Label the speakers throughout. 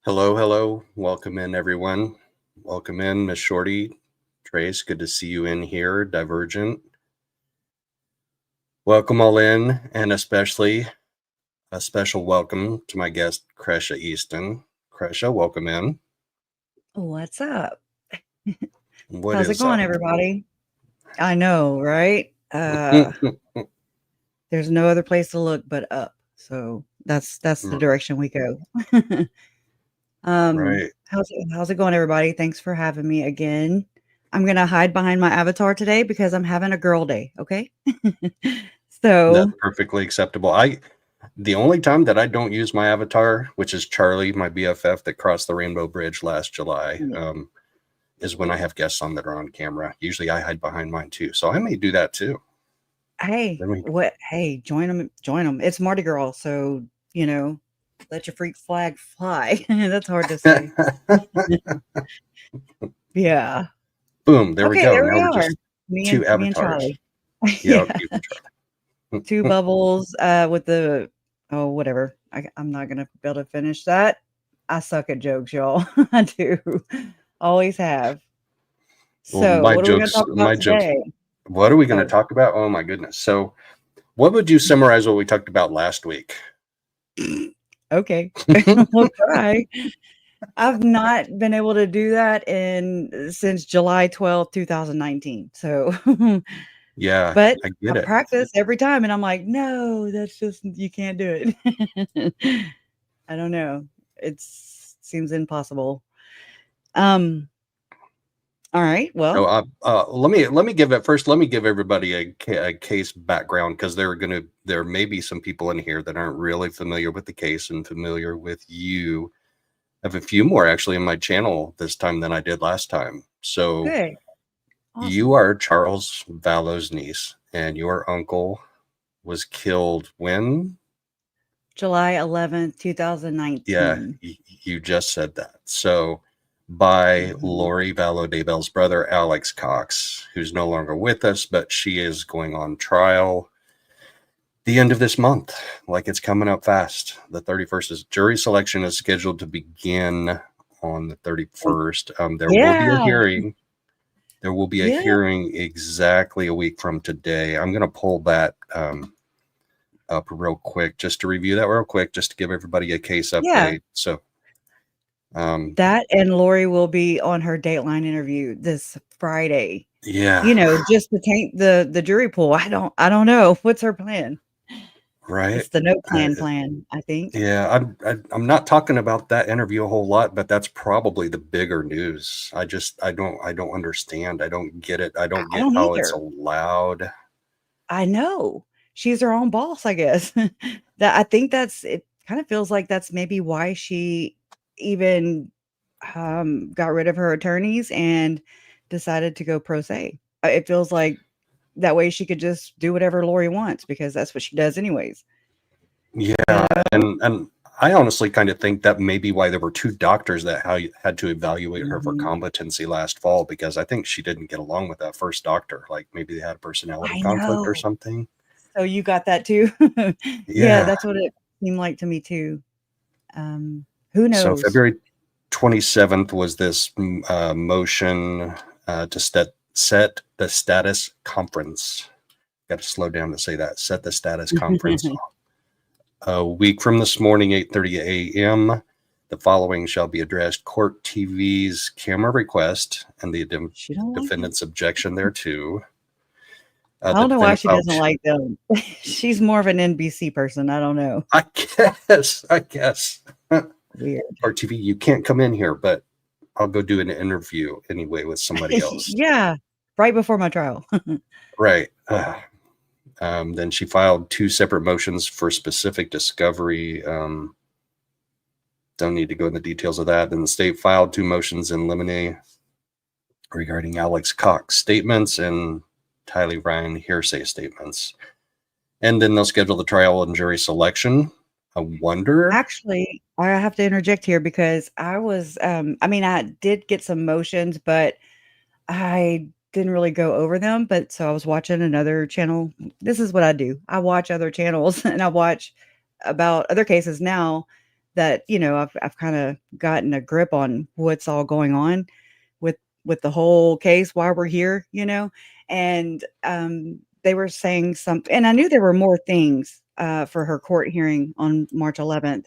Speaker 1: Hello, hello. Welcome in, everyone. Welcome in, Miss Shorty. Trace, good to see you in here. Divergent. Welcome all in, and especially a special welcome to my guest, Kresha Easton. Kresha, welcome in.
Speaker 2: What's up?
Speaker 1: What
Speaker 2: How's it
Speaker 1: is up?
Speaker 2: going, everybody? I know, right? There's no other place to look but up. So that's the direction we go.
Speaker 1: Right.
Speaker 2: How's it going, everybody? Thanks for having me again. I'm gonna hide behind my avatar today because I'm having a girl day. Okay.
Speaker 1: That's
Speaker 2: So
Speaker 1: perfectly acceptable. The only time that I don't use my avatar, which is Charlie, my BFF that crossed the Rainbow Bridge last July, is when I have guests on that are on camera. Usually I hide behind mine too. So I may do that too.
Speaker 2: hey, join them, join them. It's Mardi Gras, so let your freak flag fly. That's hard to say. Yeah.
Speaker 1: Boom, there we
Speaker 2: Okay,
Speaker 1: go.
Speaker 2: there
Speaker 1: Now
Speaker 2: we
Speaker 1: we're
Speaker 2: are.
Speaker 1: just
Speaker 2: Me
Speaker 1: two
Speaker 2: and
Speaker 1: avatars.
Speaker 2: Charlie.
Speaker 1: Yeah,
Speaker 2: Yeah.
Speaker 1: you and Charlie.
Speaker 2: 2 bubbles, with the whatever. I'm not gonna be able to finish that. I suck at jokes, y'all. I do. Always have.
Speaker 1: Well,
Speaker 2: So, what are we gonna talk about
Speaker 1: my jokes.
Speaker 2: today?
Speaker 1: What are we going to
Speaker 2: Oh,
Speaker 1: talk about? Oh my goodness. So, what would you summarize what we talked about last week?
Speaker 2: okay. We'll try. I've not been able to do that since July 2019. So,
Speaker 1: Yeah,
Speaker 2: but
Speaker 1: I
Speaker 2: I
Speaker 1: get it.
Speaker 2: practice every time and I'm like, "No, that's just you can't do it." I don't know. It seems impossible. Um, all right.
Speaker 1: So,
Speaker 2: Well,
Speaker 1: let me give it first. Let me give everybody a case background because there may be some people in here that aren't really familiar with the case and familiar with you. I have a few more actually in my channel this time than I did last time. So,
Speaker 2: good.
Speaker 1: you
Speaker 2: Awesome.
Speaker 1: are Charles Vallow's niece, and your uncle was killed when?
Speaker 2: July 11th,
Speaker 1: Yeah,
Speaker 2: 2019.
Speaker 1: you just said that. So, by
Speaker 2: Mhm.
Speaker 1: Lori Vallow Daybell's brother, Alex Cox, who's no longer with us, but she is going on trial the end of this month. Like it's coming up fast. The 31st is jury selection is scheduled to begin on the 31st. There will be a
Speaker 2: Yeah.
Speaker 1: hearing. There will be a
Speaker 2: Yeah.
Speaker 1: hearing exactly a week from today. I'm going to pull that up real quick just to review that real quick, just to give everybody a case
Speaker 2: Yeah.
Speaker 1: update. So,
Speaker 2: That and Lori will be on her Dateline interview this Friday.
Speaker 1: yeah,
Speaker 2: Just to taint the jury pool. I don't know. What's her plan?
Speaker 1: right.
Speaker 2: It's the no
Speaker 1: Uh,
Speaker 2: plan, I think.
Speaker 1: yeah, I'm not talking about that interview a whole lot, but that's probably the bigger news. I don't understand. I don't get it. I don't
Speaker 2: I
Speaker 1: get
Speaker 2: don't
Speaker 1: how it's
Speaker 2: either.
Speaker 1: allowed.
Speaker 2: I know. She's her own boss, I guess. That I think it kind of feels like that's maybe why she even got rid of her attorneys and decided to go pro se. It feels like that way she could just do whatever Lori wants because that's what she does anyways. You
Speaker 1: Yeah,
Speaker 2: know?
Speaker 1: and I honestly kind of think that may be why there were two doctors that had to evaluate her for
Speaker 2: Mhm.
Speaker 1: competency last fall because I think she didn't get along with that first doctor. Like maybe they had a personality
Speaker 2: I
Speaker 1: conflict or
Speaker 2: know.
Speaker 1: something.
Speaker 2: So you got that too? Yeah,
Speaker 1: Yeah.
Speaker 2: that's what it seemed like to me too. Who
Speaker 1: So
Speaker 2: knows?
Speaker 1: February 27th was this motion to set the status conference. Got to slow down to say that. Set the status conference. A week from this morning, 8:30 a.m. The following shall be addressed: Court TV's camera request and the
Speaker 2: She don't like it.
Speaker 1: defendant's objection thereto.
Speaker 2: I
Speaker 1: The
Speaker 2: don't know why
Speaker 1: defendant
Speaker 2: she
Speaker 1: filed.
Speaker 2: doesn't like them. She's more of an NBC person, I don't know.
Speaker 1: I guess.
Speaker 2: Weird.
Speaker 1: Court TV, you can't come in here, but I'll go do an interview anyway with somebody else.
Speaker 2: Yeah, right before my trial.
Speaker 1: Right. Then she filed two separate motions for specific discovery. Don't need to go into the details of that. Then the state filed two motions in limine regarding Alex Cox statements and Tylee Ryan hearsay statements. And then they'll schedule the trial and jury selection. I wonder.
Speaker 2: Actually, I have to interject here because I did get some motions, but I didn't really go over them, but so I was watching another channel. This is what I do. I watch other channels and I watch about other cases now, that, I've kind of gotten a grip on what's all going on with the whole case, why we're here, and they were saying something, and I knew there were more things for her court hearing on March 11th.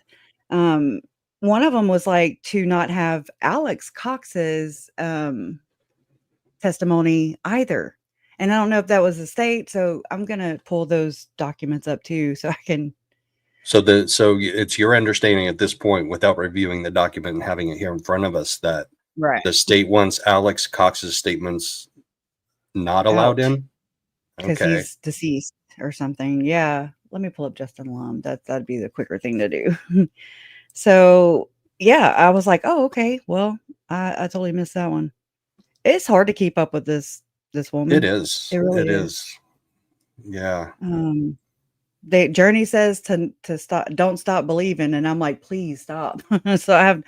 Speaker 2: Um, one of them was like to not have Alex Cox's testimony either. And I don't know if that was the state, so I'm gonna pull those documents up too, so I can.
Speaker 1: So it's your understanding at this point, without reviewing the document and having it here in front of us, that
Speaker 2: Right.
Speaker 1: the state wants Alex Cox's statements not allowed
Speaker 2: Out,
Speaker 1: in?
Speaker 2: because
Speaker 1: Okay.
Speaker 2: he's deceased or something. Yeah. Let me pull up Justin Lum. That'd be the quicker thing to do. So yeah, I was like, oh, okay. Well, I totally missed that one. It's hard to keep up with this
Speaker 1: It
Speaker 2: woman.
Speaker 1: is.
Speaker 2: It really
Speaker 1: It
Speaker 2: is.
Speaker 1: is. Yeah.
Speaker 2: They Journey says to stop, don't stop believing, and I'm like, please stop. So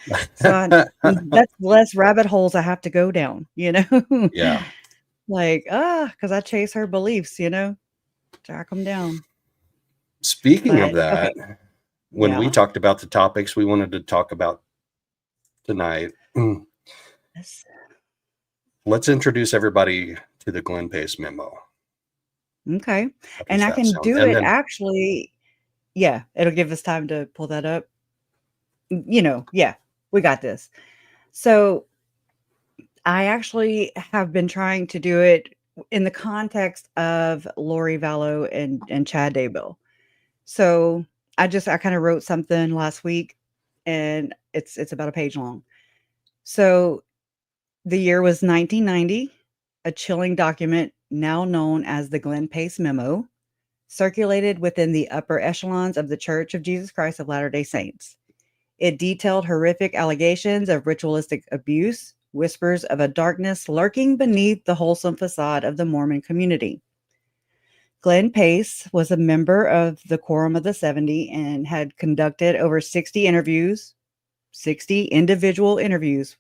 Speaker 2: that's less rabbit holes I have to go down,
Speaker 1: Yeah.
Speaker 2: like, because I chase her beliefs, track them down.
Speaker 1: Speaking of
Speaker 2: But
Speaker 1: that,
Speaker 2: okay,
Speaker 1: when we
Speaker 2: yeah.
Speaker 1: talked about the topics we wanted to talk about tonight,
Speaker 2: Yes.
Speaker 1: let's introduce everybody to the Glenn Pace memo.
Speaker 2: Okay,
Speaker 1: How
Speaker 2: and
Speaker 1: does
Speaker 2: I
Speaker 1: that
Speaker 2: can
Speaker 1: sound?
Speaker 2: do
Speaker 1: And
Speaker 2: it
Speaker 1: then,
Speaker 2: actually. Yeah, it'll give us time to pull that up. Yeah, we got this. So I actually have been trying to do it in the context of Lori Vallow and Chad Daybell. So I kind of wrote something last week, and it's about a page long. So the year was 1990. A chilling document now known as the Glenn Pace Memo circulated within the upper echelons of the Church of Jesus Christ of Latter-day Saints. It detailed horrific allegations of ritualistic abuse, whispers of a darkness lurking beneath the wholesome facade of the Mormon community. Glenn Pace was a member of the Quorum of the 70 and had conducted over 60 individual interviews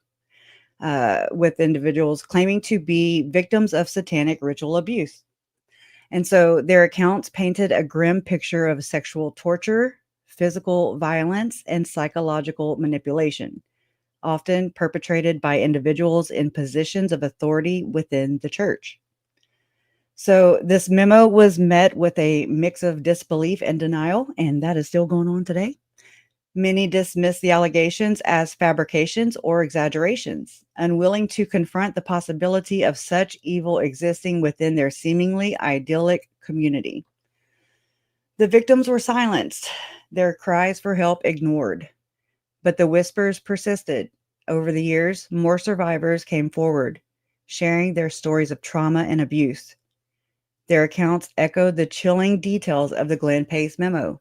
Speaker 2: with individuals claiming to be victims of satanic ritual abuse. And so their accounts painted a grim picture of sexual torture, physical violence, and psychological manipulation, often perpetrated by individuals in positions of authority within the church. So this memo was met with a mix of disbelief and denial, and that is still going on today. Many dismiss the allegations as fabrications or exaggerations, unwilling to confront the possibility of such evil existing within their seemingly idyllic community. The victims were silenced, their cries for help ignored, but the whispers persisted. Over the years, more survivors came forward, sharing their stories of trauma and abuse. Their accounts echoed the chilling details of the Glenn Pace memo,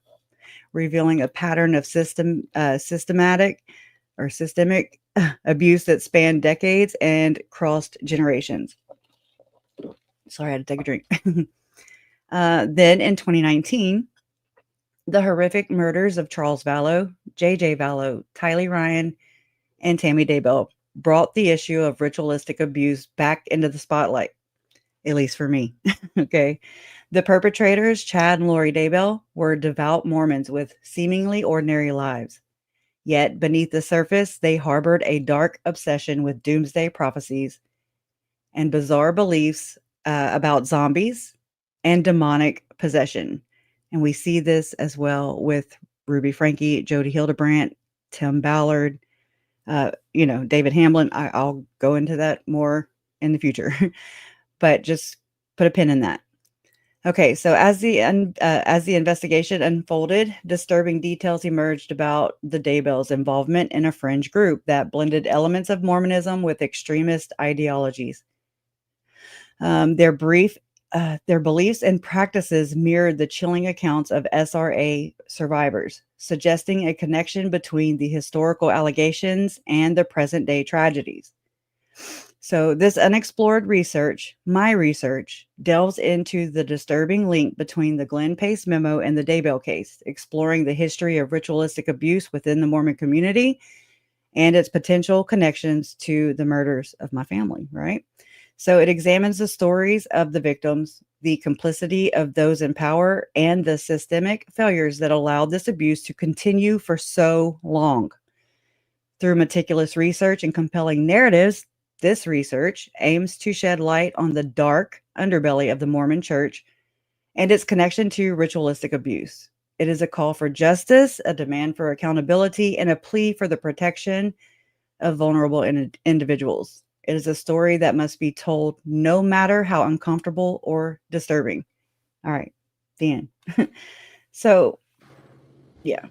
Speaker 2: revealing a pattern of systemic abuse that spanned decades and crossed generations. Sorry, I had to take a drink. Then in 2019, the horrific murders of Charles Vallow, J.J. Vallow, Tylee Ryan, and Tammy Daybell brought the issue of ritualistic abuse back into the spotlight, at least for me. Okay. The perpetrators, Chad and Lori Daybell, were devout Mormons with seemingly ordinary lives. Yet beneath the surface, they harbored a dark obsession with doomsday prophecies and bizarre beliefs about zombies and demonic possession. And we see this as well with Ruby Franke, Jody Hildebrandt, Tim Ballard, David Hamblin. I'll go into that more in the future, but just put a pin in that. Okay, so as the investigation unfolded, disturbing details emerged about the Daybells' involvement in a fringe group that blended elements of Mormonism with extremist ideologies. Their beliefs and practices mirrored the chilling accounts of SRA survivors, suggesting a connection between the historical allegations and the present-day tragedies. So this unexplored research, my research, delves into the disturbing link between the Glenn Pace memo and the Daybell case, exploring the history of ritualistic abuse within the Mormon community and its potential connections to the murders of my family, right? So it examines the stories of the victims, the complicity of those in power, and the systemic failures that allowed this abuse to continue for so long. Through meticulous research and compelling narratives, this research aims to shed light on the dark underbelly of the Mormon Church and its connection to ritualistic abuse. It is a call for justice, a demand for accountability, and a plea for the protection of vulnerable individuals. It is a story that must be told no matter how uncomfortable or disturbing. All right, the end. So, yeah,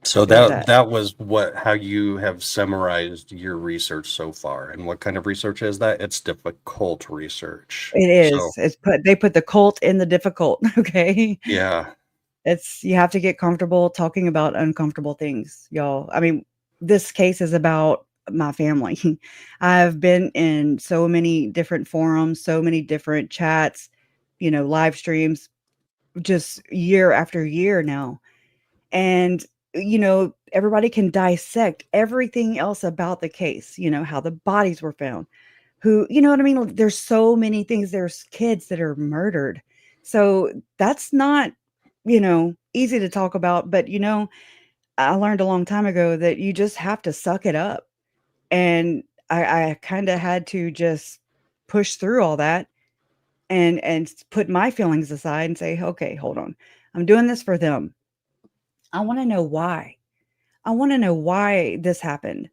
Speaker 1: So
Speaker 2: there's
Speaker 1: that
Speaker 2: that.
Speaker 1: that was how you have summarized your research so far. And what kind of research is that? It's difficult research.
Speaker 2: It
Speaker 1: So
Speaker 2: is. They put the cult in the difficult. Okay.
Speaker 1: yeah.
Speaker 2: You have to get comfortable talking about uncomfortable things, y'all. I mean, this case is about my family. I've been in so many different forums, so many different chats, live streams, just year after year now. And, everybody can dissect everything else about the case, how the bodies were found, who, you know what I mean? Like, there's so many things. There's kids that are murdered. So that's not, easy to talk about. But, I learned a long time ago that you just have to suck it up. And I kind of had to just push through all that and put my feelings aside and say, okay, hold on. I'm doing this for them. I want to know why. I want to know why this happened,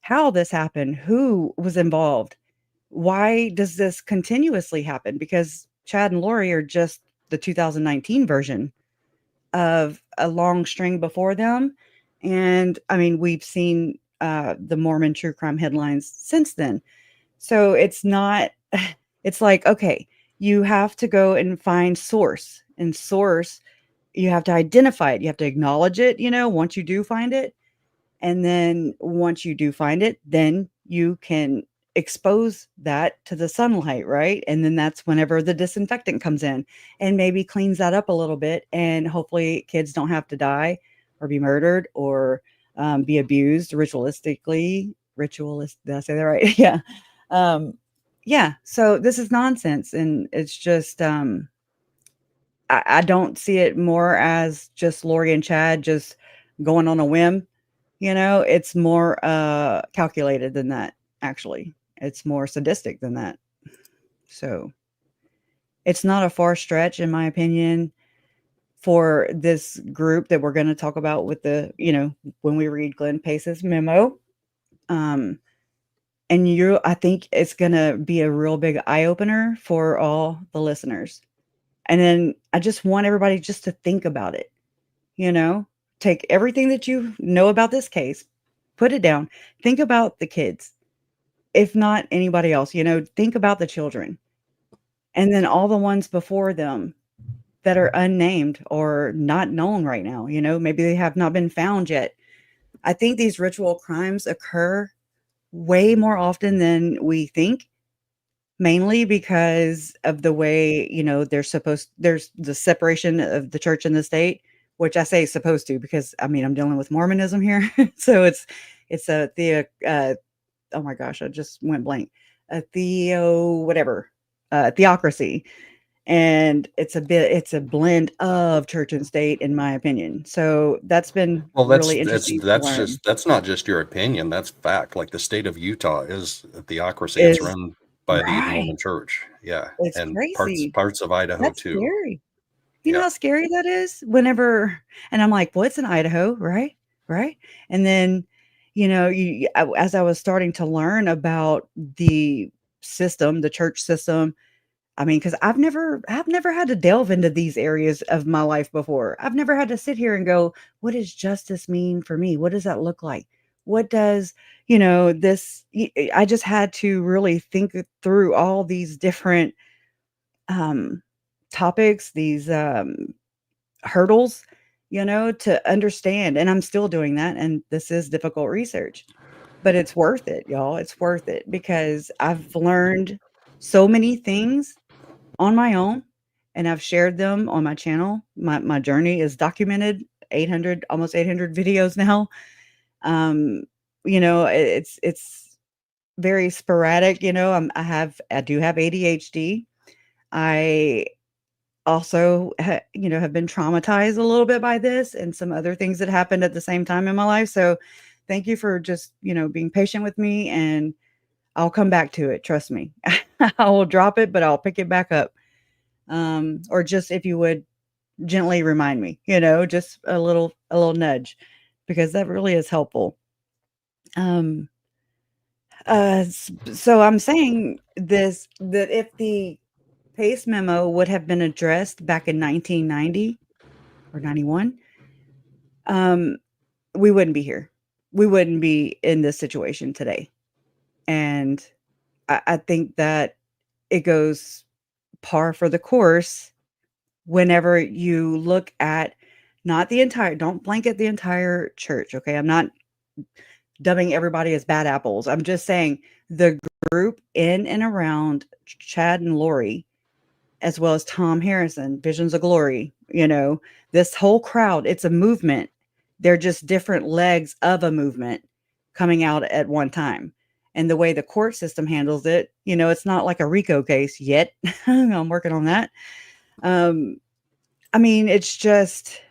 Speaker 2: how this happened, who was involved. Why does this continuously happen? Because Chad and Lori are just the 2019 version of a long string before them. And I mean, we've seen the Mormon true crime headlines since then. So it's not, it's like, okay, you have to go and find source, and source, you have to identify it. You have to acknowledge it, once you do find it. And then once you do find it, then you can expose that to the sunlight, right? And then that's whenever the disinfectant comes in and maybe cleans that up a little bit. And hopefully kids don't have to die or be murdered or be abused ritualistically. Did I say that right? Yeah. Yeah. So this is nonsense. And it's just, I don't see it more as just Lori and Chad just going on a whim. It's more calculated than that, actually. It's more sadistic than that. So it's not a far stretch, in my opinion, for this group that we're going to talk about with when we read Glenn Pace's memo. Um, and I think it's going to be a real big eye opener for all the listeners. And then I just want everybody just to think about it. Take everything that you know about this case, put it down, think about the kids, if not anybody else, think about the children, and then all the ones before them that are unnamed or not known right now. Maybe they have not been found yet. I think these ritual crimes occur way more often than we think, mainly because of the way, there's the separation of the church and the state, which I say supposed to, because I mean, I'm dealing with Mormonism here. So it's oh my gosh, I just went blank. A theocracy. And it's a blend of church and state, in my opinion. So that's been
Speaker 1: Well,
Speaker 2: really interesting to learn.
Speaker 1: that's not just your opinion. That's fact. Like the state of Utah is a theocracy. It's
Speaker 2: Is
Speaker 1: run by the
Speaker 2: right.
Speaker 1: Mormon Church. Yeah,
Speaker 2: It's
Speaker 1: and parts
Speaker 2: crazy.
Speaker 1: parts of Idaho
Speaker 2: That's
Speaker 1: too.
Speaker 2: scary. You know
Speaker 1: Yeah.
Speaker 2: how scary that is? Whenever and I'm like, "Well, it's in Idaho, right? Right?" And then, as I was starting to learn about the system, the church system, I mean, because I've never had to delve into these areas of my life before. I've never had to sit here and go, "What does justice mean for me? What does that look like? What does, this?" I just had to really think through all these different um, topics, these hurdles, to understand. And I'm still doing that. And this is difficult research, but it's worth it, y'all. It's worth it because I've learned so many things on my own, and I've shared them on my channel. My journey is documented, 800, almost 800 videos now. Um, it's very sporadic. I do have ADHD. I also, have been traumatized a little bit by this and some other things that happened at the same time in my life. So thank you for just, being patient with me, and I'll come back to it. Trust me. I will drop it, but I'll pick it back up. Or just if you would gently remind me, just a little nudge, because that really is helpful. So I'm saying this, that if the Pace memo would have been addressed back in 1990 or 91, we wouldn't be here. We wouldn't be in this situation today. And I think that it goes par for the course whenever you look at don't blanket the entire church. Okay. I'm not dubbing everybody as bad apples. I'm just saying the group in and around Chad and Lori, as well as Tom Harrison, Visions of Glory, this whole crowd, it's a movement. They're just different legs of a movement coming out at one time. And the way the court system handles it, it's not like a RICO case yet. I'm working on that. It's just,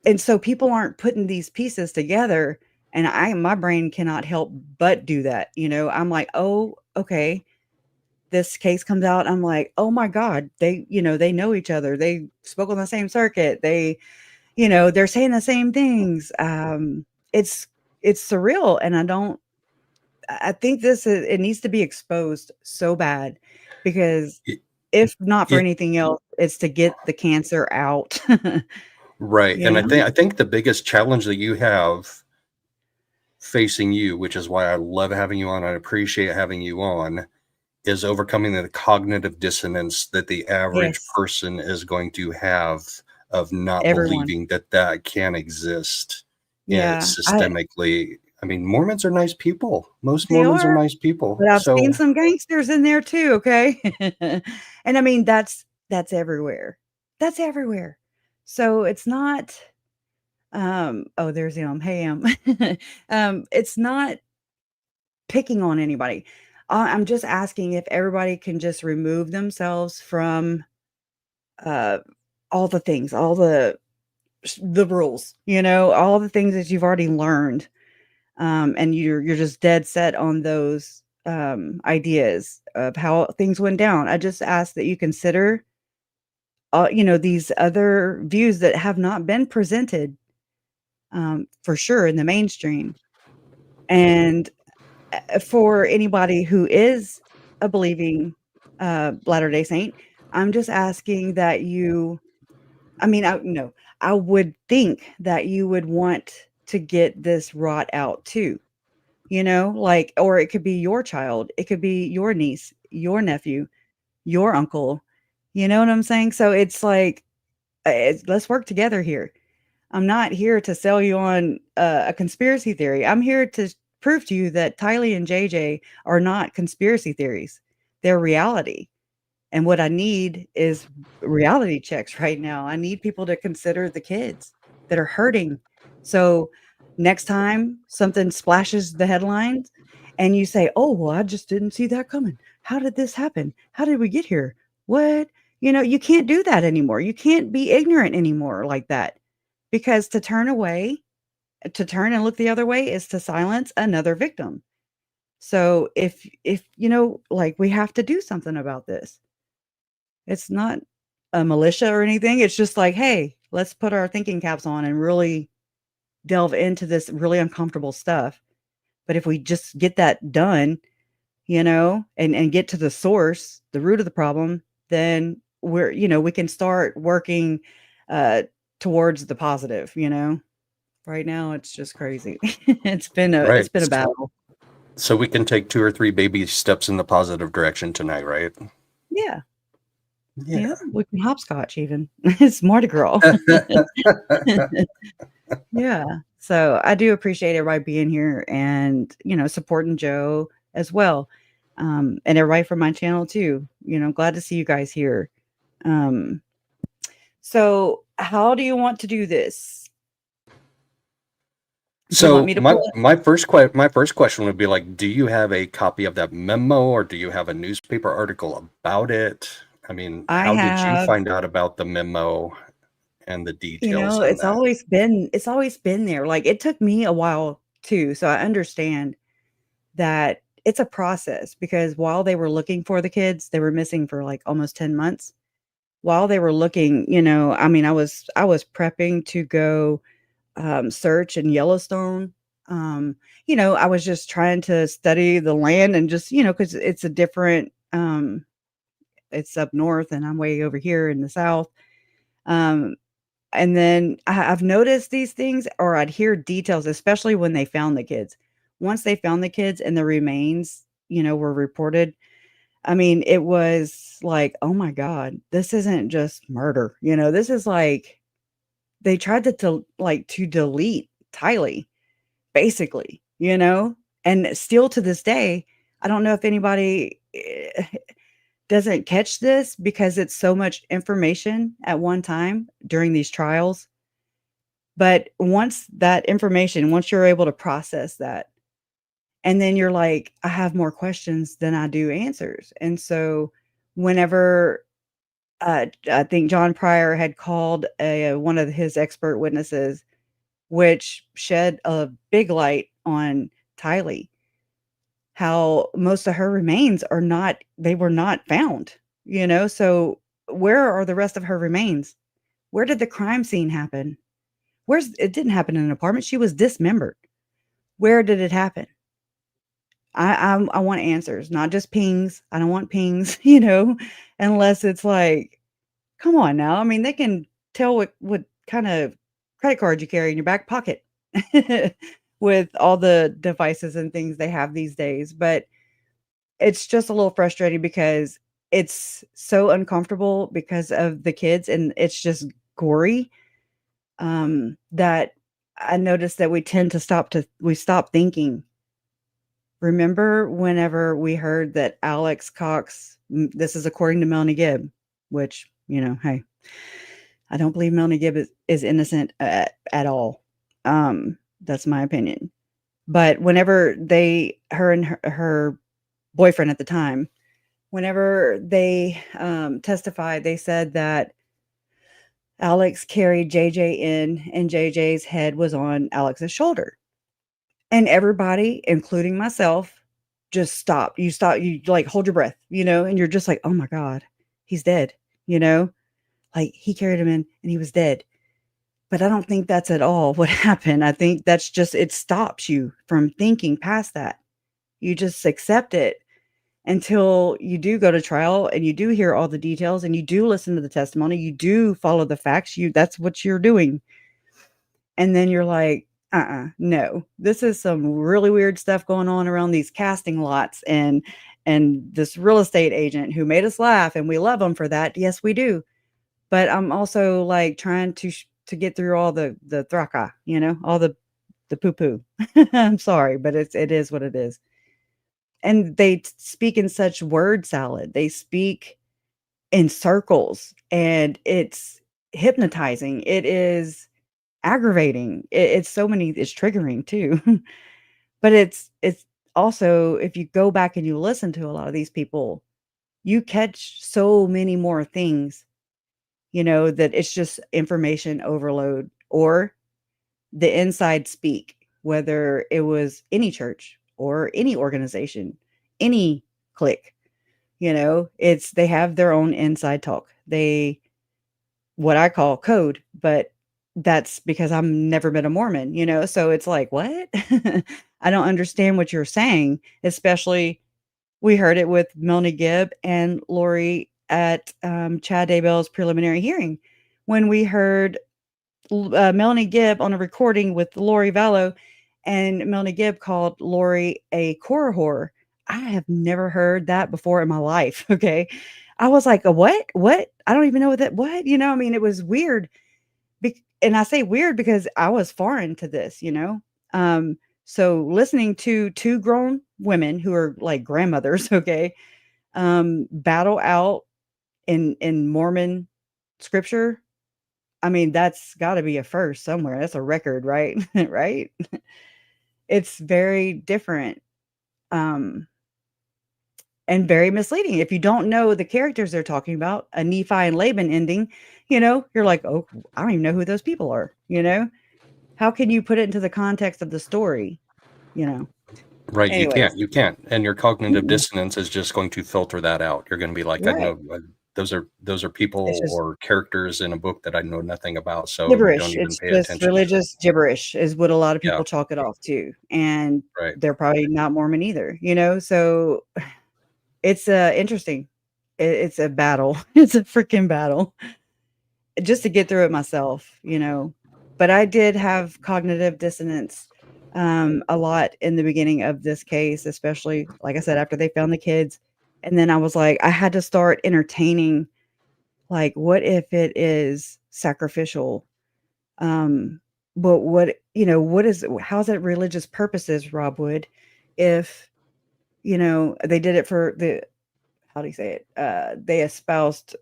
Speaker 2: and so people aren't putting these pieces together, and my brain cannot help but do that. I'm like, oh, okay. This case comes out. I'm like, oh my God, they know each other. They spoke on the same circuit. They, they're saying the same things. It's surreal. And I think it needs to be exposed so bad, because if not for anything else, it's to get the cancer out.
Speaker 1: Right. And I think the biggest challenge that you have facing you, which is why I love having you on, I appreciate having you on, is overcoming the cognitive dissonance that the average person is going to have of not believing that can exist systemically. Mormons are nice people. Most Mormons are nice people.
Speaker 2: But I've seen some gangsters in there too, okay? And that's everywhere. That's everywhere. So it's not, there's him. Hey, it's not picking on anybody. I'm just asking if everybody can just remove themselves from all the things, all the rules, all the things that you've already learned, and you're just dead set on those ideas of how things went down. I just ask that you consider, these other views that have not been presented, for sure, in the mainstream. And for anybody who is a believing Latter-day Saint, I'm just asking that I would think that you would want to get this rot out too, or it could be your child, it could be your niece, your nephew, your uncle, you know what I'm saying? So it's like, let's work together here. I'm not here to sell you on a conspiracy theory. I'm here to prove to you that Tylee and JJ are not conspiracy theories. They're reality. And what I need is reality checks right now. I need people to consider the kids that are hurting. So next time something splashes the headlines and you say, oh, well, I just didn't see that coming. How did this happen? How did we get here? What? You can't do that anymore. You can't be ignorant anymore like that, because to turn and look the other way is to silence another victim. So if we have to do something about this. It's not a militia or anything. It's just like, hey, let's put our thinking caps on and really delve into this really uncomfortable stuff. But if we just get that done, and get to the source, the root of the problem, then we can start working towards the positive, Right now it's just crazy. It's been a battle.
Speaker 1: So we can take 2 or 3 baby steps in the positive direction tonight, right?
Speaker 2: Yeah. Yeah, we can hopscotch even. It's Mardi Gras. Yeah. So I do appreciate everybody being here and, supporting Joe as well. And everybody from my channel too. Glad to see you guys here. So how do you want to do this?
Speaker 1: So my first question would be like, do you have a copy of that memo, or do you have a newspaper article about it? I mean,
Speaker 2: I
Speaker 1: how did you
Speaker 2: have,
Speaker 1: find out about the memo and the
Speaker 2: you
Speaker 1: details
Speaker 2: know,
Speaker 1: on that?
Speaker 2: it's always been there. Like, it took me a while too, so I understand that it's a process because while they were looking for the kids, they were missing for, like, almost 10 months. While they were looking, I mean, I was prepping to go, search in Yellowstone. Um, I was just trying to study the land and just, because it's a different, it's up north and I'm way over here in the south. Um, and then I've noticed these things, or I'd hear details, especially when they found the kids. Once they found the kids and the remains, were reported. I mean, it was like, oh my God, this isn't just murder. This is like they tried to delete Tylee, basically, and still to this day, I don't know if anybody doesn't catch this because it's so much information at one time during these trials. But once you're able to process that, and then you're like, I have more questions than I do answers. And so whenever I think John Pryor had called one of his expert witnesses, which shed a big light on Tylee, how most of her remains they were not found, So where are the rest of her remains? Where did the crime scene happen? It didn't happen in an apartment. She was dismembered. Where did it happen? I want answers, not just pings. I don't want pings, unless it's like, come on now. I mean, they can tell what kind of credit card you carry in your back pocket with all the devices and things they have these days. But it's just a little frustrating because it's so uncomfortable because of the kids and it's just gory, that I noticed that we stop thinking. Remember whenever we heard that Alex Cox, this is according to Melanie Gibb, which, hey, I don't believe Melanie Gibb is innocent at all. That's my opinion. But whenever her and her boyfriend at the time, whenever they testified, they said that Alex carried JJ in and JJ's head was on Alex's shoulder. And everybody, including myself, just stopped. You stop, you like hold your breath, and you're just like, oh my God, he's dead, like he carried him in and he was dead. But I don't think that's at all what happened. I think that's just, it stops you from thinking past that. You just accept it until you do go to trial and you do hear all the details and you do listen to the testimony. You do follow the facts. That's what you're doing. And then you're like, no, this is some really weird stuff going on around these casting lots and this real estate agent who made us laugh and we love him for that. Yes, we do. But I'm also like trying to get through all the thraka, all the poo poo. I'm sorry, but it is what it is. And they speak in such word salad. They speak in circles and it's hypnotizing. It is aggravating. It's triggering too. But it's also, if you go back and you listen to a lot of these people, you catch so many more things, that it's just information overload or the inside speak, whether it was any church or any organization, any clique, they have their own inside talk. What I call code, but that's because I've never been a Mormon, so it's like, what? I don't understand what you're saying, especially we heard it with Melanie Gibb and Lori at Chad Daybell's preliminary hearing. When we heard Melanie Gibb on a recording with Lori Vallow, and Melanie Gibb called Lori a core whore. I have never heard that before in my life. Okay. I was like, a what? What? I don't even know what, I mean, it was weird. And I say weird because I was foreign to this, so listening to two grown women who are like grandmothers, okay, battle out in Mormon scripture. I mean, that's got to be a first somewhere. That's a record, right? Right? It's very different. Um, and very misleading. If you don't know the characters they're talking about, a Nephi and Laban ending, you're like, "Oh, I don't even know who those people are," How can you put it into the context of the story, you know?
Speaker 1: Right,
Speaker 2: Anyways.
Speaker 1: you can't, and your cognitive
Speaker 2: Mm-mm.
Speaker 1: dissonance is just going to filter that out. You're gonna be like, "I
Speaker 2: Right.
Speaker 1: know, those are
Speaker 2: It's
Speaker 1: people
Speaker 2: just
Speaker 1: or characters in a book that I know nothing about, so don't
Speaker 2: gibberish.
Speaker 1: even
Speaker 2: It's
Speaker 1: pay
Speaker 2: just
Speaker 1: attention."
Speaker 2: religious gibberish is what a lot of
Speaker 1: Yeah,
Speaker 2: people chalk it off to, and
Speaker 1: right.
Speaker 2: they're probably not Mormon either, So it's, interesting. It's a battle. It's a freaking battle just to get through it myself. But I did have cognitive dissonance, a lot in the beginning of this case, especially, like I said, after they found the kids, and then I was like, I had to start entertaining, like, what if it is sacrificial? Um, but what is how's it religious purposes, Rob Wood, if, they did it for the how do you say it? They espoused,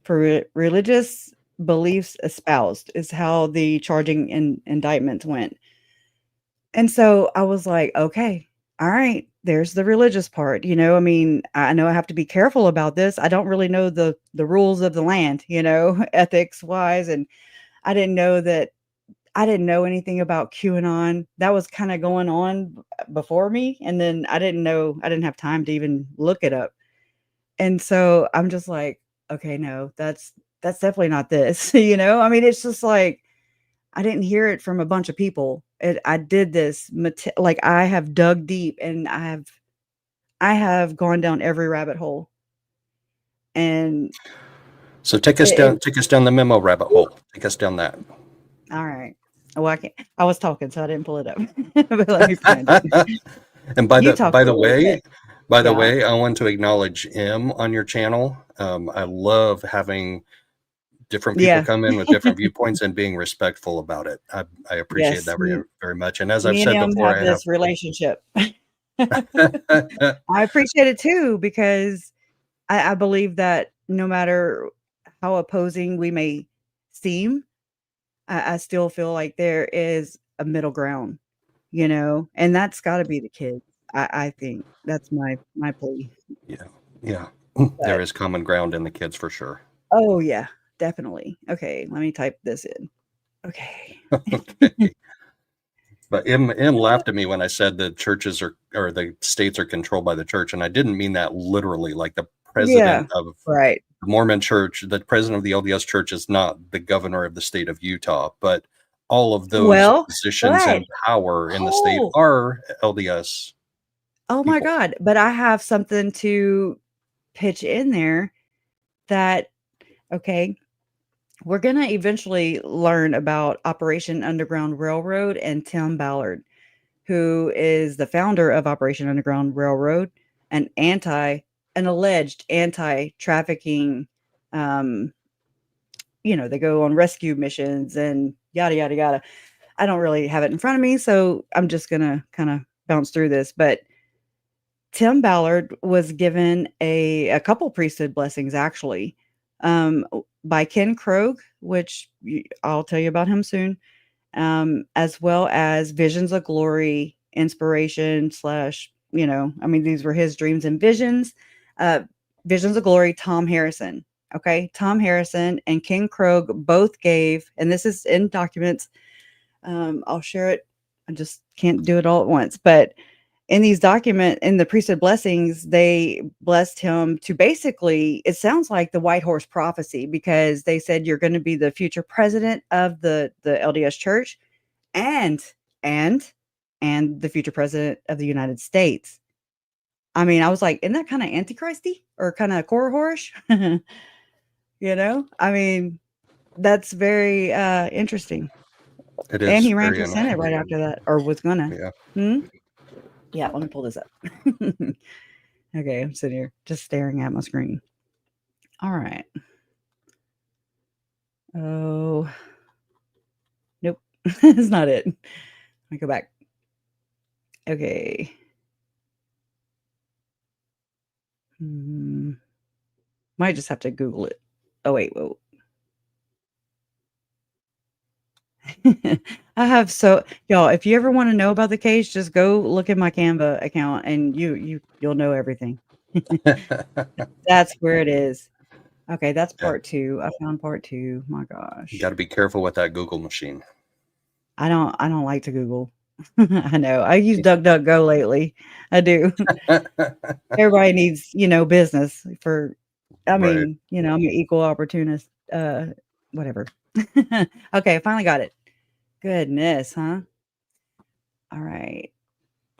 Speaker 2: for religious beliefs espoused is how the charging indictment went. And so I was like, okay, all right, there's the religious part. I mean, I know I have to be careful about this. I don't really know the rules of the land, ethics wise, and I didn't know that I didn't know anything about QAnon. That was kind of going on before me, and then I didn't have time to even look it up. And so I'm just like, okay, no, that's definitely not this, I mean, it's just like I didn't hear it from a bunch of people. I did this like I have dug deep and I have gone down every rabbit hole. And
Speaker 1: So
Speaker 2: it
Speaker 1: take us down the memo rabbit
Speaker 2: woo,
Speaker 1: hole. Take us down that.
Speaker 2: all right. Well, I was talking, so I didn't pull it up. But let me find it.
Speaker 1: And
Speaker 2: You talk a little bit.
Speaker 1: by the
Speaker 2: Yeah.
Speaker 1: way, I want to acknowledge M on your channel. I love having different people
Speaker 2: Yeah.
Speaker 1: come in with different viewpoints and being respectful about it. I appreciate
Speaker 2: Yes.
Speaker 1: that very, very much. And as I've
Speaker 2: Me and
Speaker 1: said
Speaker 2: him
Speaker 1: before,
Speaker 2: have
Speaker 1: I have.
Speaker 2: this relationship. I appreciate it too because I believe that no matter how opposing we may seem, I still feel like there is a middle ground, and that's gotta be the kids. I think that's my plea.
Speaker 1: Yeah, yeah. There
Speaker 2: But
Speaker 1: is common ground in the kids for sure.
Speaker 2: oh yeah, definitely. Okay, let me type this in. Okay.
Speaker 1: Okay. But M laughed at me when I said the churches are or the states are controlled by the church, and I didn't mean that literally. Like the
Speaker 2: Yeah.
Speaker 1: president of
Speaker 2: Right.
Speaker 1: the Mormon Church, the president of the LDS Church is not the governor of the state of Utah, but all of those
Speaker 2: Well,
Speaker 1: positions
Speaker 2: but
Speaker 1: in power in the state
Speaker 2: oh,
Speaker 1: are LDS
Speaker 2: oh my
Speaker 1: people.
Speaker 2: god, but I have something to pitch in there that okay, we're gonna eventually learn about Operation Underground Railroad and Tim Ballard, who is the founder of Operation Underground Railroad, an alleged anti-trafficking, um, they go on rescue missions and yada yada yada. I don't really have it in front of me, so I'm just gonna kind of bounce through this. But Tim Ballard was given a couple priesthood blessings actually, by Ken Krogh, which I'll tell you about him soon, as well as visions of glory, inspiration slash, I mean, these were his dreams and visions. Uh, Visions of glory, Tom Harrison. Okay, Tom Harrison and Ken Krogh both gave, and this is in documents. I'll share it. I just can't do it all at once, but in the priesthood blessings, they blessed him to basically, it sounds like the white horse prophecy because they said you're going to be the future president of the LDS church and and and the future president of the United States. I mean, I was like, isn't that kind of antichristy or kind of core horish? I mean, that's very interesting.
Speaker 1: It
Speaker 2: And
Speaker 1: is
Speaker 2: he ran
Speaker 1: very
Speaker 2: for Senate
Speaker 1: interesting.
Speaker 2: right after that, or was gonna.
Speaker 1: Yeah.
Speaker 2: Hmm? Yeah, let me pull this up. Okay, I'm sitting here just staring at my screen. All right. Oh, nope. It's not it. Let me go back. Okay. Hmm, might just have to Google it. Oh, wait. Whoa. I have so y'all, if you ever want to know about the case, just go look at my Canva account and you'll know everything. That's where it is. Okay, that's
Speaker 1: Yeah.
Speaker 2: part 2. I found part 2. My
Speaker 1: You
Speaker 2: gosh.
Speaker 1: got to be careful with that Google machine.
Speaker 2: I don't like to Google. I know. I use DuckDuckGo lately. I do. Everybody needs, business for I
Speaker 1: Right.
Speaker 2: mean, I'm an equal opportunist. Whatever. Okay, I finally got it. Goodness, huh? All right.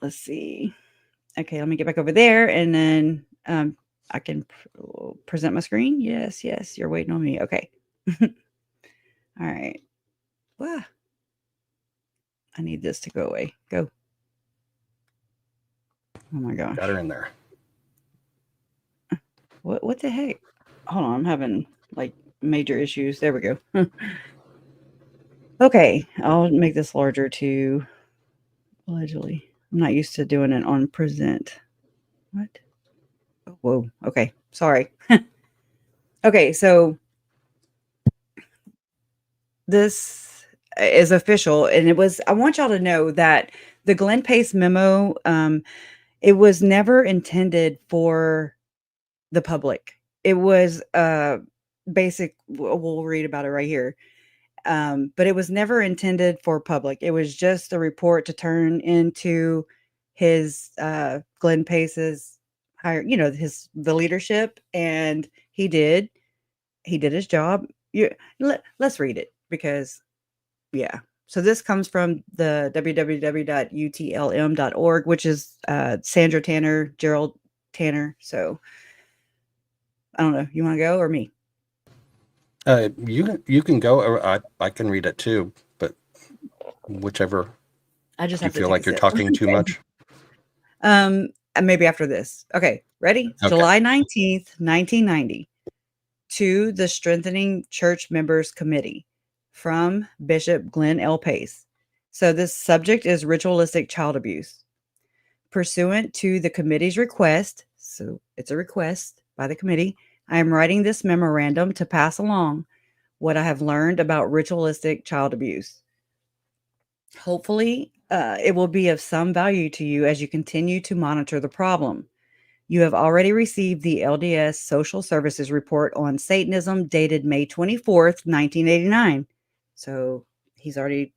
Speaker 2: Let's see. Okay, let me get back over there and then I can present my screen. Yes, yes, you're waiting on me. Okay. All right. Wow. I need this to go away. Go. Oh my
Speaker 1: Got
Speaker 2: gosh.
Speaker 1: her in there.
Speaker 2: What the heck? Hold on, I'm having like major issues. There we go. Okay, I'll make this larger too. Allegedly. I'm not used to doing it on present. What? Oh, whoa. Okay. Sorry. Okay, so this is official, and I want y'all to know that the Glenn Pace memo, it was never intended for the public. It was basic. We'll read about it right here. But it was never intended for public. It was just a report to turn into his Glenn Pace's higher, the leadership, and he did his job. Let's read it because yeah. So this comes from the www.utlm.org, which is Sandra Tanner, Gerald Tanner. So I don't know. You want to go or me?
Speaker 1: You can go, or I can read it too, but whichever.
Speaker 2: I just
Speaker 1: Do you
Speaker 2: have to
Speaker 1: feel
Speaker 2: take a
Speaker 1: like you're
Speaker 2: sip.
Speaker 1: talking too much?
Speaker 2: Maybe after this. Okay, ready?
Speaker 1: Okay.
Speaker 2: July 19th, 1990. To the Strengthening Church Members Committee from Bishop Glenn L. Pace. So this subject is ritualistic child abuse. Pursuant to the committee's request, so it's a request by the committee, I am writing this memorandum to pass along what I have learned about ritualistic child abuse. Hopefully, it will be of some value to you as you continue to monitor the problem. You have already received the LDS Social Services Report on Satanism dated May 24th, 1989. So he's already,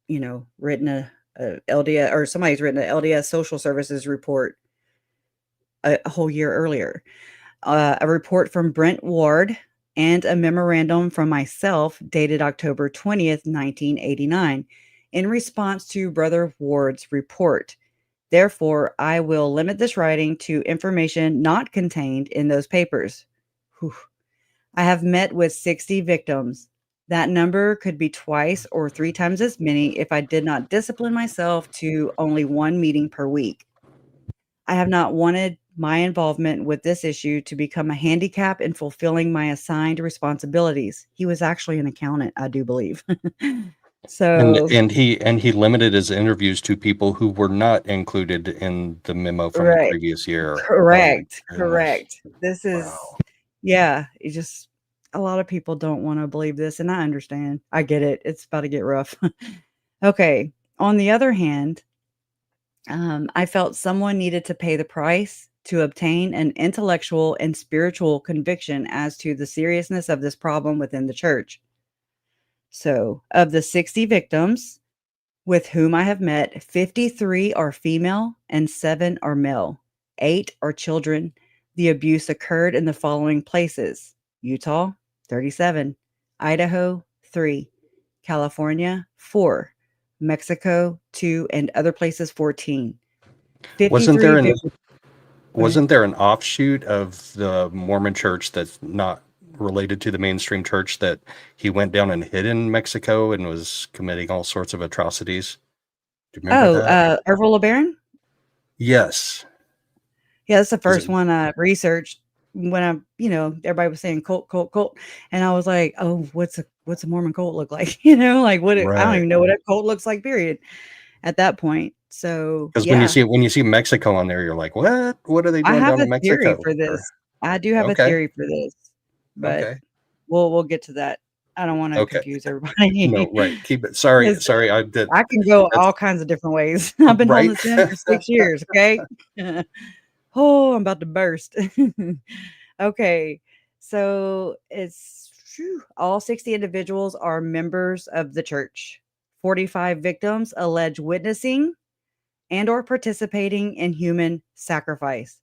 Speaker 2: written a LDS, or somebody's written an LDS Social Services Report a whole year earlier. A report from Brent Ward and a memorandum from myself dated October 20th, 1989, in response to Brother Ward's report. Therefore, I will limit this writing to information not contained in those papers. Whew. I have met with 60 victims. That number could be twice or 3 times as many if I did not discipline myself to only one meeting per week. I have not wanted my involvement with this issue to become a handicap in fulfilling my assigned responsibilities. He was actually an accountant, I do believe.
Speaker 1: And
Speaker 2: So,
Speaker 1: he limited his interviews to people who were not included in the memo from the
Speaker 2: right.
Speaker 1: previous year. Oh my
Speaker 2: Correct,
Speaker 1: goodness.
Speaker 2: correct. This is
Speaker 1: Wow.
Speaker 2: yeah, it just a lot of people don't wanna believe this, and I understand. I get it. It's about to get rough. Okay. On the other hand, I felt someone needed to pay the price to obtain an intellectual and spiritual conviction as to the seriousness of this problem within the church. So, of the 60 victims with whom I have met, 53 are female and 7 are male. 8 are children. The abuse occurred in the following places: Utah, 37, Idaho, 3, California, 4, Mexico, 2, and other places, 14.
Speaker 1: Wasn't
Speaker 2: 53
Speaker 1: there an
Speaker 2: victims. Go ahead.
Speaker 1: wasn't there an offshoot of the Mormon church that's not related to the mainstream church that he went down and hid in Mexico and was committing all sorts of atrocities? Do you remember
Speaker 2: Oh,
Speaker 1: that?
Speaker 2: Ervil LeBaron?
Speaker 1: Yes.
Speaker 2: Yeah, that's the
Speaker 1: Is it
Speaker 2: first one I researched when everybody was saying cult, cult, cult, and I was like, "Oh, what's a Mormon cult look like?" Like, I don't
Speaker 1: right?
Speaker 2: even know what a cult looks like, period, at that point. So,
Speaker 1: Because
Speaker 2: yeah,
Speaker 1: when you see Mexico on there, you're like, what? What are they
Speaker 2: I
Speaker 1: doing
Speaker 2: have
Speaker 1: down
Speaker 2: a
Speaker 1: in
Speaker 2: theory
Speaker 1: Mexico?
Speaker 2: for
Speaker 1: Or
Speaker 2: this. I do have a
Speaker 1: okay,
Speaker 2: theory for this, but
Speaker 1: okay.
Speaker 2: we'll get to that. I don't wanna
Speaker 1: Okay.
Speaker 2: confuse everybody.
Speaker 1: No, right. Keep it. Sorry,
Speaker 2: 'Cause
Speaker 1: sorry. I did.
Speaker 2: I can go
Speaker 1: That's
Speaker 2: all kinds of different ways. I've been holding
Speaker 1: right.
Speaker 2: this in for 6 years, okay? Oh, I'm about to burst. Okay, so it's all 60 individuals are members of the church. 45 victims allege witnessing and or participating in human sacrifice.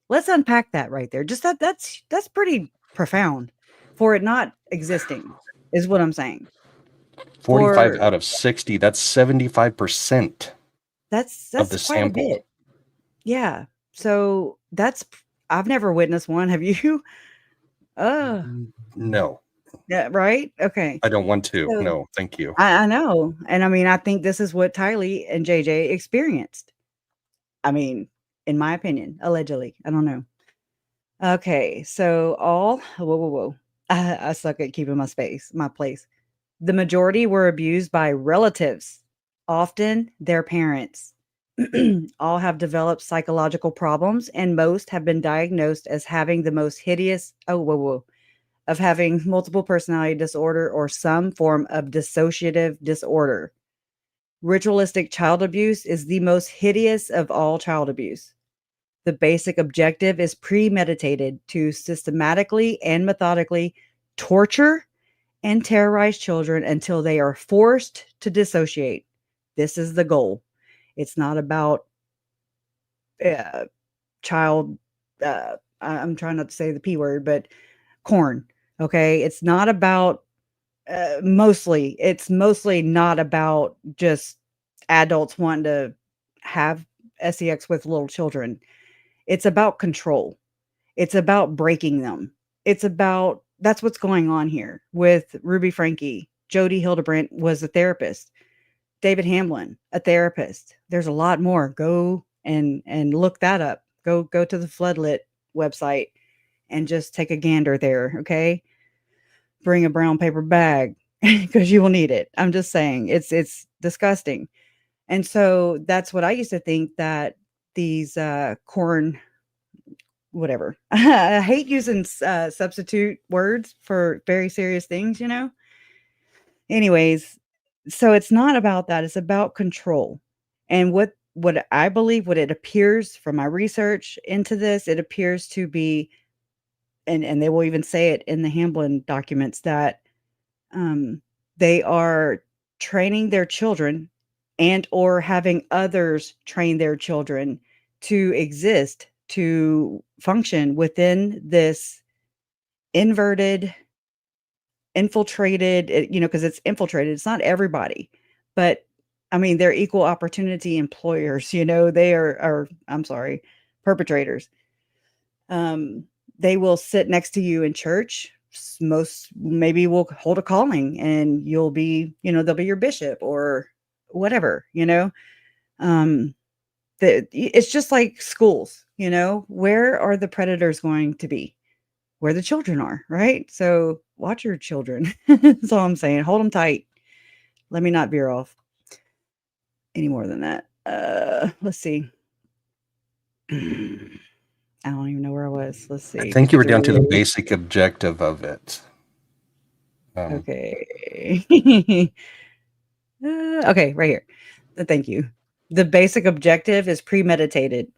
Speaker 2: Let's unpack that right there. Just that's pretty profound for it not existing is what I'm saying.
Speaker 1: 45
Speaker 2: For
Speaker 1: out of 60. That's 75% of
Speaker 2: that's
Speaker 1: the
Speaker 2: quite a
Speaker 1: sample.
Speaker 2: bit. Yeah. So I've never witnessed one. Have you? Uh,
Speaker 1: No,
Speaker 2: yeah, right? Okay.
Speaker 1: I don't want to.
Speaker 2: So
Speaker 1: No, thank you.
Speaker 2: I know. And I mean, I think this is what Tylee and JJ experienced. I mean, in my opinion, allegedly. I don't know. Okay. So whoa. I suck at keeping my place. The majority were abused by relatives, often their parents. All have developed psychological problems, and most have been diagnosed as having the most hideous of having multiple personality disorder or some form of dissociative disorder. Ritualistic child abuse is the most hideous of all child abuse. The basic objective is premeditated to systematically and methodically torture and terrorize children until they are forced to dissociate. This is the goal. It's not about uh, child. I'm trying not to say the P word, but corn. Okay. It's not about, it's mostly not about just adults wanting to have sex with little children. It's about control. It's about breaking them. That's what's going on here with Ruby Frankie. Jody Hildebrandt was a therapist. David Hamlin, a therapist. There's a lot more. Go and look that up. Go to the Floodlit website and just take a gander there, okay? Bring a brown paper bag because you will need it. I'm just saying it's disgusting. And so that's what I used to think that these corn whatever. I hate using substitute words for very serious things, you know? Anyways, so it's not about that. It's about control. And what I believe, what it appears from my research into this, it appears to be, and they will even say it in the Hamblin documents that um, they are training their children and or having others train their children to exist, to function within this inverted, infiltrated, because it's infiltrated. It's not everybody, but I mean, they're equal opportunity employers, they are I'm sorry, perpetrators. Um, they will sit next to you in church. Most maybe will hold a calling and you'll be, they'll be your bishop or whatever, Um, it's just like schools, where are the predators going to be? Where the children are, right? So watch your children. That's all I'm saying. Hold them tight. Let me not veer off any more than that. Let's see. I don't even know where I was. Let's
Speaker 1: I
Speaker 2: see.
Speaker 1: think you were down to the basic objective of it.
Speaker 2: Okay. Okay, right here. Thank you. The basic objective is premeditated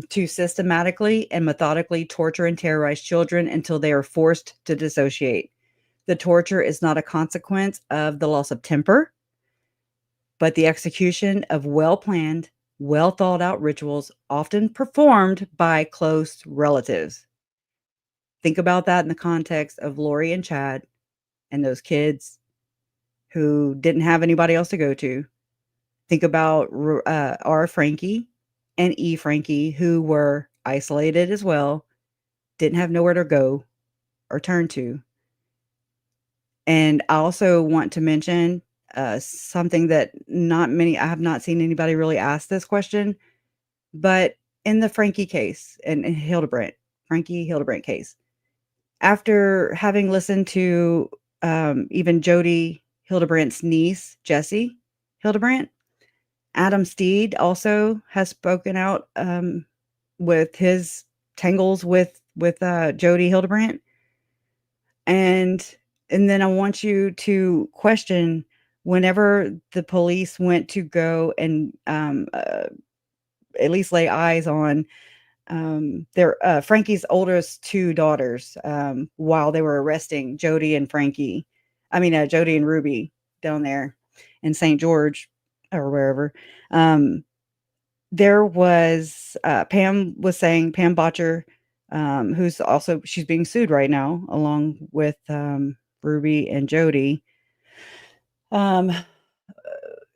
Speaker 2: to systematically and methodically torture and terrorize children until they are forced to dissociate. The torture is not a consequence of the loss of temper, but the execution of well planned, well thought out rituals, often performed by close relatives. Think about that in the context of Lori and Chad and those kids who didn't have anybody else to go to. Think about R. Frankie and E. Frankie, who were isolated as well, didn't have nowhere to go or turn to. And I also want to mention something that I have not seen anybody really ask this question, but in the Frankie case and Frankie Hildebrandt case, after having listened to even Jody Hildebrandt's niece, Jessie Hildebrandt, Adam Steed also has spoken out with his tangles with Jody Hildebrandt. And and then I want you to question whenever the police went to go and at least lay eyes on their Frankie's oldest two daughters while they were arresting Jody and Frankie. I mean, Jody and Ruby down there in St. George or wherever. There was Pam Botcher, who's also she's being sued right now along with Ruby and Jody.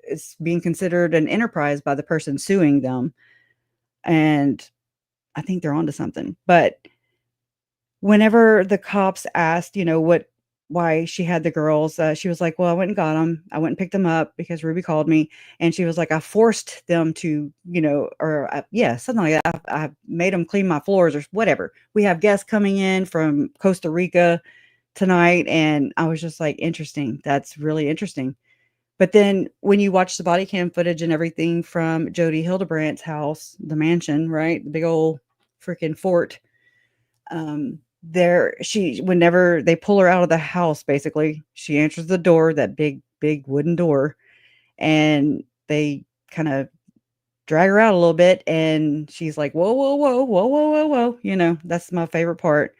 Speaker 2: It's being considered an enterprise by the person suing them, and I think they're onto something. But whenever the cops asked, why she had the girls, she was like, "Well, I went and got them. I went and picked them up because Ruby called me." And she was like, "I forced them to, or yeah, something like that. I made them clean my floors or whatever. We have guests coming in from Costa Rica tonight." And I was just like, interesting. That's really interesting. But then when you watch the body cam footage and everything from Jody Hildebrandt's house, the mansion, right? The big old freaking fort. Whenever they pull her out of the house, basically, she answers the door, that big wooden door, and they kind of drag her out a little bit, and she's like, "Whoa, whoa, whoa, whoa, whoa, whoa, whoa." That's my favorite part.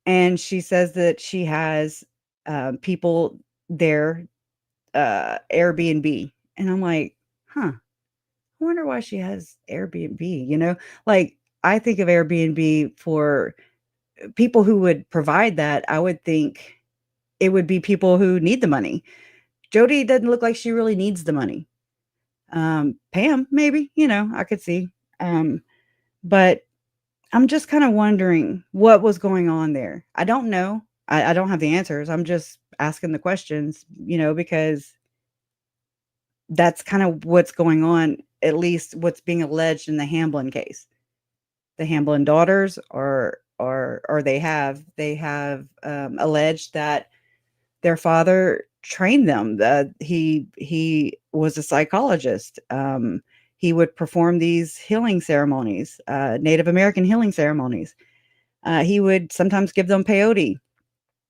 Speaker 2: And she says that she has people there, Airbnb. And I'm like, huh, I wonder why she has Airbnb. Like, I think of Airbnb for people who would provide that. I would think it would be people who need the money. Jody doesn't look like she really needs the money. Pam, maybe, I could see. But I'm just kind of wondering what was going on there. I don't know. I don't have the answers. I'm just asking the questions, because that's kind of what's going on, at least what's being alleged in the Hamblin case. The Hamblin daughters or they have alleged that their father trained them. He was a psychologist. He would perform these healing ceremonies, Native American healing ceremonies. He would sometimes give them peyote,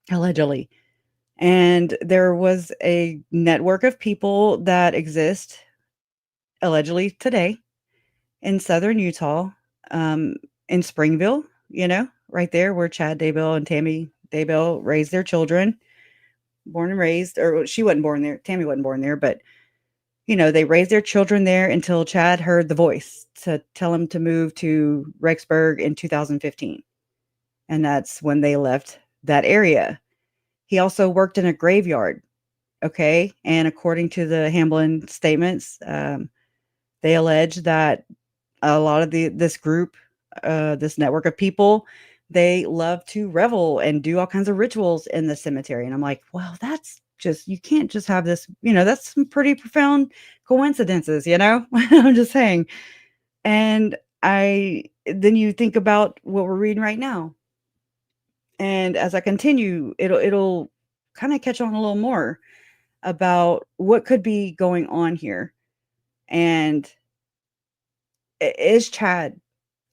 Speaker 2: allegedly. And there was a network of people that exist allegedly today in southern Utah, in Springville, right there where Chad Daybell and Tammy Daybell raised their children, born and raised, or she wasn't born there. Tammy wasn't born there, but they raised their children there until Chad heard the voice to tell him to move to Rexburg in 2015. And that's when they left that area. He also worked in a graveyard. Okay. And according to the Hamblin statements, they allege that a lot of this group, this network of people, they love to revel and do all kinds of rituals in the cemetery. And I'm like, well, that's just, you can't just have this, that's some pretty profound coincidences, I'm just saying. And then you think about what we're reading right now. And as I continue, it'll kind of catch on a little more about what could be going on here. And is Chad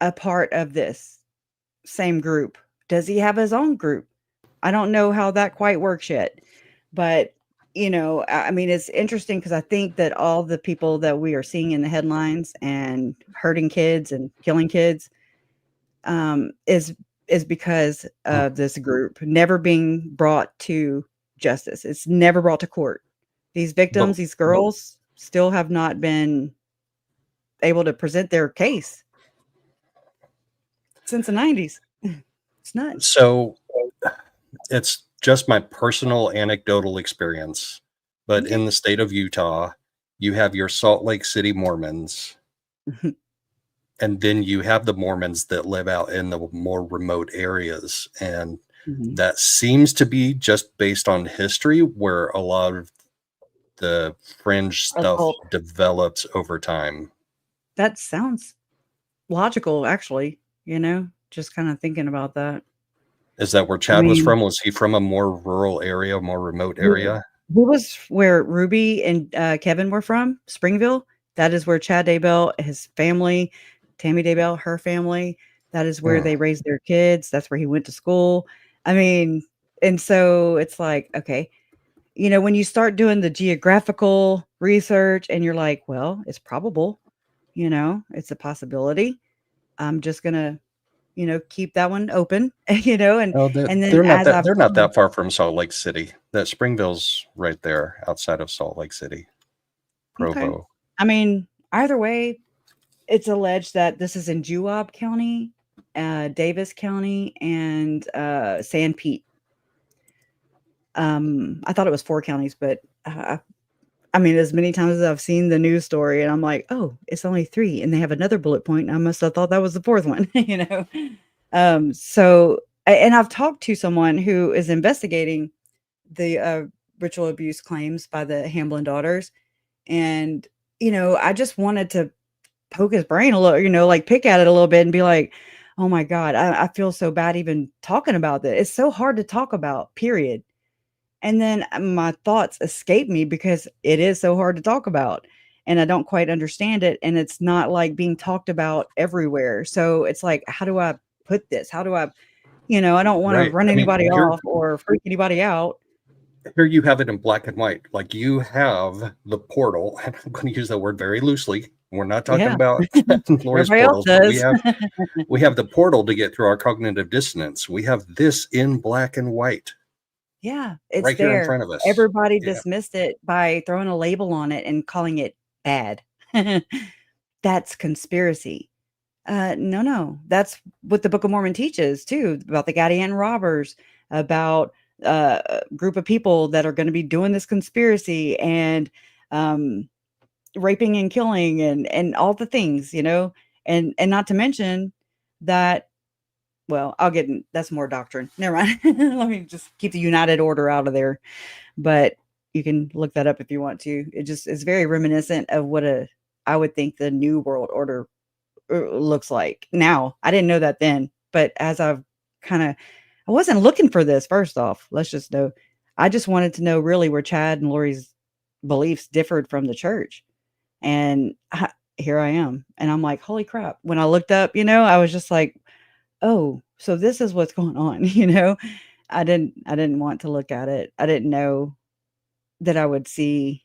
Speaker 2: a part of this same group? Does he have his own group? I don't know how that quite works yet. But, I mean, it's interesting because I think that all the people that we are seeing in the headlines and hurting kids and killing kids is because of this group never being brought to justice. It's never brought to court. These victims, these girls, still have not been able to present their case since the 90s. It's nuts.
Speaker 1: So it's just my personal anecdotal experience, but in the state of Utah, you have your Salt Lake City Mormons, and then you have the Mormons that live out in the more remote areas. And that seems to be just based on history, where a lot of the fringe stuff develops over time.
Speaker 2: That sounds logical, actually, just kind of thinking about that.
Speaker 1: Is that where Chad was from? Was he from a more rural area, more remote area?
Speaker 2: He was where Ruby and Kevin were from, Springville. That is where Chad Daybell, his family, Tammy Daybell, her family, that is where they raised their kids. That's where he went to school. I mean, And so it's like, okay, when you start doing the geographical research and you're like, well, it's probable, it's a possibility. I'm just gonna, keep that one open, and
Speaker 1: Oh,
Speaker 2: then as I've
Speaker 1: they're not that far from Salt Lake City. That Springville's right there outside of Salt Lake City,
Speaker 2: okay.
Speaker 1: Provo.
Speaker 2: I mean, either way, it's alleged that this is in Juab County, Davis County, and San Pete. I thought it was 4 counties, but I mean, as many times as I've seen the news story, and I'm like, oh, it's only 3, and they have another bullet point. I must have thought that was the 4th one, So, and I've talked to someone who is investigating the ritual abuse claims by the Hamblin daughters, and I just wanted to poke his brain a little, like pick at it a little bit and be like, oh my God, I feel so bad even talking about this. It's so hard to talk about, period. And then my thoughts escape me because it is so hard to talk about and I don't quite understand it. And it's not like being talked about everywhere. So it's like, how do I put this? How do I don't want to
Speaker 1: Right.
Speaker 2: run
Speaker 1: I mean,
Speaker 2: anybody off or freak anybody out.
Speaker 1: here you have it in black and white. Like you have the portal, and I'm going to use that word very loosely. We're not talking
Speaker 2: Yeah.
Speaker 1: about Lori's
Speaker 2: Everybody else
Speaker 1: portals, but
Speaker 2: does.
Speaker 1: we have the portal to get through our cognitive dissonance. We have this in black and white
Speaker 2: Yeah, it's
Speaker 1: right here in
Speaker 2: there.
Speaker 1: front of us.
Speaker 2: Everybody
Speaker 1: Yeah.
Speaker 2: dismissed it by throwing a label on it and calling it bad. That's conspiracy. No, that's what the Book of Mormon teaches too, about the Gadian robbers, about a group of people that are going to be doing this conspiracy and um, raping and killing and all the things, and not to mention that. Well, I'll get that's more doctrine. Never mind. Let me just keep the United Order out of there. But you can look that up if you want to. It just is very reminiscent of what I would think the New World Order looks like now. I didn't know that then, but as I've I wasn't looking for this. First off, let's just know. I just wanted to know really where Chad and Lori's beliefs differed from the church, and here I am, and I'm like, holy crap! When I looked up, I was just like, oh, so this is what's going on. I didn't want to look at it. I didn't know that I would see.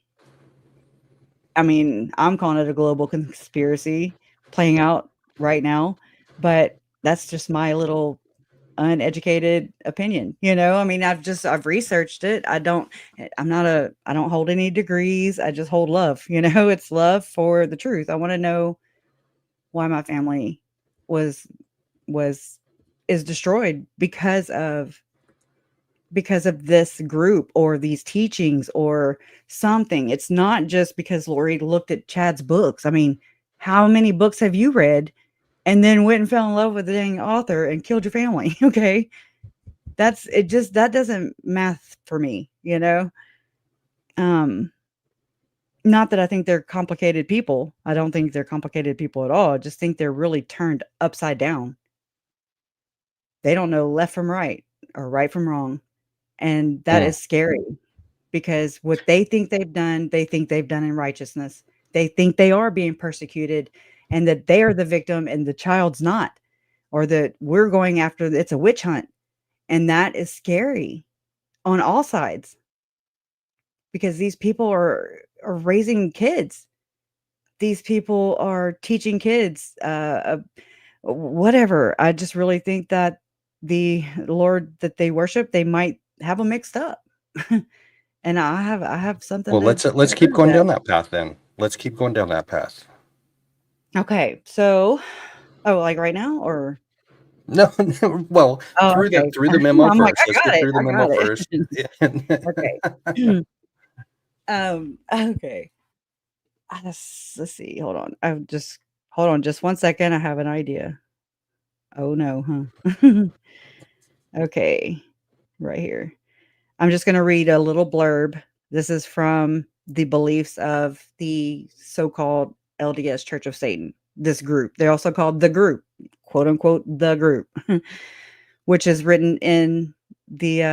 Speaker 2: I mean, I'm calling it a global conspiracy playing out right now, but that's just my little uneducated opinion. I mean, I've researched it. I don't hold any degrees. I just hold love. It's love for the truth. I want to know why my family was was is destroyed because of this group or these teachings or something. It's not just because Lori looked at Chad's books. I mean, how many books have you read and then went and fell in love with the dang author and killed your family? Okay. That doesn't math for me. Um, Not that I think they're complicated people. I don't think they're complicated people at all. I just think they're really turned upside down. They don't know left from right or right from wrong. And that
Speaker 1: Mm.
Speaker 2: is scary because what they think they've done in righteousness. They think they are being persecuted and that they are the victim and the child's not, or that we're going after it's a witch hunt. And that is scary on all sides because these people are raising kids. These people are teaching kids whatever. I just really think that the Lord that they worship, they might have them mixed up. And I have something
Speaker 1: Well,
Speaker 2: to
Speaker 1: let's keep
Speaker 2: prove
Speaker 1: going
Speaker 2: that.
Speaker 1: down that path then. Let's keep going down that path.
Speaker 2: Okay, so like right now or
Speaker 1: No, no, well,
Speaker 2: oh, okay.
Speaker 1: through the memo
Speaker 2: I'm like,
Speaker 1: first. Let's get through the
Speaker 2: I
Speaker 1: memo
Speaker 2: got
Speaker 1: first.
Speaker 2: it. Okay. Okay. Let's see. Hold on just 1 second. I have an idea. Oh no, huh? Okay, right here. I'm just gonna read a little blurb. This is from the beliefs of the so-called LDS Church of Satan, this group. They're also called the group, quote unquote, the group, which is written in the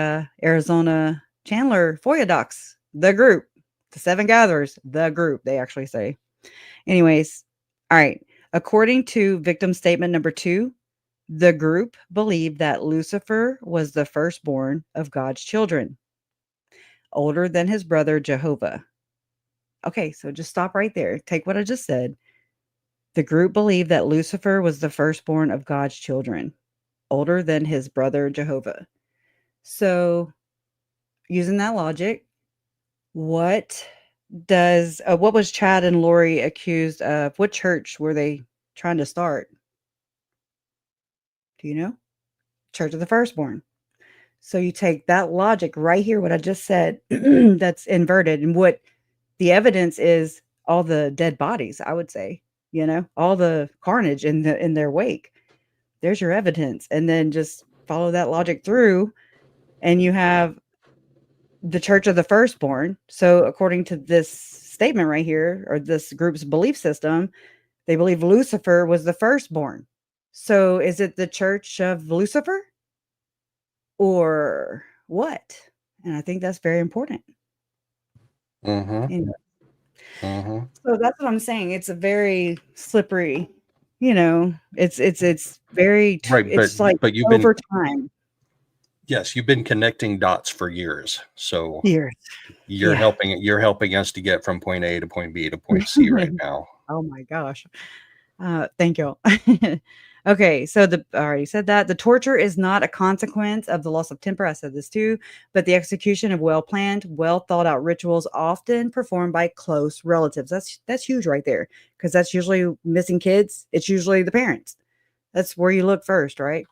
Speaker 2: Arizona Chandler FOIA docs, the group, the 7 gatherers, the group, they actually say. Anyways, all right. According to victim statement number 2, The group believed that Lucifer was the firstborn of God's children, older than his brother Jehovah. Okay, so just stop right there. Take what I just said. The group believed that Lucifer was the firstborn of God's children, older than his brother Jehovah. So, using that logic, what what was Chad and Lori accused of? What church were they trying to start? Do you know? Church of the Firstborn. So you take that logic right here, what I just said, that's inverted, and what the evidence is all the dead bodies, I would say, all the carnage in their wake. There's your evidence. And then just follow that logic through, and you have the Church of the Firstborn. So according to this statement right here, or this group's belief system, they believe Lucifer was the firstborn. So is it the Church of Lucifer or what? And I think that's very important.
Speaker 1: Mm-hmm.
Speaker 2: So that's what I'm saying. It's a very slippery, it's very,
Speaker 1: Right,
Speaker 2: it's like
Speaker 1: but you've
Speaker 2: over
Speaker 1: been
Speaker 2: time.
Speaker 1: yes, you've been connecting dots for years. So
Speaker 2: Years.
Speaker 1: you're helping us to get from point A to point B to point C right now.
Speaker 2: Oh my gosh. Thank you. Okay, so I already said that. The torture is not a consequence of the loss of temper. I said this too, but the execution of well-planned, well-thought-out rituals often performed by close relatives. That's huge right there, because that's usually missing kids. It's usually the parents. That's where you look first, right?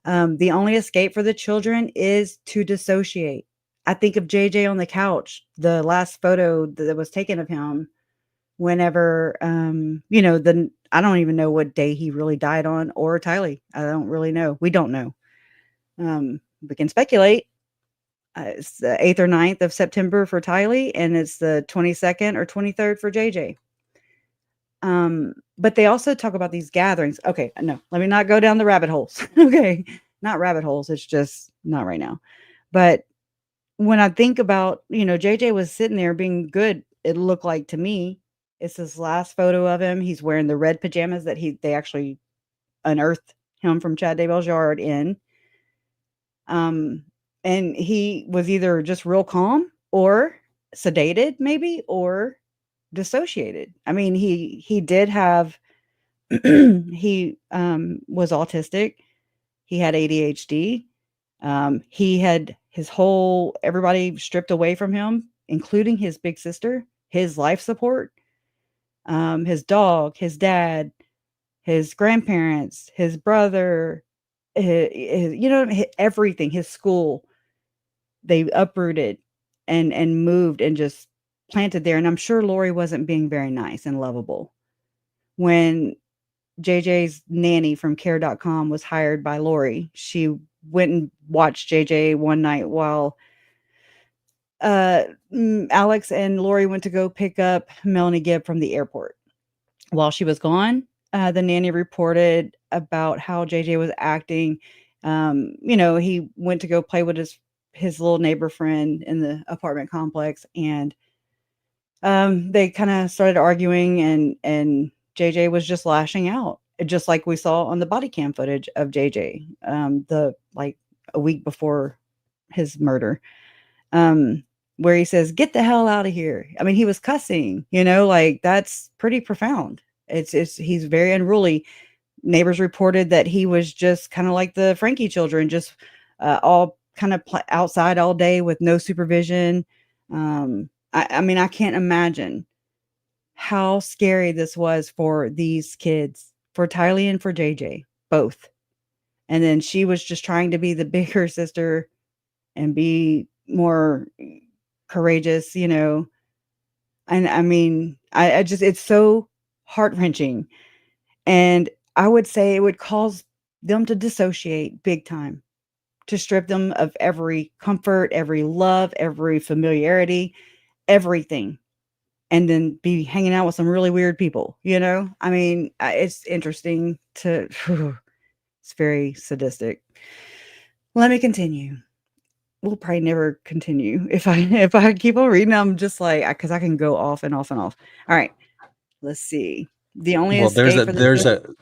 Speaker 2: The only escape for the children is to dissociate. I think of JJ on the couch, the last photo that was taken of him whenever, I don't even know what day he really died on, or Tylee. I don't really know. We don't know. We can speculate. It's the 8th or 9th of September for Tylee, and it's the 22nd or 23rd for JJ. But they also talk about these gatherings. Okay, no, let me not go down the rabbit holes. Okay, not rabbit holes. It's just not right now. But when I think about, JJ was sitting there being good, it looked like to me. It's this last photo of him. He's wearing the red pajamas that they actually unearthed him from Chad Daybell's yard in. And he was either just real calm or sedated, maybe, or dissociated. I mean, he did have he was autistic. He had ADHD. He had everybody stripped away from him, including his big sister, his life support, his dog, his dad, his grandparents, his brother, everything, his school. They uprooted and moved and just planted there. And I'm sure Lori wasn't being very nice and lovable. When JJ's nanny from care.com was hired by Lori, she went and watched JJ one night while Alex and Lori went to go pick up Melanie Gibb from the airport. While she was gone, the nanny reported about how JJ was acting. He went to go play with his little neighbor friend in the apartment complex, and they kind of started arguing, and JJ was just lashing out, just like we saw on the body cam footage of JJ, a week before his murder, where he says, "Get the hell out of here." I mean, he was cussing, that's pretty profound. He's very unruly. Neighbors reported that he was just kind of like the Frankie children, just all kind of outside all day with no supervision. I mean, I can't imagine how scary this was for these kids, for Tylee and for JJ, both. And then she was just trying to be the bigger sister and be more courageous, And I mean, I just, it's so heart-wrenching. And I would say it would cause them to dissociate big time, to strip them of every comfort, every love, every familiarity, everything. And then be hanging out with some really weird people, I mean, it's interesting it's very sadistic. Let me continue. We'll probably never continue if I keep on reading. I'm just like, because I can go off and off and off. All right, let's see. The only escape for the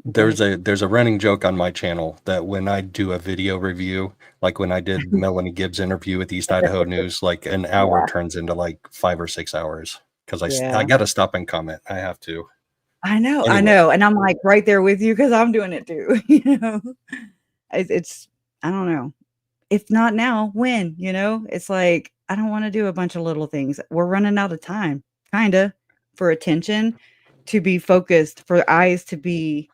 Speaker 1: There's a running joke on my channel that when I do a video review, like when I did Melanie Gibbs' interview with East Idaho News, like an hour turns into like 5 or 6 hours because I got to stop and comment. I have to.
Speaker 2: I know,
Speaker 1: Anyway.
Speaker 2: and I'm like right there with you because I'm doing it too. It's I don't know. If not now, when? It's like I don't want to do a bunch of little things. We're running out of time, kinda, for attention to be focused, for eyes to be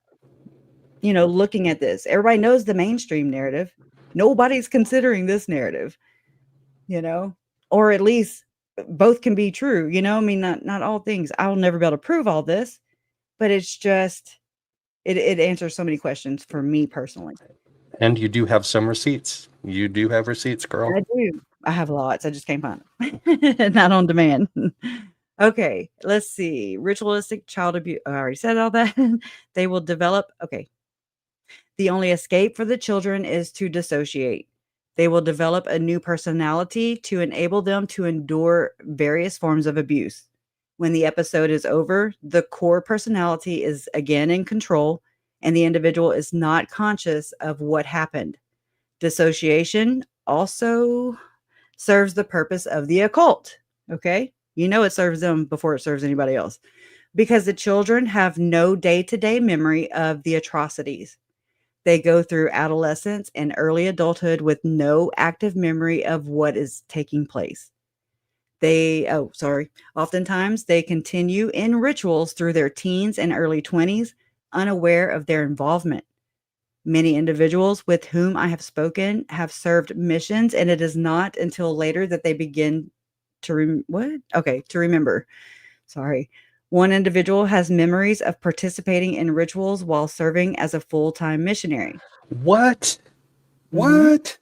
Speaker 2: looking at this. Everybody knows the mainstream narrative. Nobody's considering this narrative, or at least both can be true. I mean, not all things. I'll never be able to prove all this, but it's just it answers so many questions for me personally.
Speaker 1: And you do have some receipts. You do have receipts, girl.
Speaker 2: I do. I have lots. I just can't find them. Not on demand. Okay, let's see. Ritualistic child abuse. I already said all that. They will develop. Okay. The only escape for the children is to dissociate. They will develop a new personality to enable them to endure various forms of abuse. When the episode is over, the core personality is again in control, and the individual is not conscious of what happened. Dissociation also serves the purpose of the occult. Okay? It serves them before it serves anybody else. Because the children have no day-to-day memory of the atrocities. They go through adolescence and early adulthood with no active memory of what is taking place. Oftentimes they continue in rituals through their teens and early 20s, unaware of their involvement. Many individuals with whom I have spoken have served missions, and it is not until later that they begin to remember. Sorry. One individual has memories of participating in rituals while serving as a full-time missionary.
Speaker 1: What?
Speaker 2: Mhm.
Speaker 1: What?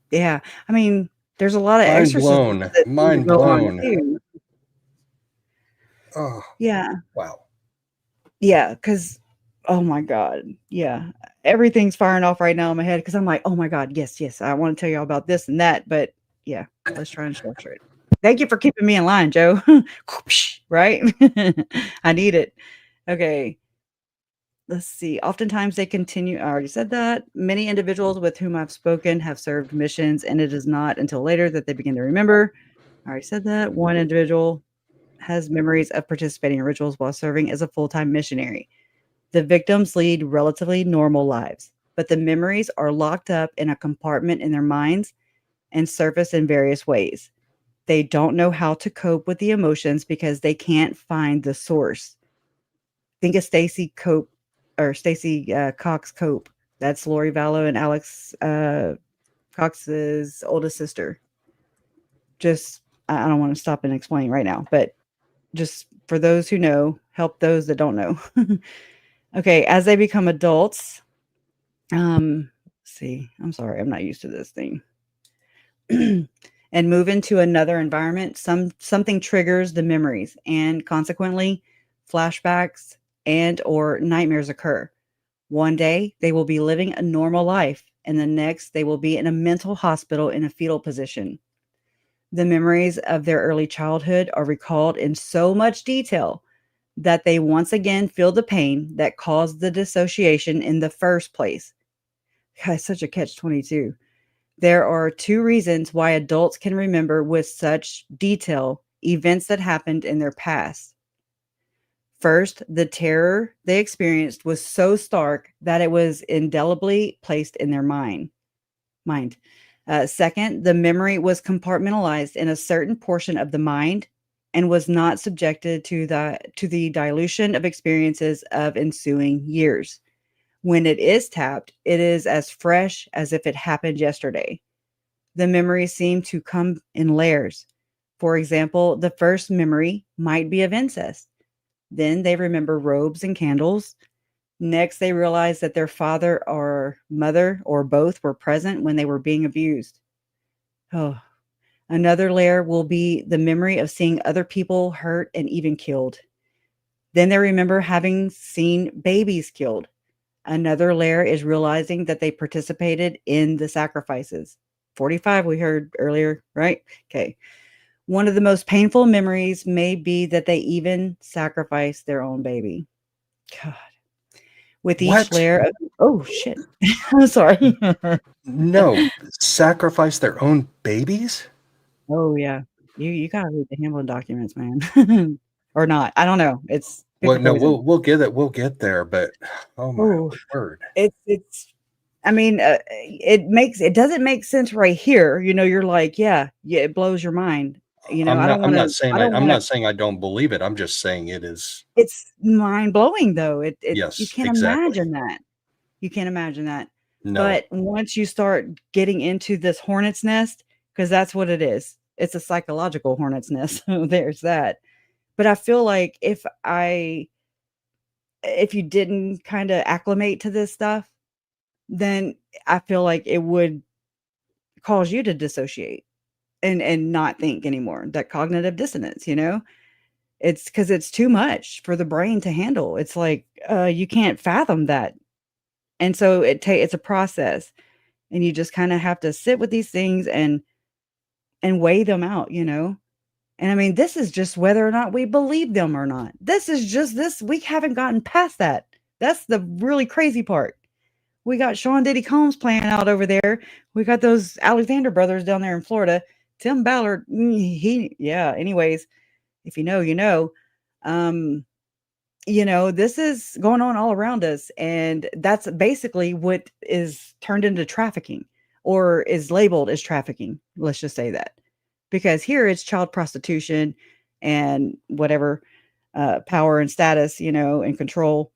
Speaker 2: Yeah. I mean, there's a lot of
Speaker 1: Mind
Speaker 2: exorcisms
Speaker 1: blown.
Speaker 2: that seem to
Speaker 1: Mind
Speaker 2: go on
Speaker 1: blown.
Speaker 2: too.
Speaker 1: Oh,
Speaker 2: Yeah.
Speaker 1: wow.
Speaker 2: Yeah, because oh my God. Yeah. Everything's firing off right now in my head because I'm like, oh my God, yes. I want to tell you all about this and that. But yeah, let's try and structure it. Thank you for keeping me in line, Joe. Right? I need it. Okay. Let's see. Oftentimes they continue. I already said that. Many individuals with whom I've spoken have served missions, and it is not until later that they begin to remember. I already said that. One individual has memories of participating in rituals while serving as a full-time missionary. The victims lead relatively normal lives, but the memories are locked up in a compartment in their minds and surface in various ways. They don't know how to cope with the emotions because they can't find the source. Think of Stacy Cox Cope. That's Lori Vallow and Alex Cox's oldest sister. Just, I don't want to stop and explain right now, but just for those who know, help those that don't know. Okay, as they become adults, see, I'm sorry, I'm not used to this thing. And move into another environment, something triggers the memories, and consequently, flashbacks and or nightmares occur. One day, they will be living a normal life, and the next, they will be in a mental hospital in a fetal position. The memories of their early childhood are recalled in so much detail that they once again feel the pain that caused the dissociation in the first place. God, it's such a catch-22. There are two reasons why adults can remember with such detail events that happened in their past. First, the terror they experienced was so stark that it was indelibly placed in their mind. Second, the memory was compartmentalized in a certain portion of the mind and was not subjected to the dilution of experiences of ensuing years. When it is tapped, it is as fresh as if it happened yesterday. The memories seem to come in layers. For example, the first memory might be of incest. Then they remember robes and candles. Next, they realize that their father or mother or both were present when they were being abused. Oh, another layer will be the memory of seeing other people hurt and even killed. Then they remember having seen babies killed. Another layer is realizing that they participated in the sacrifices. 45, we heard earlier, right? Okay. One of the most painful memories may be that they even sacrificed their own baby. God. With each
Speaker 1: What?
Speaker 2: layer of oh, shit. I'm sorry.
Speaker 1: No, sacrifice their own babies?
Speaker 2: Oh, yeah. You gotta read the handling documents, man. Or not. I don't know. It's pick
Speaker 1: Well,
Speaker 2: your
Speaker 1: no,
Speaker 2: poison.
Speaker 1: We'll get there, but oh my
Speaker 2: Oh,
Speaker 1: word.
Speaker 2: it's I mean, it doesn't make sense right here, you're like, yeah, it blows your mind.
Speaker 1: I'm not saying I don't believe it. I'm just saying it is.
Speaker 2: It's mind-blowing though. You
Speaker 1: Yes,
Speaker 2: can't
Speaker 1: exactly.
Speaker 2: imagine that. You can't imagine that.
Speaker 1: No.
Speaker 2: But once you start getting into this hornet's nest, because that's what it is. It's a psychological hornet's nest. So there's that. But I feel like if you didn't kinda acclimate to this stuff, then I feel like it would cause you to dissociate and not think anymore. That cognitive dissonance. It's because it's too much for the brain to handle. It's like, you can't fathom that. And so it's a process, and you just kinda have to sit with these things and weigh them out. And I mean, this is just whether or not we believe them or not. This is just this we haven't gotten past that. That's the really crazy part. We got Sean Diddy Combs playing out over there. We got those Alexander brothers down there in Florida. Tim Ballard, yeah, anyways, if you know, you know. Um, this is going on all around us, and that's basically what is turned into trafficking or is labeled as trafficking. Let's just say that. Because here it's child prostitution and whatever power and status, and control.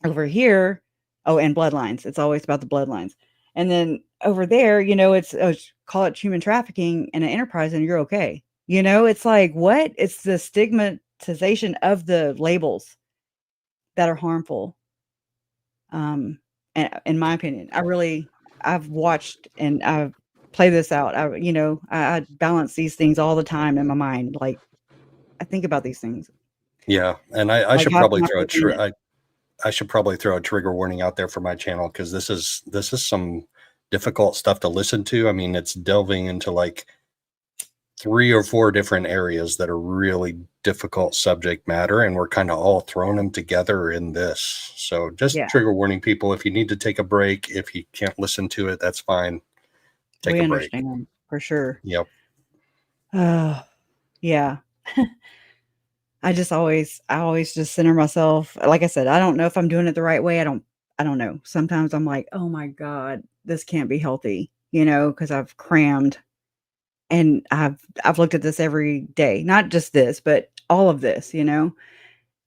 Speaker 2: Over here, oh, and bloodlines. It's always about the bloodlines. And then over there, call it human trafficking and an enterprise, and you're okay. It's like what? It's the stigmatization of the labels that are harmful. In my opinion, I've watched and I've played this out. I balance these things all the time in my mind. Like I think about these things.
Speaker 1: Yeah, and I
Speaker 2: Like
Speaker 1: should
Speaker 2: how
Speaker 1: probably
Speaker 2: can I
Speaker 1: throw a
Speaker 2: prevent
Speaker 1: tr
Speaker 2: it?
Speaker 1: I should probably throw a trigger warning out there for my channel because this is some difficult stuff to listen to. I mean, it's delving into like 3 or 4 different areas that are really difficult subject matter, and we're kind of all throwing them together in this. So just
Speaker 2: Yeah,
Speaker 1: trigger warning people, if you need to take a break, if you can't listen to it, that's fine. Take
Speaker 2: we
Speaker 1: a break.
Speaker 2: understand for sure.
Speaker 1: Yep.
Speaker 2: Oh, yeah. I always just center myself. Like I said, I don't know if I'm doing it the right way. I don't know. Sometimes I'm like, oh my God, this can't be healthy, because I've crammed and I've looked at this every day, not just this, but all of this.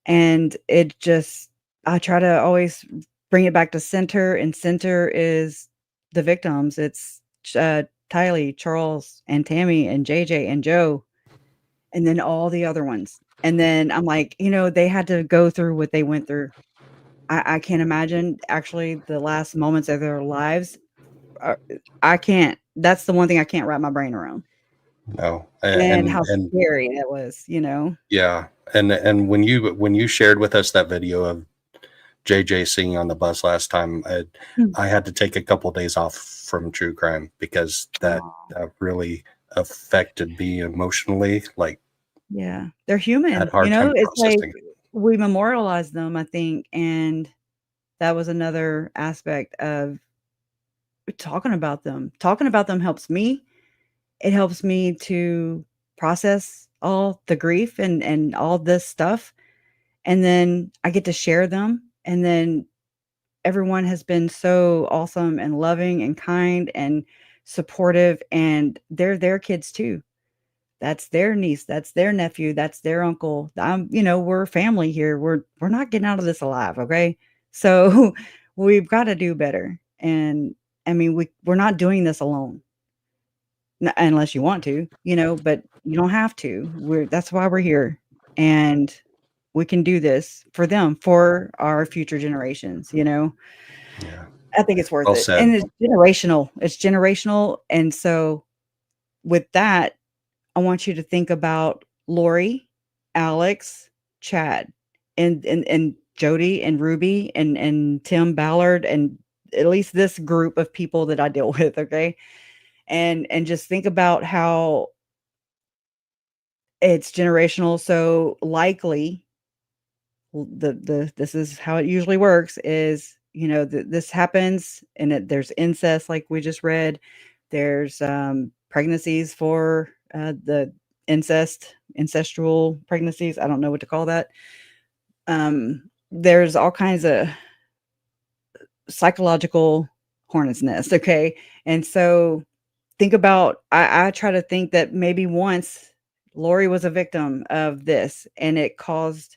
Speaker 2: And it just I try to always bring it back to center, and center is the victims. It's Tylee, Charles, and Tammy, and JJ, and Joe, and then all the other ones. And then I'm like, they had to go through what they went through. I can't imagine actually the last moments of their lives. Are, I can't. That's the one thing I can't wrap my brain around.
Speaker 1: No.
Speaker 2: And how
Speaker 1: And
Speaker 2: scary that was.
Speaker 1: yeah. And when you shared with us that video of JJ singing on the bus last time,
Speaker 2: Hmm.
Speaker 1: I had to take a couple of days off from true crime because that
Speaker 2: Aw,
Speaker 1: really affected me emotionally. Like,
Speaker 2: yeah, they're
Speaker 1: had a
Speaker 2: human.
Speaker 1: hard time
Speaker 2: It's like
Speaker 1: processing.
Speaker 2: we memorialize them, I think, and that was another aspect of talking about them. Talking about them helps me. It helps me to process all the grief and all this stuff, and then I get to share them, and then everyone has been so awesome and loving and kind and supportive, and they're their kids too. That's their niece, that's their nephew, that's their uncle. We're family here. We're not getting out of this alive, okay? So we've got to do better. And I mean, we're not doing this alone. Unless you want to, but you don't have to. That's why we're here. And we can do this for them, for our future generations.
Speaker 1: Yeah.
Speaker 2: I think it's worth
Speaker 1: Well
Speaker 2: it.
Speaker 1: said.
Speaker 2: And it's generational. It's generational. And so with that, I want you to think about Lori, Alex, Chad, and Jody and Ruby and Tim Ballard and at least this group of people that I deal with, okay? And just think about how it's generational. So likely this is how it usually works is, this happens and there's incest like we just read. There's pregnancies for the incestual pregnancies. I don't know what to call that. There's all kinds of psychological hornet's nest. Okay. And so think about, I try to think that maybe once Lori was a victim of this and it caused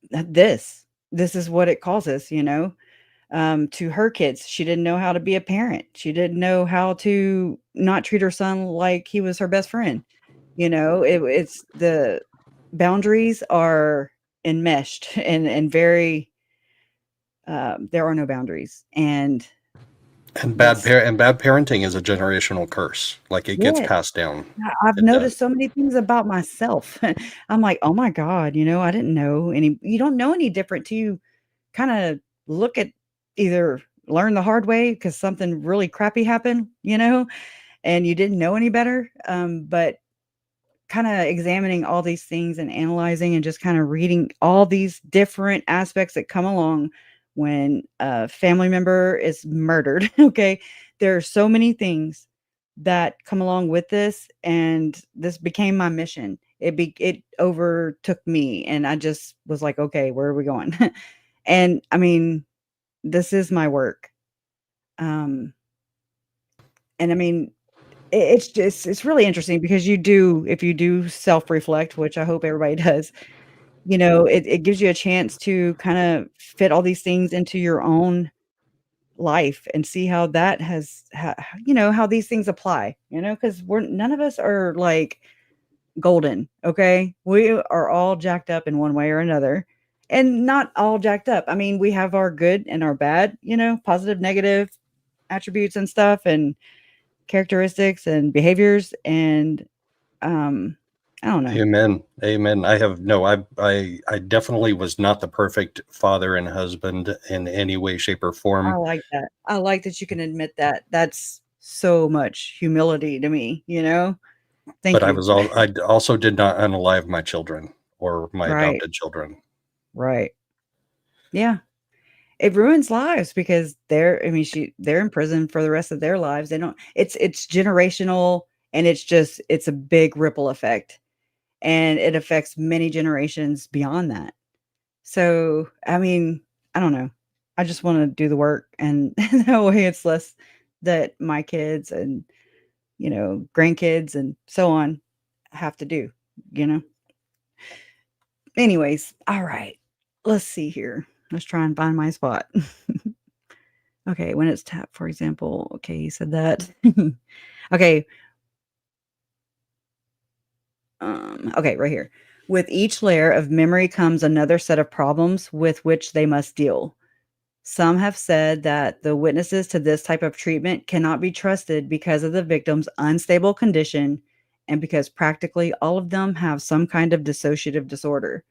Speaker 2: this. This is what it causes, to her kids. She didn't know how to be a parent. She didn't know how to not treat her son like he was her best friend. It's the boundaries are enmeshed and very, there are no boundaries. And that's,
Speaker 1: bad parenting is a generational curse. Like it gets
Speaker 2: yeah,
Speaker 1: passed down.
Speaker 2: I've
Speaker 1: It does.
Speaker 2: noticed so many things about myself. I'm like, oh my God, I didn't know any, you don't know any different till you kind of look at, either learn the hard way because something really crappy happened, and you didn't know any better. But kind of examining all these things and analyzing and just kind of reading all these different aspects that come along when a family member is murdered. Okay. There are so many things that come along with this, and this became my mission. It overtook me, and I just was like, okay, where are we going? And I mean, this is my work. Um, and I mean, it's just, it's really interesting because if you do self-reflect, which I hope everybody does, it gives you a chance to kind of fit all these things into your own life and see how that how these things apply, because none of us are like golden. Okay. We are all jacked up in one way or another, and not all jacked up. I mean, we have our good and our bad, positive, negative attributes and stuff, and characteristics and behaviors. And I don't know.
Speaker 1: Amen. Amen. I definitely was not the perfect father and husband in any way, shape, or
Speaker 2: I
Speaker 1: form.
Speaker 2: like that. I like that you can admit that. That's so much humility to me,
Speaker 1: But
Speaker 2: Thank you.
Speaker 1: I also did not unalive my children or my
Speaker 2: Right.
Speaker 1: adopted children.
Speaker 2: Right. Yeah. It ruins lives because they're in prison for the rest of their lives. They don't, it's generational, and it's a big ripple effect, and it affects many generations beyond that. So, I mean, I don't know. I just want to do the work, and that way it's less that my kids and, grandkids and so on have to do, you know? Anyways, all right. Let's see here. Let's try and find my spot. Okay, when it's tapped, for example. Okay, you said that. Okay. Okay, right here. With each layer of memory comes another set of problems with which they must deal. Some have said that the witnesses to this type of treatment cannot be trusted because of the victim's unstable condition and because practically all of them have some kind of dissociative disorder.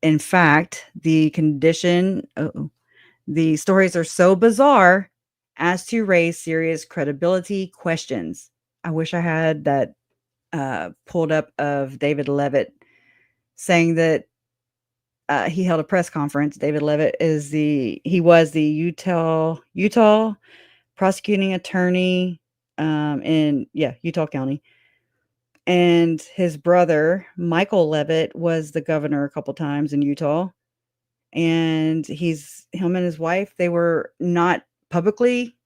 Speaker 2: In fact, the stories are so bizarre as to raise serious credibility questions. I wish I had that pulled up of David Levitt saying that he held a press conference. David Levitt was the Utah prosecuting attorney in Utah County, and his brother Michael Levitt was the governor a couple times in Utah. And him and his wife, they were not publicly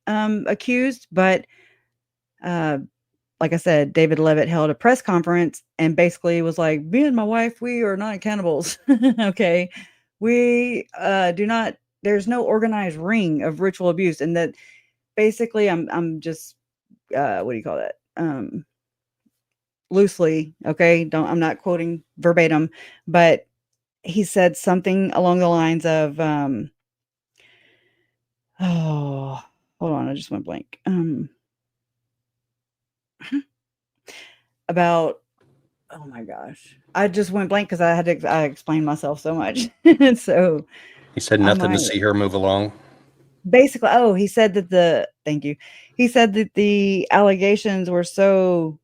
Speaker 2: accused, but uh, like I said, David Levitt held a press conference and basically was like, "Me and my wife, we are not cannibals." Okay, we do not. There's no organized ring of ritual abuse, and that basically, I'm just what do you call that? Loosely, okay. Don't I'm not quoting verbatim, but he said something along the lines of, oh, hold on, I just went blank. About Oh my gosh. I just went blank because I explained myself so much. So
Speaker 1: He said
Speaker 2: I
Speaker 1: nothing to
Speaker 2: might
Speaker 1: see her move along.
Speaker 2: basically, he said that thank you. He said that the allegations were so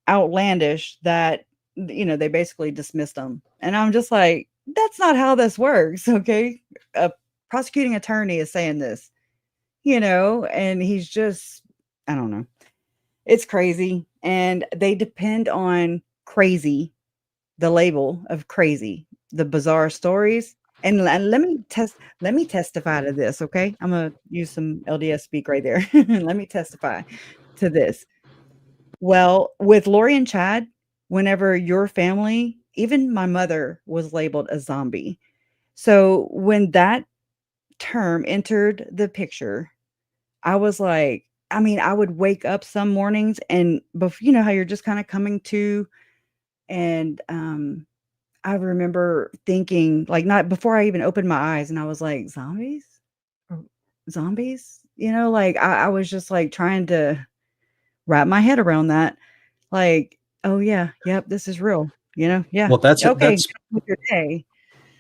Speaker 2: outlandish that they basically dismissed them. And I'm just like, that's not how this works. Okay. A prosecuting attorney is saying this, and he's just, I don't know. It's crazy. And they depend on crazy, the label of crazy, the bizarre stories. And let me testify to this. Okay. I'm going to use some LDS speak right there. Let me testify to this. Well, with Lori and Chad, whenever your family, even my mother, was labeled a zombie. So when that term entered the picture, I was like, I mean, I would wake up some mornings and you know how you're just kind of coming to, and I remember thinking, like, not before I even opened my eyes, and I was like, zombies? Or zombies? Like I was just like trying to wrap my head around that. Like, "Oh, yeah, yep, this is real," "Yeah,
Speaker 1: Well, that's
Speaker 2: okay,
Speaker 1: that's
Speaker 2: get on with your day."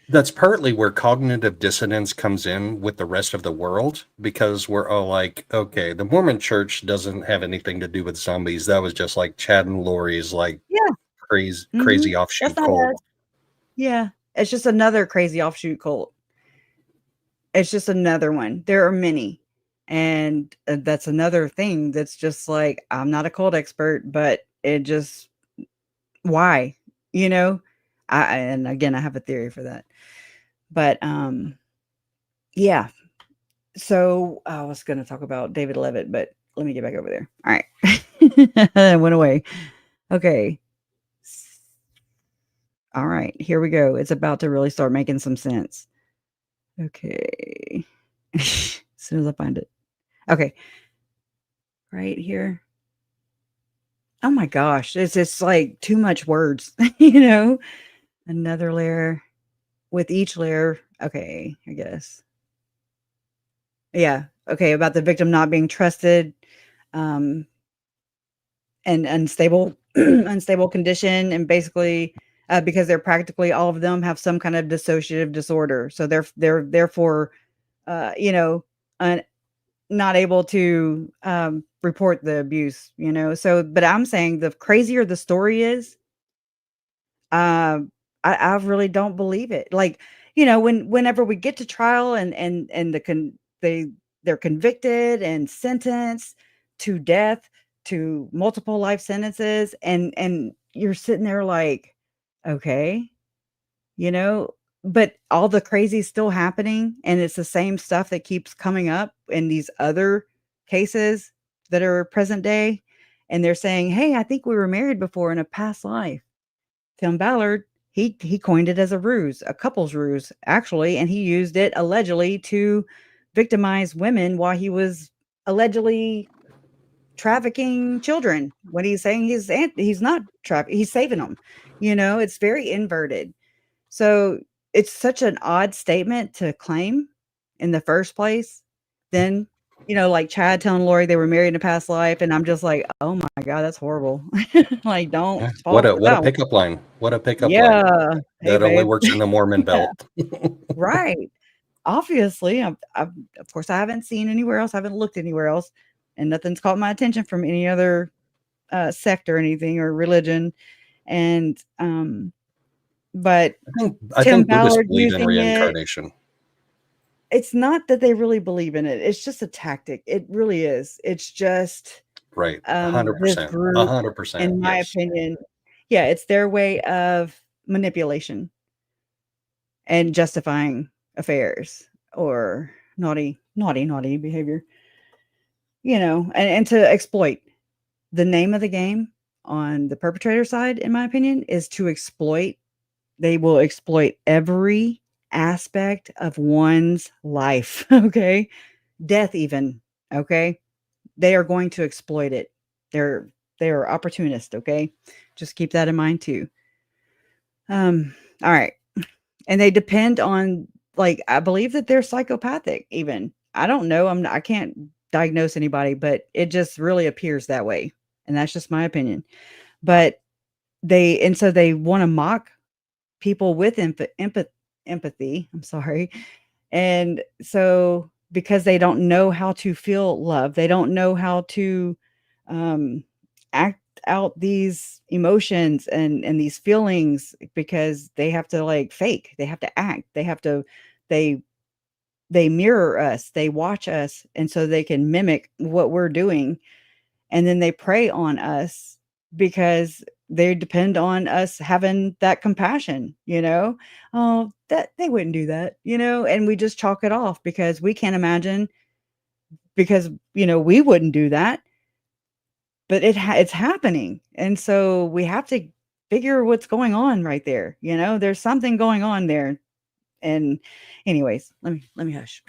Speaker 1: that's partly where cognitive dissonance comes in with the rest of the world, because we're all like, okay, the Mormon church doesn't have anything to do with zombies. That was just like Chad and Lori's like
Speaker 2: Yeah,
Speaker 1: crazy
Speaker 2: mhm, that's
Speaker 1: offshoot
Speaker 2: not
Speaker 1: cult.
Speaker 2: us. Yeah, it's just another crazy offshoot cult. It's just another one. There are many, and, that's another thing that's just like, I'm not a cult expert, but it just why? You know? And again, I have a theory for that. But, yeah. So, I was gonna talk about David Levitt, but let me get back over there. Alright. It went away. Okay. Alright, here we go. It's about to really start making some sense. Okay. As soon as I find it. Okay. Right here. Oh my gosh, it's just, like, too much words, you know? Another layer. With each layer okay, I guess. Yeah, okay, about the victim not being trusted, um, and unstable unstable condition, and basically, because they're practically all of them have some kind of dissociative disorder, so they're therefore, you know, un not able to, report the abuse, so but I'm saying the crazier the story is, um, I really don't believe it. Like, whenever we get to trial and they're convicted and sentenced to death, to multiple life sentences, and you're sitting there like, okay, you know, but all the crazy still happening, and it's the same stuff that keeps coming up in these other cases that are present day, and they're saying, "Hey, I think we were married before in a past life." Tim Ballard, he coined it as a ruse, a couple's ruse, actually, and he used it allegedly to victimize women while he was allegedly trafficking children. When he's saying he's not he's saving them. It's very inverted. So it's such an odd statement to claim in the first place. Then, like Chad telling Lori they were married in a past life, and I'm just like, oh my god, that's horrible. Like, don't
Speaker 1: Yeah.
Speaker 2: fall for
Speaker 1: What a
Speaker 2: that one.
Speaker 1: pickup line. What a pickup line.
Speaker 2: Yeah. Hey,
Speaker 1: That only
Speaker 2: babe.
Speaker 1: works in the Mormon
Speaker 2: Yeah,
Speaker 1: belt.
Speaker 2: right. Obviously, I've of course, I haven't seen anywhere else, I haven't looked anywhere else, and nothing's caught my attention from any other, sect or anything or religion, and, but
Speaker 1: I
Speaker 2: Tim
Speaker 1: think Buddhists
Speaker 2: Ballard
Speaker 1: believe in
Speaker 2: using it,
Speaker 1: reincarnation.
Speaker 2: it's not that they really believe in it, it's just a tactic, it really is. It's just,
Speaker 1: Right.
Speaker 2: this
Speaker 1: 100%.
Speaker 2: group,
Speaker 1: 100%.
Speaker 2: in my
Speaker 1: Yes.
Speaker 2: opinion, yeah, it's their way of manipulation and justifying affairs or naughty behavior, and to exploit. The name of the game on the perpetrator side, in my opinion, is to exploit. They will exploit every aspect of one's life, okay? Death even, okay? They are going to exploit it. They're they are opportunist, okay? Just keep that in mind too. All right. And they depend on, like, I believe that they're psychopathic even. I don't know, I can't diagnose anybody, but it just really appears that way, and that's just my opinion. But so they wanna mock people with empathy, I'm sorry, and so because they don't know how to feel love, they don't know how to, um, act out these emotions and these feelings because they have to like fake, they have to act, they they mirror us, they watch us, and so they can mimic what we're doing, and then they prey on us because they depend on us having that compassion, you know? Oh, that they wouldn't do that, you know? And we just chalk it off because we can't imagine because, you know, we wouldn't do that, but it's happening. And so we have to figure what's going on right there, you know? There's something going on there. And anyways, let me hush.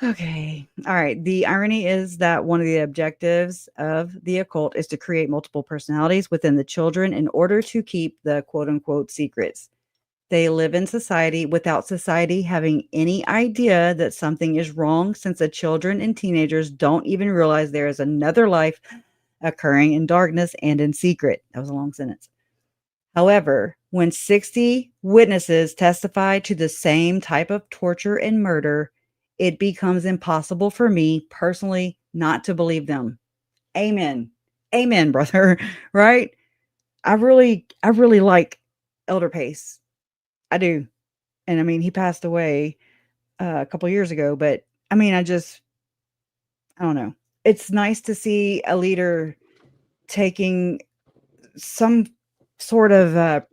Speaker 2: Okay. All right. The irony is that one of the objectives of the occult is to create multiple personalities within the children in order to keep the quote unquote secrets. They live in society without society having any idea that something is wrong, since the children and teenagers don't even realize there is another life occurring in darkness and in secret. That was a long sentence. However, when 60 witnesses testify to the same type of torture and murder, it becomes impossible for me personally not to believe them. Amen. Amen, brother. Right? I really like Elder Pace. I do. And I mean, he passed away a couple years ago, but I mean, I don't know. It's nice to see a leader taking some sort of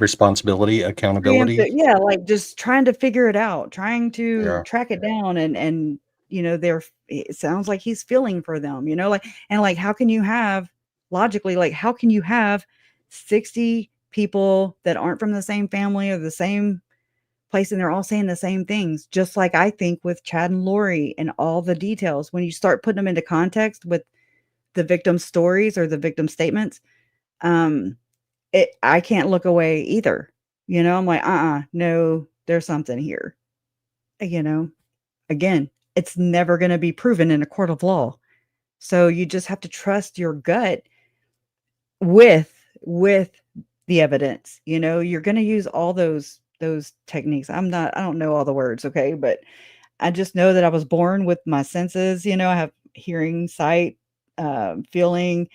Speaker 1: Responsibility, accountability.
Speaker 2: yeah, like, just trying to figure it out, trying to
Speaker 1: Yeah.
Speaker 2: track it down and, you know, it sounds like he's feeling for them, you know, like and, like, how can you have logically, like, how can you have 60 people that aren't from the same family or the same place, and they're all saying the same things, just like I think with Chad and Lori and all the details. When you start putting them into context with the victim stories or the victim statements, um I can't look away either. You know, I'm like, no, there's something here." You know? Again, it's never gonna be proven in a court of law. So you just have to trust your gut with with the evidence, you know? You're gonna use all those techniques. I don't know all the words, okay? But I just know that I was born with my senses, you know, I have hearing, sight, feeling,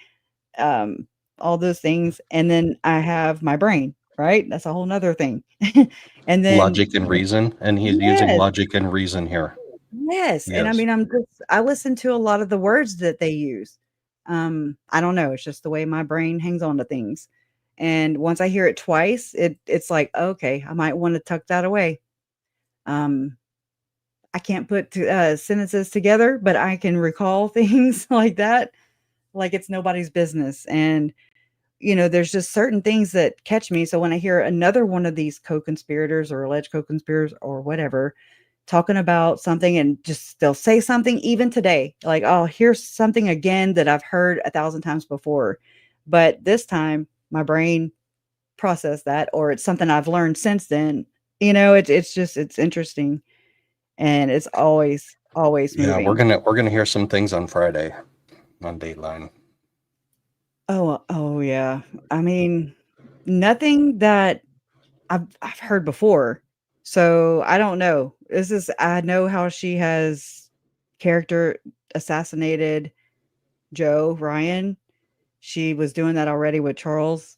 Speaker 2: um, all those things, and then I have my brain, right? That's a whole whole 'nother thing. And then
Speaker 1: Logic and reason, and he's using
Speaker 2: yes,
Speaker 1: logic and reason here.
Speaker 2: yes, and I
Speaker 1: Yes.
Speaker 2: mean, I listen to a lot of the words that they use. I don't know, it's just the way my brain hangs on to things, and once I hear it twice, it's like, "Okay, I might wanna tuck that away." Um, I can't put sentences together, but I can recall things like that, like it's nobody's business, and you know, there's just certain things that catch me. So when I hear another one of these co-conspirators or alleged co-conspirators or whatever talking about something and just they'll say something even today, like, oh, here's something again that I've heard 1,000 times before. But this time my brain processed that, or it's something I've learned since then. You know, it's just it's interesting and it's always
Speaker 1: Yeah,
Speaker 2: moving.
Speaker 1: we're gonna hear some things on Friday on Dateline.
Speaker 2: Oh yeah. I mean, nothing that I've heard before. So, I don't know. I know how she has character assassinated Joe Ryan. She was doing that already with Charles.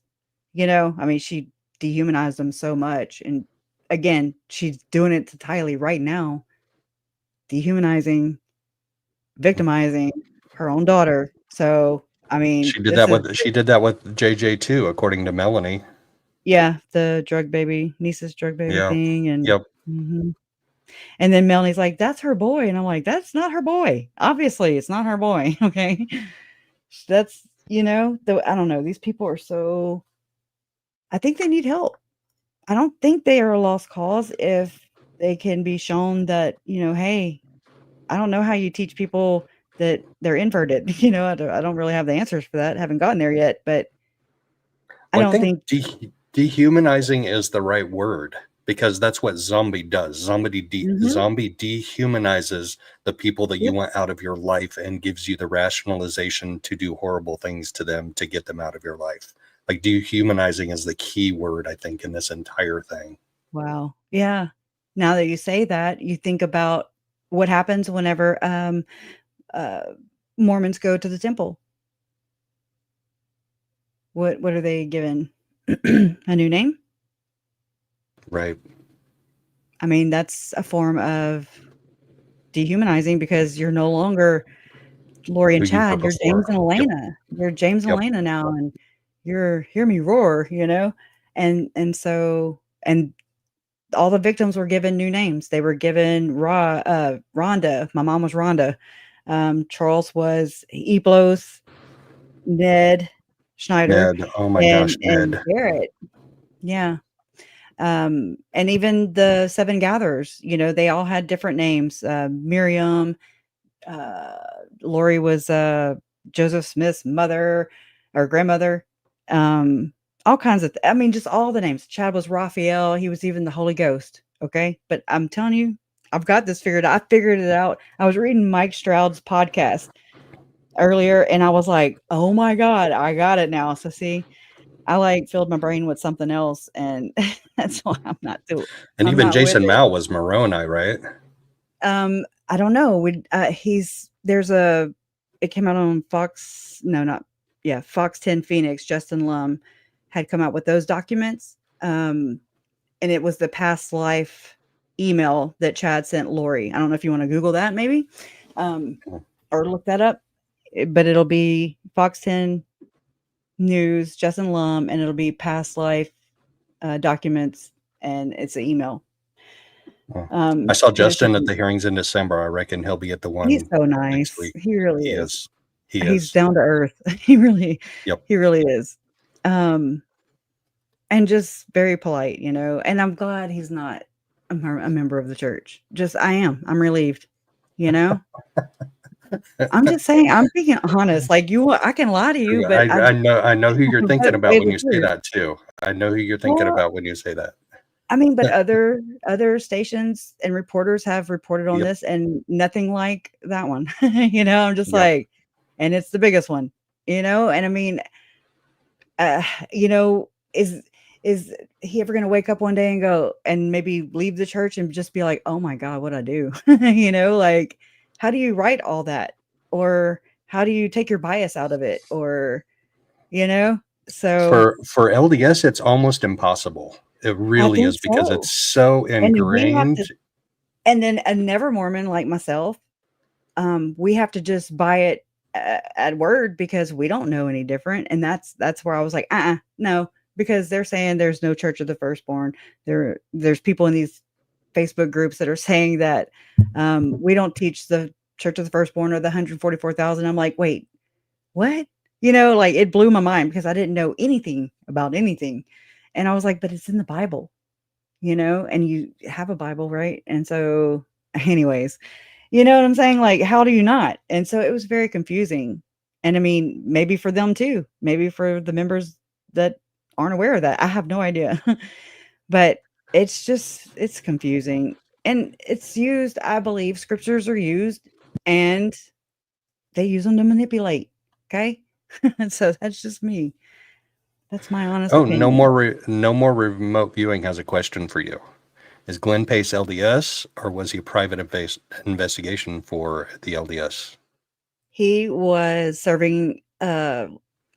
Speaker 2: You know, I mean, she dehumanized him so much. And again, she's doing it to Tylee right now, dehumanizing, victimizing her own daughter. So, I mean, this is
Speaker 1: She did that with JJ too, according to Melanie.
Speaker 2: yeah, the drug baby, niece's drug baby
Speaker 1: Yeah.
Speaker 2: thing. And
Speaker 1: Yep.
Speaker 2: mhm. And then Melanie's like, "That's her boy," and I'm like, "That's not her boy. Obviously, it's not her boy, okay?" That's you know, the I don't know, these people are so I think they need help. I don't think they are a lost cause if they can be shown that, you know, "Hey, I don't know how you teach people that they're inverted," you know, I don't really have the answers for that, haven't gotten there yet, but I
Speaker 1: Well, I
Speaker 2: don't
Speaker 1: think
Speaker 2: think
Speaker 1: dehumanizing is the right word because that's what zombie does.
Speaker 2: Mhm.
Speaker 1: Zombie dehumanizes the people that you
Speaker 2: Yep.
Speaker 1: want out of your life and gives you the rationalization to do horrible things to them to get them out of your life. Like dehumanizing is the key word, I think, in this entire thing.
Speaker 2: Wow. Yeah. Now that you say that, you think about what happens whenever, uh Mormons go to the temple? What are they given? A new name?
Speaker 1: Right.
Speaker 2: I mean, that's a form of dehumanizing because you're no longer Lori
Speaker 1: Who
Speaker 2: and
Speaker 1: you were
Speaker 2: Chad, you're James
Speaker 1: before.
Speaker 2: and
Speaker 1: Yep.
Speaker 2: Elena. You're James and
Speaker 1: Yep.
Speaker 2: Elena now, and you're hear me roar, you know? And so and all the victims were given new names. They were given Rhonda. My mom was Rhonda. Charles was Eblos, Ned Schneider,
Speaker 1: Ned. Oh my gosh,
Speaker 2: and
Speaker 1: Ned.
Speaker 2: Garrett. Yeah. And even the 7 gatherers, you know, they all had different names. Miriam, uh, Lori was Joseph Smith's mother or grandmother. All kinds of, I mean, just all the names. Chad was Raphael. He was even the Holy Ghost. Okay. But I'm telling you, I've got this figured out. I figured it out. I was reading Mike Stroud's podcast earlier and I was like, oh my God, I got it now. So see, I like filled my brain with something else and that's why
Speaker 1: And
Speaker 2: I'm
Speaker 1: even
Speaker 2: not with
Speaker 1: Jason
Speaker 2: it.
Speaker 1: Mao was Moroni, right?
Speaker 2: I don't know. It came out on Fox. No, not yeah, Fox 10 Phoenix. Justin Lum had come out with those documents, and it was the past life email that Chad sent Lori. I don't know if you want to Google that, maybe, um, or look that up. But it'll be Fox 10 News, Justin Lum, and it'll be past life documents, and it's an email.
Speaker 1: I saw
Speaker 2: And it should
Speaker 1: Justin at
Speaker 2: be.
Speaker 1: the hearings in December. I reckon he'll be at the
Speaker 2: He's
Speaker 1: one
Speaker 2: so
Speaker 1: next
Speaker 2: nice.
Speaker 1: week.
Speaker 2: He really
Speaker 1: He
Speaker 2: is.
Speaker 1: is. He
Speaker 2: He's
Speaker 1: is.
Speaker 2: down to earth. He really
Speaker 1: Yep.
Speaker 2: he really is. Um, and just very polite, you know, and I'm glad he's not a member of the church. Just I am. I'm relieved, you know? I'm just saying, I'm being honest. Like I can lie to you, but
Speaker 1: I know who you're thinking
Speaker 2: but
Speaker 1: about
Speaker 2: say
Speaker 1: when
Speaker 2: the
Speaker 1: you say
Speaker 2: truth.
Speaker 1: that too. I know who you're thinking
Speaker 2: Well,
Speaker 1: about when you say that.
Speaker 2: I mean, but other stations and reporters have reported on
Speaker 1: Yep.
Speaker 2: this and nothing like that one. You know, I'm just
Speaker 1: Yep.
Speaker 2: like, and it's the biggest one, you know? And I mean, uh, you know, is he ever going to wake up one day and go and maybe leave the church and just be like, "Oh my God, what I do?" You know, like how do you write all that, or how do you take your bias out of it, or you know? So
Speaker 1: For LDS, it's almost impossible. It
Speaker 2: I
Speaker 1: really
Speaker 2: think
Speaker 1: is because
Speaker 2: so,
Speaker 1: it's so
Speaker 2: and then we have
Speaker 1: ingrained.
Speaker 2: to, and then a never Mormon like myself, we have to just buy it at word because we don't know any different. And that's where I was like, no, because they're saying there's no Church of the Firstborn. There's people in these Facebook groups that are saying that we don't teach the Church of the Firstborn or the 144,000. I'm like, wait, what? You know, like it blew my mind because I didn't know anything about anything. And I was like, but it's in the Bible, you know, and you have a Bible, right? And so, anyways, you know what I'm saying? Like, how do you not? And so it was very confusing. And I mean, maybe for them too, maybe for the members that aren't aware of that. I have no idea. But it's confusing. And it's used, I believe scriptures are used and they use them to manipulate. Okay. So that's just me. That's my honest
Speaker 1: Oh,
Speaker 2: opinion.
Speaker 1: no more remote viewing has a question for you. Is Glenn Pace LDS or was he a private investigation for the LDS?
Speaker 2: He was serving a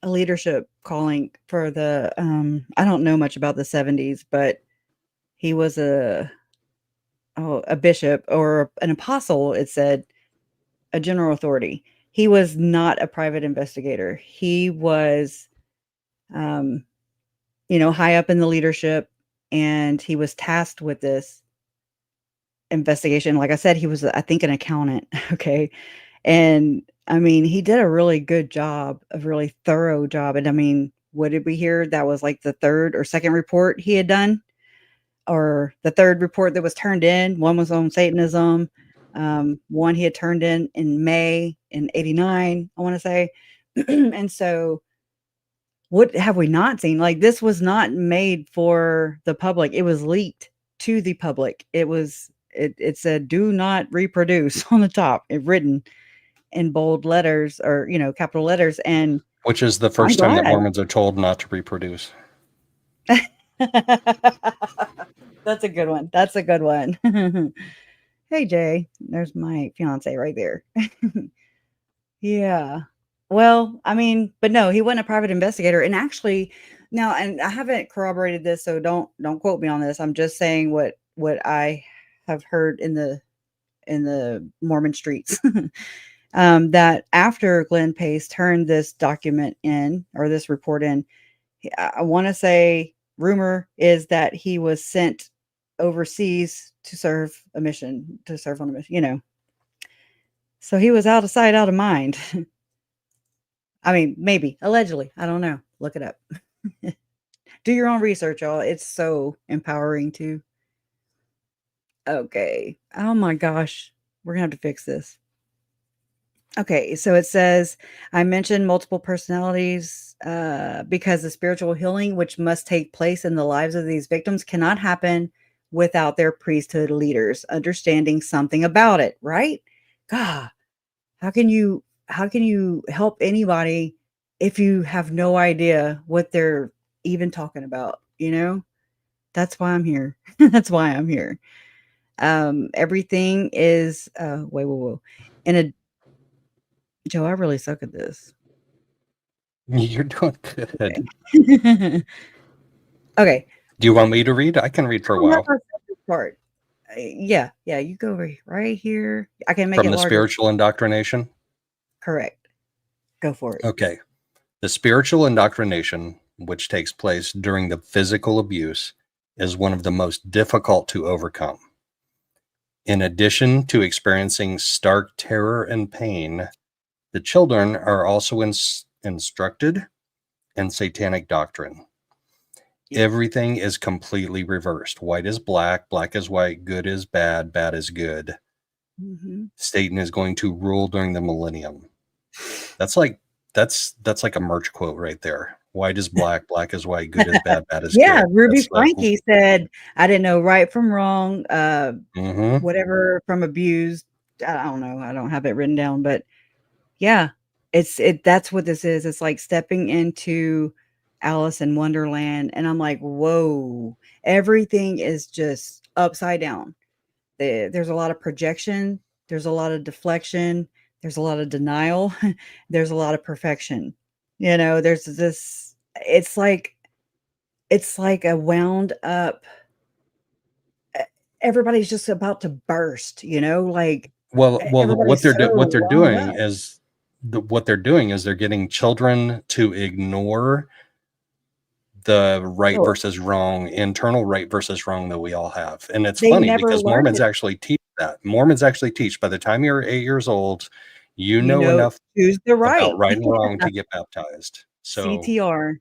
Speaker 2: leadership calling for the I don't know much about the 70s, but he was a bishop or an apostle, it said, a general authority. He was not a private investigator. He was um you know, high up in the leadership and he was tasked with this investigation. Like I said, he was I think an accountant, okay? And I mean, he did a really good job, a really thorough job. And I mean, what did we hear? That was like the third or second report he had done, or the third report that was turned in. One was on Satanism. One he had turned in May in '89, I want to say. And so, what have we not seen? Like, this was not made for the public. It was leaked to the public. It said, "Do not reproduce" on the top, it written in bold letters or, you know, capital letters, and
Speaker 1: Which is the
Speaker 2: I'm
Speaker 1: first time that
Speaker 2: glad.
Speaker 1: Mormons are told not to reproduce.
Speaker 2: That's a good one. That's a good one. Hey, Jay, there's my fiance right there. Yeah. Well, I mean, but no, he wasn't a private investigator. And actually, now, and I haven't corroborated this, so don't quote me on this. I'm just saying what I have heard in the Mormon streets. That after Glenn Pace turned this document in, or this report in, I want to say rumor is that he was sent overseas to serve a mission, to serve on a mission, you know. So he was out of sight, out of mind. I mean, maybe, allegedly. I don't know. Look it up. Do your own research, y'all. It's so empowering too. Okay. Oh my gosh. We're gonna have to fix this. Okay, so it says, I mentioned multiple personalities because the spiritual healing, which must take place in the lives of these victims, cannot happen without their priesthood leaders understanding something about it, right? God, how can you help anybody if you have no idea what they're even talking about, you know? That's why I'm here. That's why I'm here. Everything is wait, whoa, whoa. In a Joe, I really suck at this.
Speaker 1: You're doing good.
Speaker 2: Okay. Okay.
Speaker 1: Do you want me to read? I can read for a
Speaker 2: Oh, that's
Speaker 1: while.
Speaker 2: our second part. Yeah, yeah, you go right here. I can make
Speaker 1: From
Speaker 2: it
Speaker 1: the
Speaker 2: larger.
Speaker 1: spiritual indoctrination?
Speaker 2: Correct. Go for it.
Speaker 1: Okay. The spiritual indoctrination, which takes place during the physical abuse, is one of the most difficult to overcome. In addition to experiencing stark terror and pain, the children are also instructed in satanic doctrine.
Speaker 2: Yeah.
Speaker 1: Everything is completely reversed. White is black, black is white, good is bad, bad is good.
Speaker 2: Mhm.
Speaker 1: Satan is going to rule during the millennium. That's like a merch quote right there. White is black, black is white, good is bad, bad is
Speaker 2: Yeah,
Speaker 1: good.
Speaker 2: Ruby
Speaker 1: That's like,
Speaker 2: Frankie said, "I didn't know right from wrong,
Speaker 1: mm-hmm.
Speaker 2: whatever from abused." I don't know. I don't have it written down, but yeah, that's what this is. It's like stepping into Alice in Wonderland, and I'm like, "Whoa, everything is just upside down." There's a lot of projection, there's a lot of deflection, there's a lot of denial, there's a lot of perfection. You know, there's this it's like a wound up everybody's just about to burst, you know, like
Speaker 1: Well,
Speaker 2: everybody's so
Speaker 1: what they're
Speaker 2: wound
Speaker 1: doing
Speaker 2: up.
Speaker 1: is what they're doing is they're getting children to ignore the right
Speaker 2: Sure.
Speaker 1: versus wrong, internal right versus wrong that we all have. And it's
Speaker 2: They
Speaker 1: funny
Speaker 2: never
Speaker 1: because
Speaker 2: learned
Speaker 1: Mormons
Speaker 2: it.
Speaker 1: actually teach that. Mormons actually teach by the time you're 8 years old, you
Speaker 2: You
Speaker 1: know
Speaker 2: know,
Speaker 1: enough
Speaker 2: choose the
Speaker 1: about
Speaker 2: right.
Speaker 1: right and wrong to get baptized. So,
Speaker 2: CTR.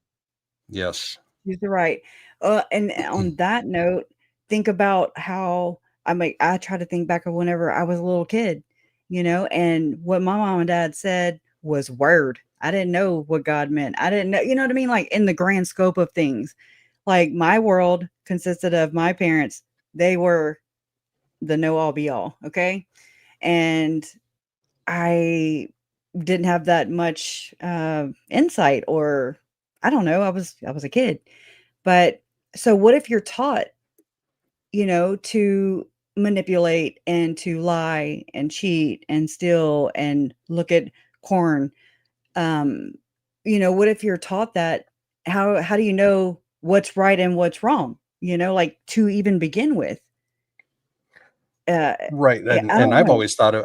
Speaker 1: yes.
Speaker 2: Choose the right. And on that note, think about how I try to think back of whenever I was a little kid, you know, and what my mom and dad said was word. I didn't know what God meant. I didn't know, you know what I mean? Like in the grand scope of things, like my world consisted of my parents. They were the know all be all. Okay. And I didn't have that much insight, or I don't know. I was a kid. But so what if you're taught, you know, to manipulate and to lie and cheat and steal and look at corn? Um, you know, what if you're taught that? How do you know what's right and what's wrong? You know, like to even begin with. Uh,
Speaker 1: Right.
Speaker 2: yeah, I
Speaker 1: And
Speaker 2: don't know.
Speaker 1: I've always thought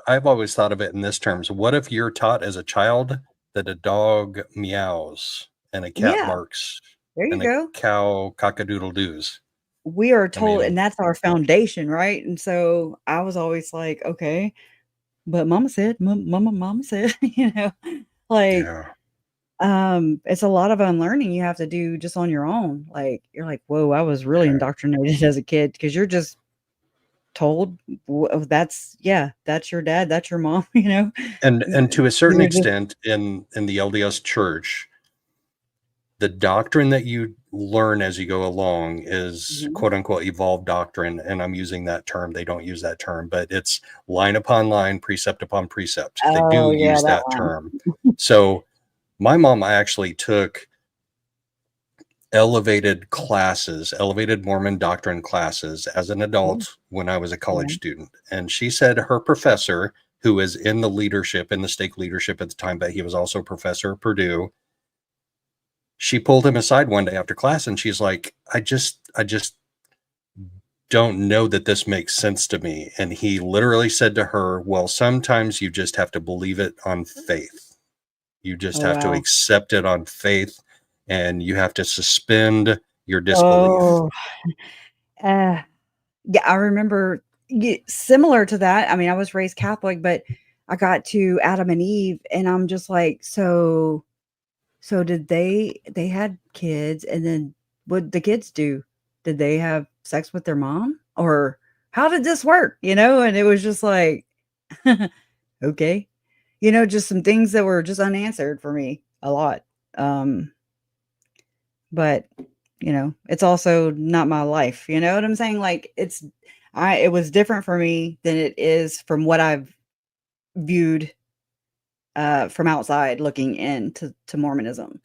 Speaker 1: of it in this terms. What if you're taught as a child that a dog meows and a cat
Speaker 2: Yeah,
Speaker 1: barks
Speaker 2: there you
Speaker 1: and a
Speaker 2: go.
Speaker 1: cow cock-a-doodle doos?
Speaker 2: We are
Speaker 1: I
Speaker 2: told,
Speaker 1: mean,
Speaker 2: and that's our foundation, right? And so I was always like, okay, but mama said, mama said, you know, like,
Speaker 1: yeah.
Speaker 2: it's a lot of unlearning you have to do just on your own. Like, you're like, whoa, I was really
Speaker 1: Yeah.
Speaker 2: indoctrinated as a kid because you're just told that's, yeah, that's your dad, that's your mom, you know,
Speaker 1: And to a certain
Speaker 2: you're just,
Speaker 1: extent in the LDS church, the doctrine that you learn as you go along is
Speaker 2: mhm.
Speaker 1: quote unquote evolved doctrine. And I'm using that term. They don't use that term, but it's line upon line, precept upon precept. They do
Speaker 2: Oh, yeah,
Speaker 1: use
Speaker 2: that
Speaker 1: that
Speaker 2: one.
Speaker 1: term. So my mom actually took elevated Mormon doctrine classes as an
Speaker 2: Cool.
Speaker 1: adult when I was a
Speaker 2: Yeah.
Speaker 1: college student. And she said her professor who is in the leadership, in the stake leadership at the time, but he was also a professor at Purdue. She pulled him aside one day after class and she's like, I just don't know that this makes sense to me. And he literally said to her, well, sometimes you just have to believe it on faith. You just
Speaker 2: Oh,
Speaker 1: have to
Speaker 2: wow.
Speaker 1: accept it on faith, and you have to suspend your disbelief.
Speaker 2: Oh, yeah, I remember similar to that. I mean, I was raised Catholic, but I got to Adam and Eve, and I'm just like, so did they had kids, and then what the kids do? Did they have sex with their mom, or how did this work? And it was just like, okay, just some things that were just unanswered for me a lot. Um, but it's also not my life. You know what I'm saying? Like it was different for me than it is from what I've viewed from outside looking into Mormonism.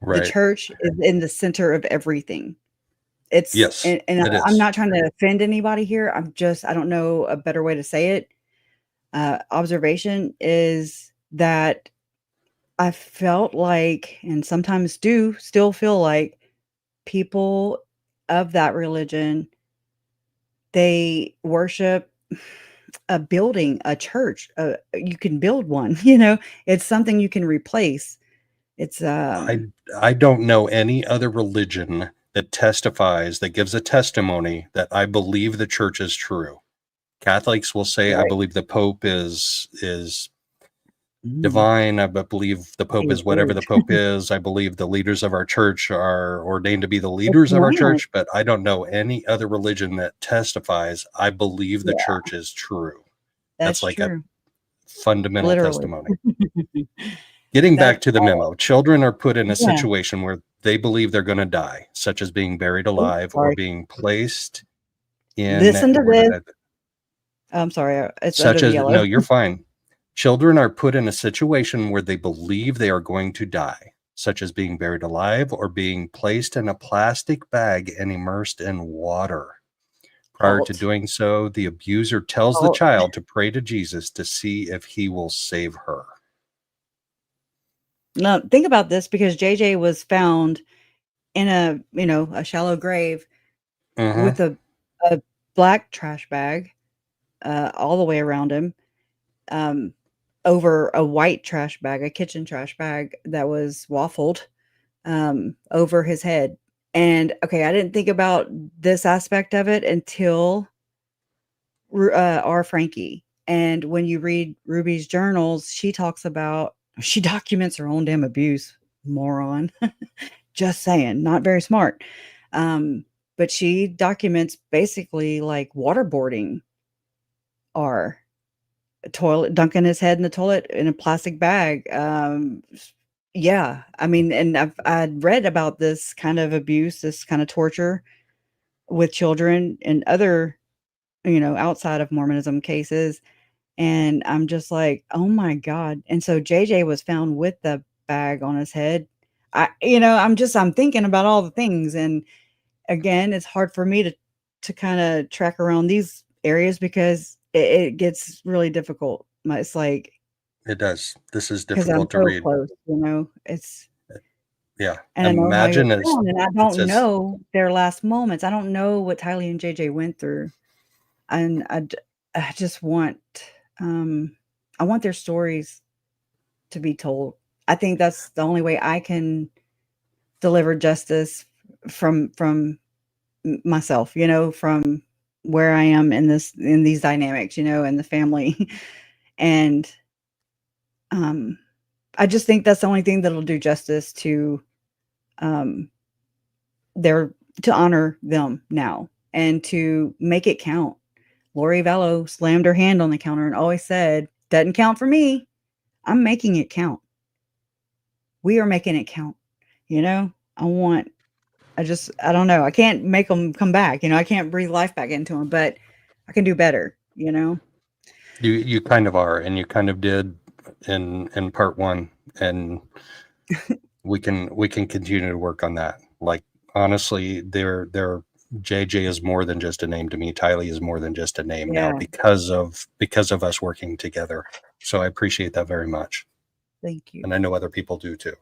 Speaker 2: The
Speaker 1: Right.
Speaker 2: church is in the center of everything. It's
Speaker 1: Yes,
Speaker 2: and
Speaker 1: it
Speaker 2: I'm
Speaker 1: is.
Speaker 2: not trying to offend anybody here. I don't know a better way to say it. Observation is that I felt like, and sometimes do still feel like, people of that religion, they worship a building, a church. You can build one, it's something you can replace. It's
Speaker 1: I don't know any other religion that testifies, that gives a testimony that I believe the church is true. Catholics will say, I
Speaker 2: right.
Speaker 1: believe the Pope is
Speaker 2: Mm,
Speaker 1: divine. I believe the Pope
Speaker 2: he is
Speaker 1: is whatever
Speaker 2: great.
Speaker 1: the Pope is. I believe the leaders of our church are ordained to be the
Speaker 2: It's
Speaker 1: leaders of our
Speaker 2: man.
Speaker 1: church, but I don't know any other religion that testifies, I believe the
Speaker 2: Yeah,
Speaker 1: church is true.
Speaker 2: that's
Speaker 1: That's like a
Speaker 2: true.
Speaker 1: fundamental
Speaker 2: Literally.
Speaker 1: testimony. Getting back
Speaker 2: That
Speaker 1: to the memo, children are put in a
Speaker 2: yeah.
Speaker 1: situation where they believe they're going to die, such as being buried
Speaker 2: Oh,
Speaker 1: alive or
Speaker 2: sorry.
Speaker 1: being placed in,
Speaker 2: Listen to
Speaker 1: what did
Speaker 2: this.
Speaker 1: I,
Speaker 2: I'm sorry, it's under
Speaker 1: such
Speaker 2: the
Speaker 1: as,
Speaker 2: yellow.
Speaker 1: no, you're fine. Children are put in a situation where they believe they are going to die, such as being buried alive or being placed in a plastic bag and immersed in water. Prior to
Speaker 2: Cult.
Speaker 1: doing so, the abuser tells the
Speaker 2: Cult.
Speaker 1: child to pray to Jesus to see if he will save her.
Speaker 2: Now, think about this, because JJ was found in a shallow grave
Speaker 1: Mm-hmm.
Speaker 2: with a black trash bag, all the way around him, um, over a white trash bag, a kitchen trash bag that was waffled, over his head. And okay, I didn't think about this aspect of it until R. Frankie. And when you read Ruby's journals, she documents her own damn abuse, moron. Just saying, not very smart. Um, but she documents basically like waterboarding, or a toilet, dunking his head in the toilet in a plastic bag. Yeah, I mean, and I'd read about this kind of abuse, this kind of torture with children and other, outside of Mormonism cases. And I'm just like, "Oh my god." And so JJ was found with the bag on his head. I'm thinking about all the things, and again, it's hard for me to kinda track around these areas because it gets really difficult. It's like,
Speaker 1: It does. This is
Speaker 2: because 'cause I'm
Speaker 1: difficult to
Speaker 2: so
Speaker 1: read.
Speaker 2: close, it's
Speaker 1: Yeah.
Speaker 2: and I know how he was
Speaker 1: Imagine as
Speaker 2: found, and I
Speaker 1: it
Speaker 2: don't
Speaker 1: says,
Speaker 2: know their last moments. I don't know what Tylee and JJ went through, and I just um I want their stories to be told. I think that's the only way I can deliver justice from myself, from where I am in these dynamics, in the family. And um I just think that's the only thing that'll do justice to um their to honor them now and to make it count. Lori Vallow slammed her hand on the counter and always said, "Doesn't count for me. I'm making it count. We are making it count." You know, I want I don't know. I can't make them come back. I can't breathe life back into them, but I can do better.
Speaker 1: you kind of are, and you kind of did in part one, and we can continue to work on that. Like honestly, there JJ is more than just a name to me. Tylee is more than just a name now
Speaker 2: Yeah.
Speaker 1: because of us working together. So I appreciate that very much.
Speaker 2: Thank you.
Speaker 1: And I know other people do too.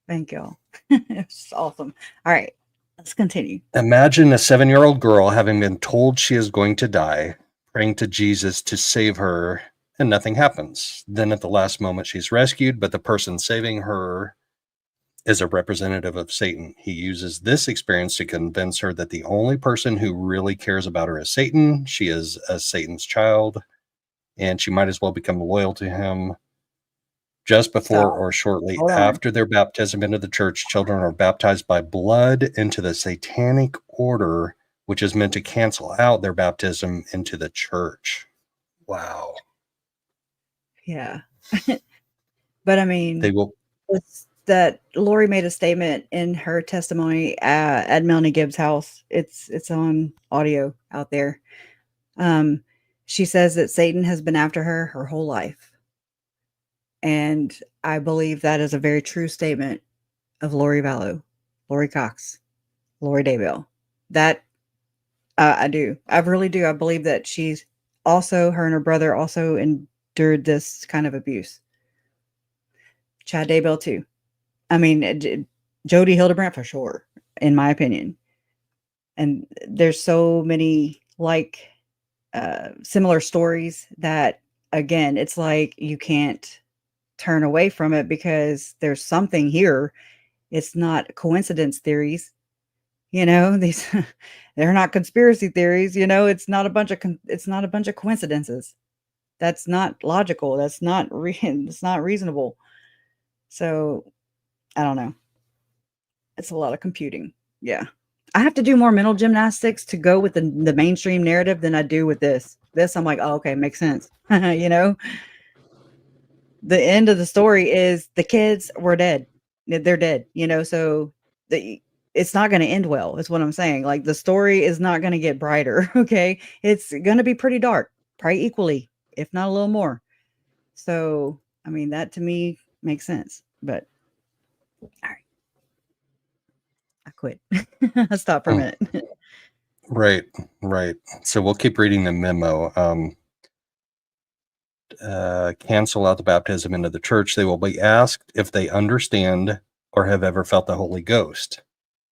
Speaker 2: Thank y'all. It's awesome. All right, let's continue.
Speaker 1: Imagine a 7-year-old girl having been told she is going to die, praying to Jesus to save her, and nothing happens. Then at the last moment, she's rescued, but the person saving her is a representative of Satan. He uses this experience to convince her that the only person who really cares about her is Satan. She is a Satan's child, and she might as well become loyal to him. Just before
Speaker 2: Stop.
Speaker 1: or shortly
Speaker 2: Hold on.
Speaker 1: after their baptism into the church, children are baptized by blood into the Satanic order, which is meant to cancel out their baptism into the church. Wow.
Speaker 2: Yeah. But I
Speaker 1: They
Speaker 2: mean,
Speaker 1: will.
Speaker 2: it's that Lori made a statement in her testimony at Melanie Gibbs' house. It's on audio out there. Um, she says that Satan has been after her whole life. And I believe that is a very true statement of Lori Vallow, Lori Cox, Lori Daybell. That I do. I really do. I believe that she's also, her and her brother also endured this kind of abuse. Chad Daybell too. I mean, Jody Hildebrandt for sure, in my opinion. And there's so many like similar stories that, again, it's like you can't turn away from it because there's something here. It's not coincidence theories, these they're not conspiracy theories, it's not a bunch of it's not a bunch of coincidences. That's not logical. That's not it's not reasonable. So, I don't know. It's a lot of computing. Yeah. I have to do more mental gymnastics to go with the mainstream narrative than I do with this. This, I'm like, "Oh, okay, makes sense." You know? The end of the story is the kids were dead. They're dead, so the it's not gonna end well, is what I'm saying. Like, the story is not gonna get brighter, okay? It's gonna be pretty dark, probably equally, if not a little more. So, I mean, that to me makes sense, but alright. I quit. I stopped for a minute.
Speaker 1: Right, right. So we'll keep reading the memo. Cancel out the baptism into the church. They will be asked if they understand or have ever felt the Holy Ghost.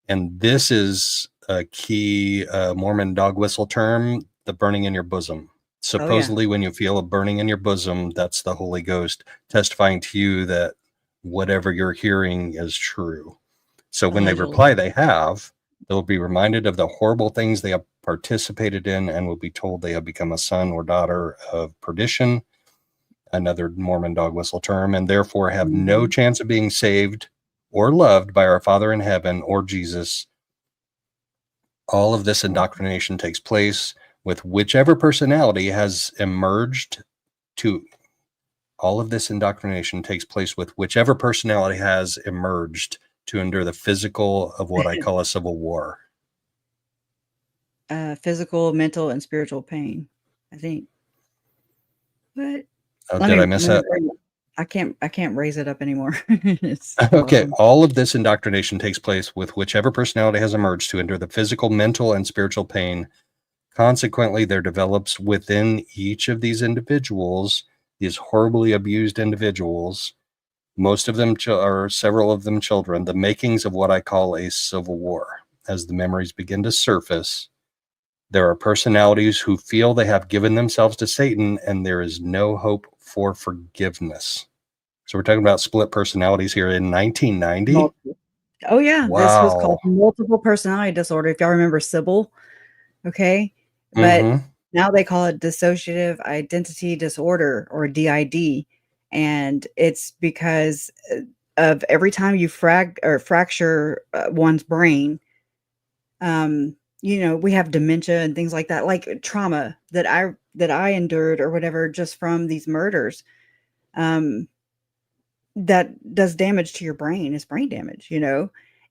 Speaker 1: And this is a key Mormon dog whistle term, the burning in your bosom.
Speaker 2: Oh, yeah.
Speaker 1: Supposedly, when you feel a burning in your bosom, that's the Holy Ghost testifying to you that whatever you're hearing is true. So when they
Speaker 2: Allegedly.
Speaker 1: reply they have, they'll be reminded of the horrible things they have participated in and will be told they have become a son or daughter of perdition, another Mormon dog whistle term, and therefore have no
Speaker 2: Mhm.
Speaker 1: chance of being saved or loved by our Father in heaven or Jesus. All of this indoctrination takes place with whichever personality has emerged to all of this indoctrination takes place with whichever personality has emerged to endure the physical of what I call a civil war.
Speaker 2: Physical, mental, and spiritual pain, I think. But
Speaker 1: Oh,
Speaker 2: let
Speaker 1: did
Speaker 2: me
Speaker 1: I
Speaker 2: let
Speaker 1: miss
Speaker 2: me
Speaker 1: that?
Speaker 2: bring it. I can't raise it up anymore. It's
Speaker 1: Okay,
Speaker 2: awesome.
Speaker 1: all of this indoctrination takes place with whichever personality has emerged to endure the physical, mental, and spiritual pain. Consequently, there develops within each of these individuals, these horribly abused individuals, most of them or several of them children, the makings of what I call a civil war. As the memories begin to surface, there are personalities who feel they have given themselves to Satan and there is no hope for forgiveness. So we're talking about split personalities here in 1990.
Speaker 2: Multiple. Oh, yeah, this was
Speaker 1: Wow.
Speaker 2: called multiple personality disorder, if y'all remember Sybil, okay? But
Speaker 1: Mm-hmm.
Speaker 2: now they call it dissociative identity disorder, or DID, and it's because, of every time you fracture, one's brain, we have dementia and things like that, like trauma that I endured or whatever just from these murders, um, that does damage to your brain. It's brain damage,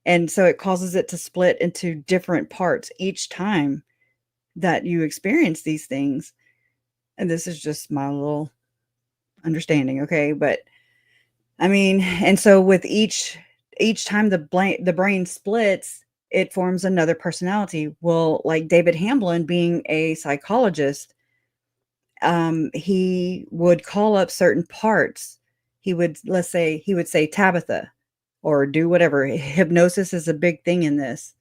Speaker 2: and so it causes it to split into different parts each time that you experience these things, and this is just my little understanding, okay? But, I mean, and so with each time the brain splits, it forms another personality. Well, like David Hamblin being a psychologist, he would call up certain parts. He would, let's say, he would say Tabitha or do whatever. Hypnosis is a big thing in this.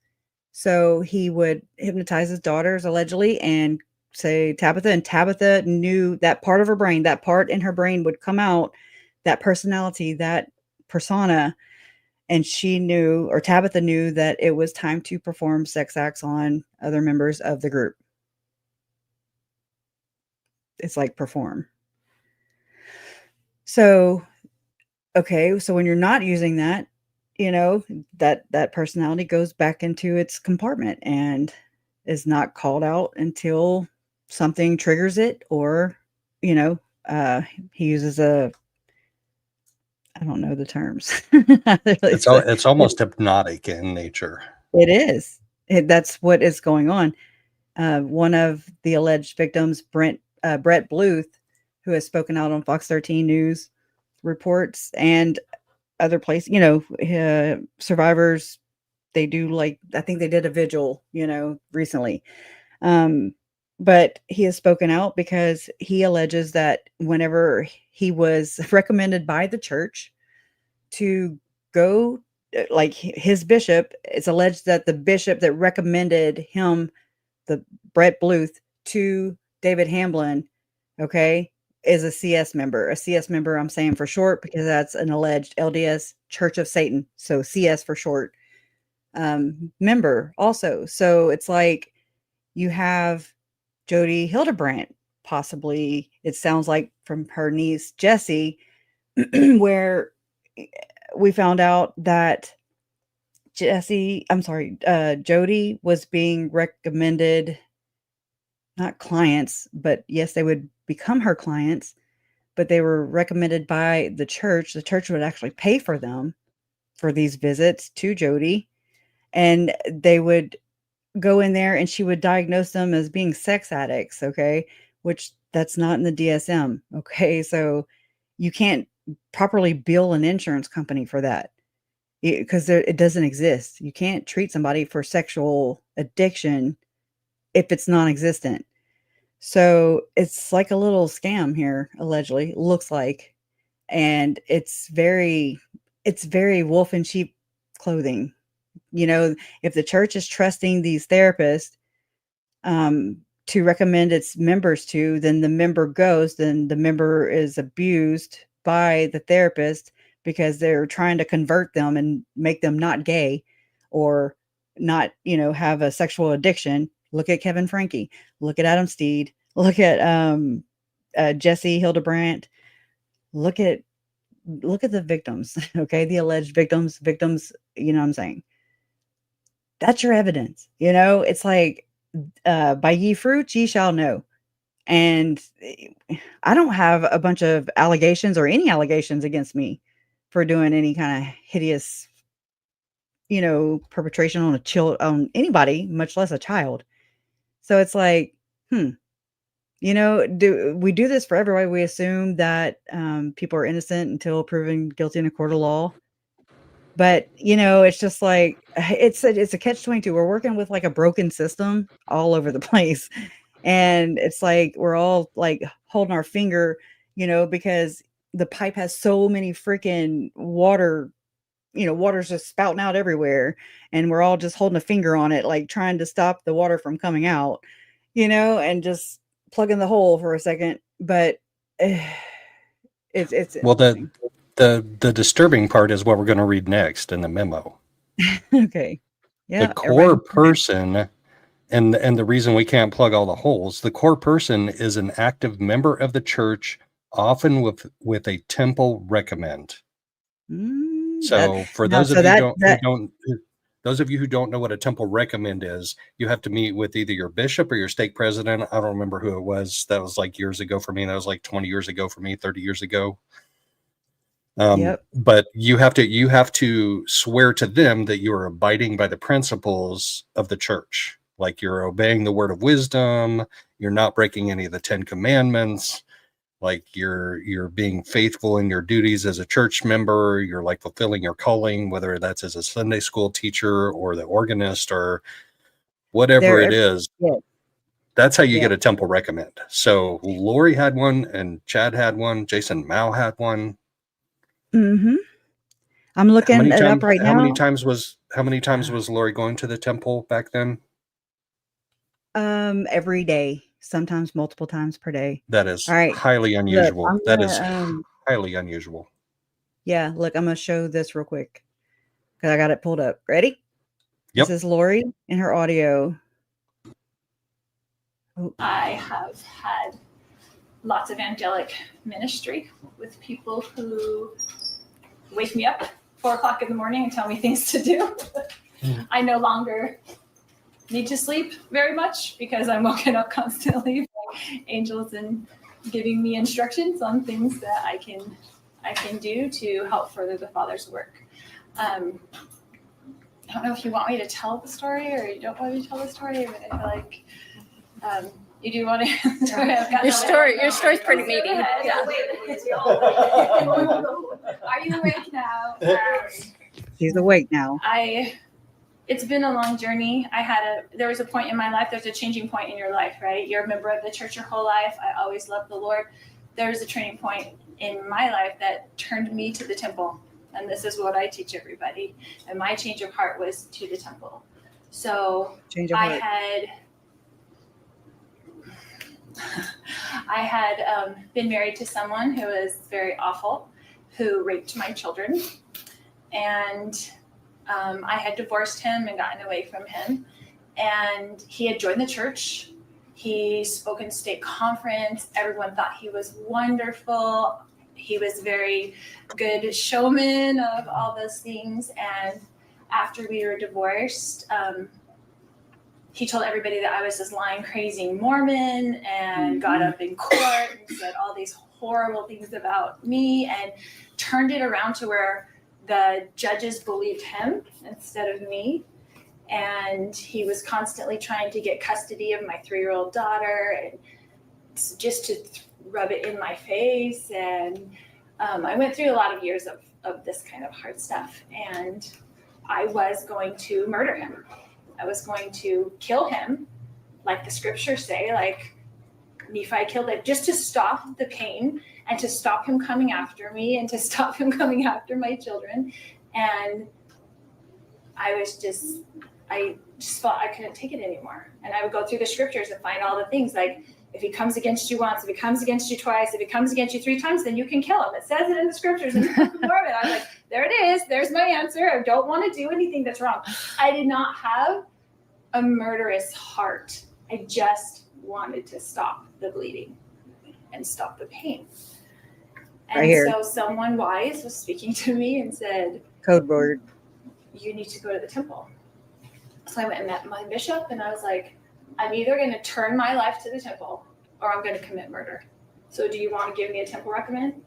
Speaker 2: So he would hypnotize his daughters allegedly and say Tabitha, and Tabitha knew that part of her brain, that part in her brain would come out, that personality, that persona, and she knew, or Tabitha knew, that it was time to perform sex acts on other members of the group. It's like perform. So, okay, so when you're not using that, that personality goes back into its compartment and is not called out until something triggers it, or, he uses I don't know the terms.
Speaker 1: It's almost hypnotic in nature.
Speaker 2: It is. That's what is going on. One of the alleged victims, Brett Bluth, who has spoken out on Fox 13 News reports and other places, survivors, they do, I think they did a vigil, recently. But he has spoken out because he alleges that whenever he was recommended by the church to go, like his bishop, it's alleged that the bishop that recommended him, the Brett Bluth, to David Hamblin, okay, is a CS member. A CS member, I'm saying for short, because that's an alleged LDS Church of Satan. So CS for short, member also. So it's like you have Jody Hildebrandt, possibly, it sounds like, from her niece, Jessie, where we found out that Jody was being recommended, not clients, but yes, they would become her clients, but they were recommended by the church. The church would actually pay for them for these visits to Jody, and they would go in there and she would diagnose them as being sex addicts, okay, which that's not in the DSM, okay? So you can't properly bill an insurance company for that, because it doesn't exist. You can't treat somebody for sexual addiction if it's non-existent. So it's like a little scam here, allegedly, looks like. And it's very wolf in sheep clothing. If the church is trusting these therapists to recommend its members to, then the member goes, then the member is abused by the therapist because they're trying to convert them and make them not gay or not, have a sexual addiction. Look at Kevin Franke. Look at Adam Steed. Look at Jesse Hildebrandt. Look at the victims, okay? The alleged victims, what I'm saying? That's your evidence. It's like, by ye fruits, ye shall know. And I don't have a bunch of allegations or any allegations against me for doing any kind of hideous, perpetration on anybody, much less a child. So it's like, do we do this for everybody? We assume that people are innocent until proven guilty in a court of law. But, it's just like, it's a catch-22. We're working with like a broken system all over the place. And it's like, we're all like holding our finger, because the pipe has so many freaking water's just spouting out everywhere. And we're all just holding a finger on it, like trying to stop the water from coming out, and just plugging the hole for a second. But it's
Speaker 1: well, the disturbing part is what we're going to read next in the memo.
Speaker 2: Okay. Yeah.
Speaker 1: The core person, and the reason we can't plug all the holes, the core person is an active member of the church, often with a temple recommend. So for those of you who don't know what a temple recommend is, you have to meet with either your bishop or your stake president. I don't remember who it was. That was like years ago for me. That was like 20 years ago for me, 30 years ago. But you have to swear to them that you are abiding by the principles of the church. Like you're obeying the word of wisdom. You're not breaking any of the 10 commandments. like you're being faithful in your duties as a church member. You're like fulfilling your calling, whether that's as a Sunday school teacher or the organist or whatever it
Speaker 2: They're
Speaker 1: is.
Speaker 2: yeah,
Speaker 1: That's how you
Speaker 2: yeah.
Speaker 1: get a temple recommend. So Lori had one, and Chad had one. Jason Mao had one.
Speaker 2: I'm
Speaker 1: How
Speaker 2: looking
Speaker 1: many
Speaker 2: it up
Speaker 1: times?
Speaker 2: right now.
Speaker 1: How many times was Lori going to the temple back then?
Speaker 2: Every day, sometimes multiple times per day.
Speaker 1: That
Speaker 2: All
Speaker 1: is
Speaker 2: right.
Speaker 1: highly
Speaker 2: Look,
Speaker 1: unusual.
Speaker 2: I'm
Speaker 1: That is
Speaker 2: gonna
Speaker 1: highly unusual.
Speaker 2: yeah, look, I'm gonna show this real quick because I got it pulled up. Ready? This
Speaker 1: Yep.
Speaker 2: is Lori in her audio. Oh,
Speaker 3: I have had lots of angelic ministry with people who wake me up 4:00 in the morning and tell me things to do. I no longer need to sleep very much because I'm woken up constantly by angels and giving me instructions on things that I can do to help further the Father's work. I don't know if you want me to tell the story or you don't want me to tell the story, but I feel like you do want to.
Speaker 4: Your story's pretty meaty. Yeah.
Speaker 3: Are you awake now?
Speaker 2: she's awake now.
Speaker 3: It's been a long journey. There was a point in my life, there's a changing point in your life, right? You're a member of the church your whole life. I always loved the Lord. There was a turning point in my life that turned me to the temple. And this is what I teach everybody. And my change of heart was to the temple. So
Speaker 2: Change of heart.
Speaker 3: I had been married to someone who was very awful, who raped my children. And I had divorced him and gotten away from him. And he had joined the church. He spoke in state conference. Everyone thought he was wonderful. He was very good showman of all those things. And after we were divorced, he told everybody that I was this lying, crazy Mormon and got up in court and said all these horrible things about me and turned it around to where the judges believed him instead of me. And he was constantly trying to get custody of my 3-year-old daughter and just to rub it in my face. And I went through a lot of years of this kind of hard stuff. And I was going to murder him. I was going to kill him, like the scriptures say, like Nephi killed him, just to stop the pain and to stop him coming after me and to stop him coming after my children. And I just felt I couldn't take it anymore. And I would go through the scriptures and find all the things like, if he comes against you once, if he comes against you twice, if he comes against you 3 times, then you can kill him. It says it in the scriptures in the book of Mormon. I was like, there it is. There's my answer. I don't want to do anything that's wrong. I did not have a murderous heart. I just wanted to stop the bleeding and stop the pain. And so someone wise was speaking to me and said,
Speaker 2: Code word.
Speaker 3: You need to go to the temple. So I went and met my bishop and I was like, I'm either going to turn my life to the temple or I'm going to commit murder. So do you want to give me a temple recommend?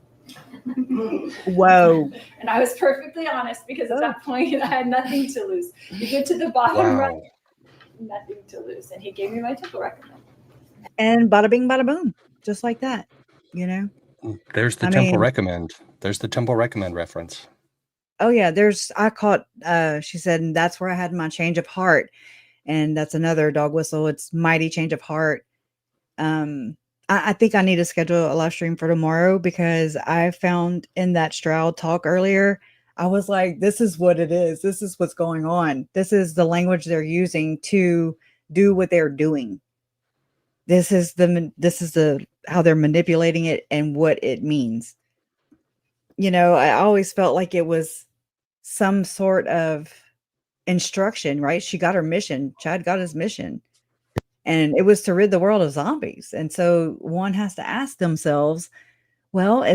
Speaker 2: Whoa.
Speaker 3: And I was perfectly honest because at that point I had nothing to lose. You get to the bottom right, nothing to lose. And he gave me my temple recommend.
Speaker 2: And bada bing, bada boom. Just like that, you know?
Speaker 1: There's the temple recommend. There's the temple recommend reference.
Speaker 2: Oh yeah, I caught, she said, and that's where I had my change of heart. And that's another dog whistle. It's mighty change of heart. I think I need to schedule a live stream for tomorrow because I found in that Stroud talk earlier, I was like, this is what it is. This is what's going on. This is the language they're using to do what they're doing. This is how they're manipulating it and what it means. You know, I always felt like it was some sort of instruction, right? She got her mission. Chad got his mission. And it was to rid the world of zombies. And so one has to ask themselves, well, I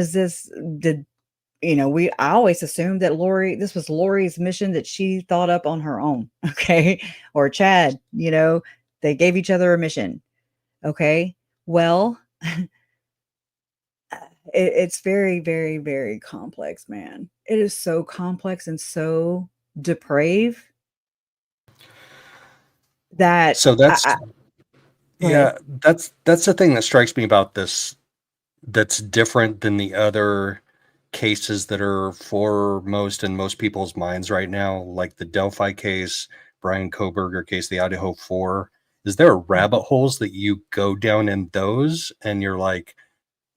Speaker 2: always assumed that this was Lori's mission that she thought up on her own. Okay. Or Chad, they gave each other a mission. Okay. Well, it's very, very, very complex, man. It is so complex and so depraved that
Speaker 1: that's the thing that strikes me about this that's different than the other cases that are foremost in most people's minds right now, like the Delphi case, Brian Koberger case, the Idaho 4? Is there rabbit holes that you go down in those and you're like,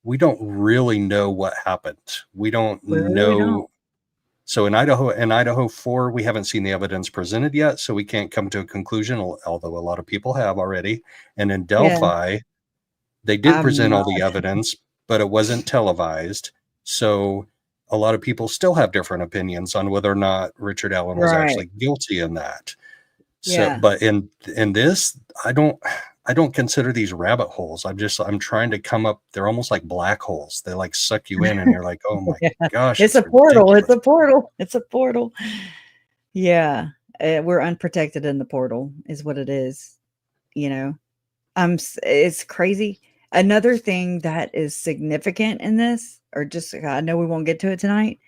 Speaker 1: we don't really know what happened. We don't
Speaker 2: We really don't.
Speaker 1: know. So in Idaho 4, we haven't seen the evidence presented yet, so we can't come to a conclusion, although a lot of people have already. And in
Speaker 2: Yeah,
Speaker 1: Delphi, they did
Speaker 2: I'm
Speaker 1: present
Speaker 2: not
Speaker 1: all the evidence, but it wasn't televised. So a lot of people still have different opinions on whether or not Richard Allen was
Speaker 2: right.
Speaker 1: actually guilty in that. So,
Speaker 2: Yeah.
Speaker 1: but in this, I don't consider these rabbit holes. I'm trying to come up. They're almost like black holes. They like suck you in, and you're like, oh my
Speaker 2: Yeah.
Speaker 1: gosh,
Speaker 2: It's
Speaker 1: it's
Speaker 2: a portal. It's
Speaker 1: ridiculous.
Speaker 2: a portal. It's a portal. Yeah. We're unprotected in the portal is what it is, you know. It's crazy. Another thing that is significant in this, or just I know we won't get to it tonight,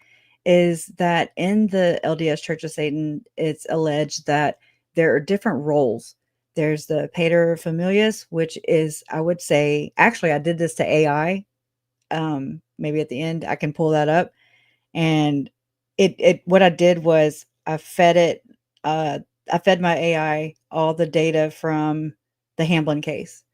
Speaker 2: is that in the LDS Church of Satan, it's alleged that there are different roles. There's the pater familias, which is, I would say, actually, I did this to AI. Maybe at the end I can pull that up. And it what I did was I fed it, I fed my AI all the data from the Hamblin case.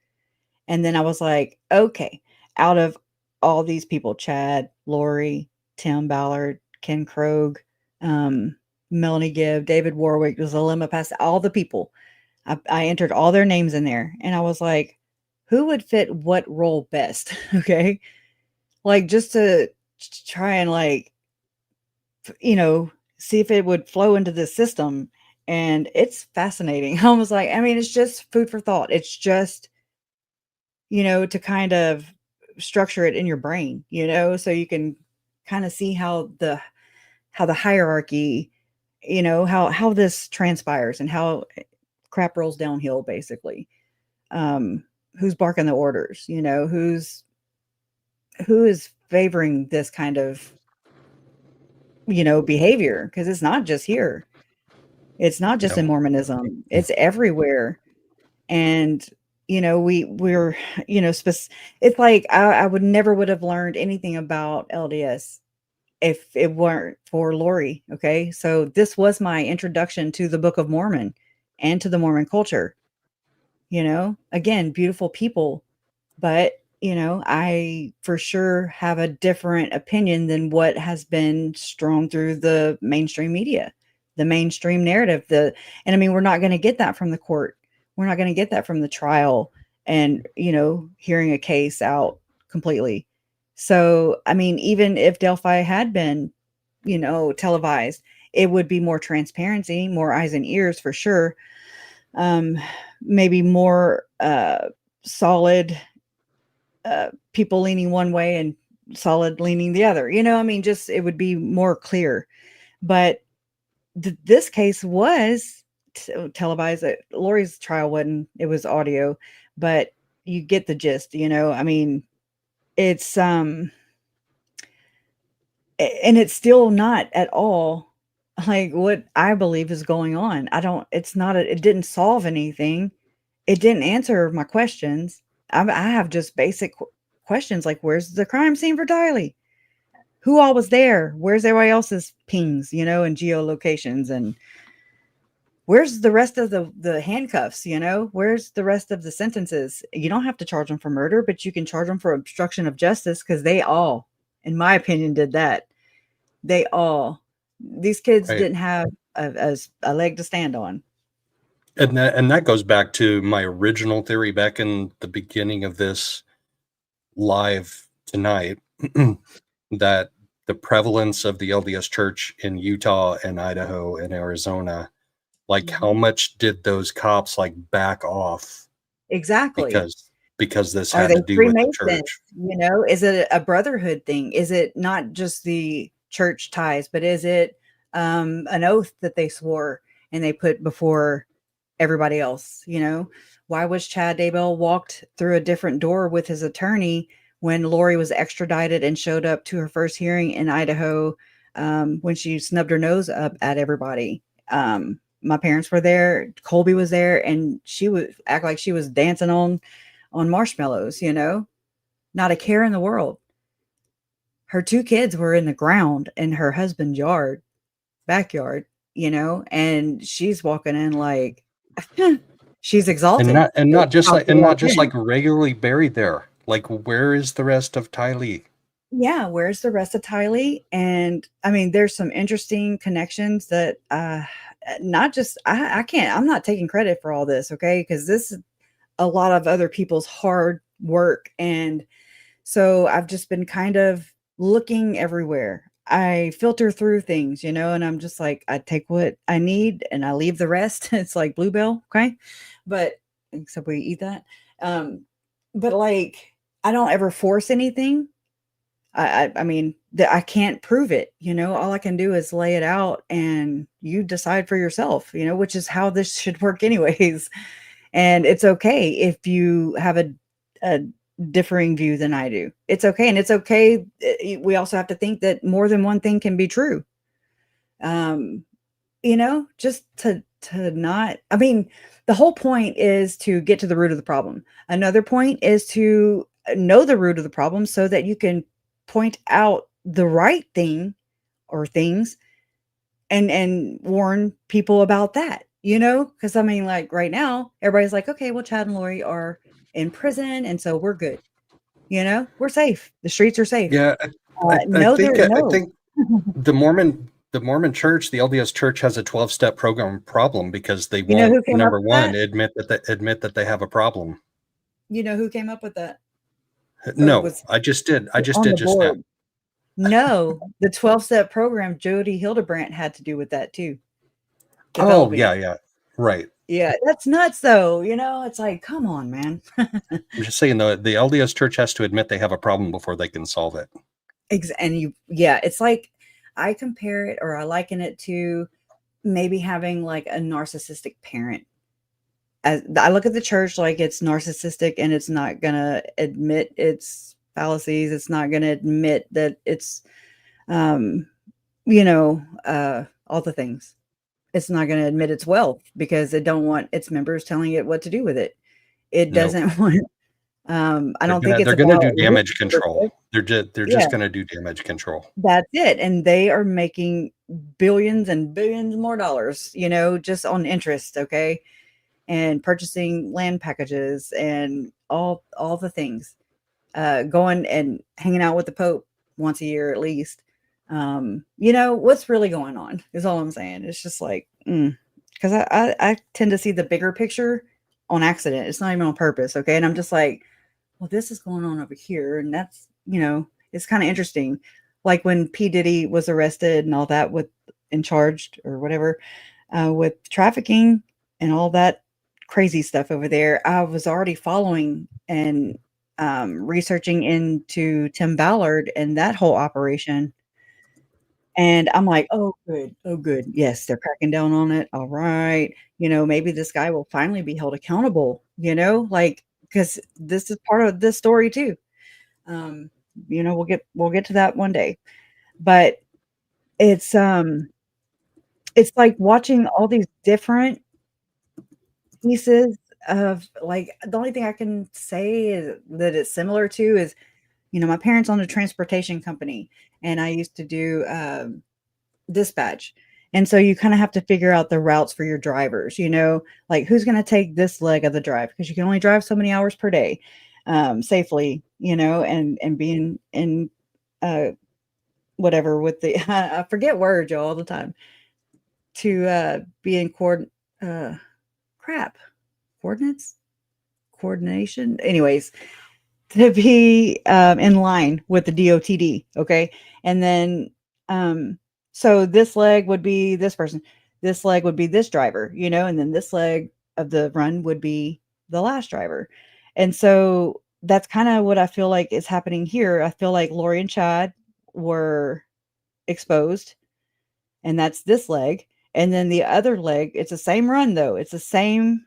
Speaker 2: And then I was like, okay, out of all these people, Chad, Lori, Tim Ballard, Ken Krogh, Melanie Gibb, David Warwick, Zalima Pass, all the people, I entered all their names in there. And I was like, who would fit what role best? Okay. Like just to try and like, see if it would flow into the system. And it's fascinating. I was like, I mean, it's just food for thought. It's just, to kind of structure it in your brain, so you can kind of see how the hierarchy, how this transpires and how crap rolls downhill basically. Who's barking the orders, who is favoring this kind of, behavior, because it's not just here. It's not just
Speaker 1: Yeah.
Speaker 2: in Mormonism. It's everywhere. And we're it's like I would have learned anything about LDS if it weren't for Lori. Okay, so this was my introduction to the Book of Mormon and to the Mormon culture. Again, beautiful people, but I for sure have a different opinion than what has been strewn through the mainstream media, the mainstream narrative. And I mean, we're not going to get that from the court. We're not going to get that from the trial and hearing a case out completely. So I mean, even if Delphi had been televised, it would be more transparency, more eyes and ears for sure. Maybe more solid people leaning one way and solid leaning the other. I mean, just it would be more clear. But this case was televised. Lori's trial wasn't. It was audio, but you get the gist. I mean, it's and it's still not at all like what I believe is going on. It didn't solve anything. It didn't answer my questions. I have just basic questions like, where's the crime scene for Diley? Who all was there? Where's everybody else's pings, and geolocations? And where's the rest of the handcuffs? Where's the rest of the sentences? You don't have to charge them for murder, but you can charge them for obstruction of justice, because they all, in my opinion, did that. These kids
Speaker 1: Right.
Speaker 2: didn't have a leg to stand on.
Speaker 1: And that goes back to my original theory back in the beginning of this live tonight, that the prevalence of the LDS Church in Utah and Idaho and Arizona, like how much did those cops like back off
Speaker 2: Exactly.
Speaker 1: because this
Speaker 2: Are
Speaker 1: had
Speaker 2: they
Speaker 1: to do with the
Speaker 2: Freemasons?
Speaker 1: church?
Speaker 2: Is it a brotherhood thing? Is it not just the church ties, but is it an oath that they swore and they put before everybody else? Why was Chad Daybell walked through a different door with his attorney when Lori was extradited and showed up to her first hearing in Idaho, when she snubbed her nose up at everybody? My parents were there. Colby was there, and she would act like she was dancing on marshmallows. not a care in the world. Her 2 kids were in the ground in her husband's backyard, and she's walking in like she's exalted.
Speaker 1: And
Speaker 2: But
Speaker 1: not just
Speaker 2: how
Speaker 1: like
Speaker 2: she walked in.
Speaker 1: regularly buried there. Like, where is the rest of Ty Lee?
Speaker 2: Yeah, where's the rest of Tylee? And I mean, there's some interesting connections that not just I'm not taking credit for all this, okay? Because this is a lot of other people's hard work. And so I've just been kind of looking everywhere. I filter through things, and I'm just like, I take what I need and I leave the rest. It's like Bluebell, okay? But except we eat that. But like I don't ever force anything. I mean, I can't prove it, all I can do is lay it out and you decide for yourself, which is how this should work anyways. And it's okay if you have a differing view than I do. It's okay. And it's okay. We also have to think that more than one thing can be true. Just to not, I mean, the whole point is to get to the root of the problem. Another point is to know the root of the problem so that you can point out the right thing or things and warn people about that, because I mean, like right now, everybody's like, okay, well, Chad and Lori are in prison, and so we're good. We're safe. The streets are safe.
Speaker 1: Yeah,
Speaker 2: No, they're
Speaker 1: I
Speaker 2: no.
Speaker 1: think the Mormon Church, the LDS Church, has a 12-step program problem because they
Speaker 2: You know
Speaker 1: won't,
Speaker 2: who came up
Speaker 1: number
Speaker 2: with
Speaker 1: one,
Speaker 2: that?
Speaker 1: admit that they have a problem.
Speaker 2: You know who came up with that? Or
Speaker 1: No,
Speaker 2: was
Speaker 1: I just did. I just
Speaker 2: on
Speaker 1: did
Speaker 2: the
Speaker 1: just now.
Speaker 2: board? No, the 12-step program, Jody Hildebrandt had to do with that too.
Speaker 1: Oh,
Speaker 2: Developing it.
Speaker 1: yeah, right.
Speaker 2: Yeah, that's nuts though. It's like, come on, man.
Speaker 1: I'm just saying the LDS Church has to admit they have a problem before they can solve it.
Speaker 2: And it's like I compare it or I liken it to maybe having like a narcissistic parent. As I look at the church like it's narcissistic and it's not gonna admit its fallacies. It's not gonna admit that it's all the things. It's not going to admit its wealth because it don't want its members telling it what to do with it. It
Speaker 1: Nope.
Speaker 2: doesn't want. I don't think it's
Speaker 1: they're gonna
Speaker 2: about
Speaker 1: do damage control. They're
Speaker 2: Yeah,
Speaker 1: just gonna do damage control.
Speaker 2: that's it. And they are making billions and billions more dollars, just on interest, okay, and purchasing land packages and all the things. Going and hanging out with the Pope once a year at least. What's really going on is all I'm saying. It's just like, because I tend to see the bigger picture on accident. It's not even on purpose. Okay. And I'm just like, well, this is going on over here. And that's, it's kind of interesting. Like when P. Diddy was arrested and all that and charged or whatever, with trafficking and all that crazy stuff over there, I was already following and researching into Tim Ballard and that whole operation. And I'm like, oh, good. Oh, good. Yes, they're cracking down on it. All right. Maybe this guy will finally be held accountable, like, because this is part of this story too. We'll get to that one day. But it's like watching all these different pieces of like the only thing I can say is that it's similar to is, my parents owned a transportation company and I used to do dispatch. And so you kind of have to figure out the routes for your drivers, like who's going to take this leg of the drive because you can only drive so many hours per day safely, and being in whatever with the, I forget words all the time to be in coordination. Anyways, to be in line with the DOTD. Okay. And then, so this leg would be this person, this leg would be this driver, and then this leg of the run would be the last driver. And so that's kind of what I feel like is happening here. I feel like Lori and Chad were exposed, and that's this leg. And then the other leg, it's the same run though. It's the same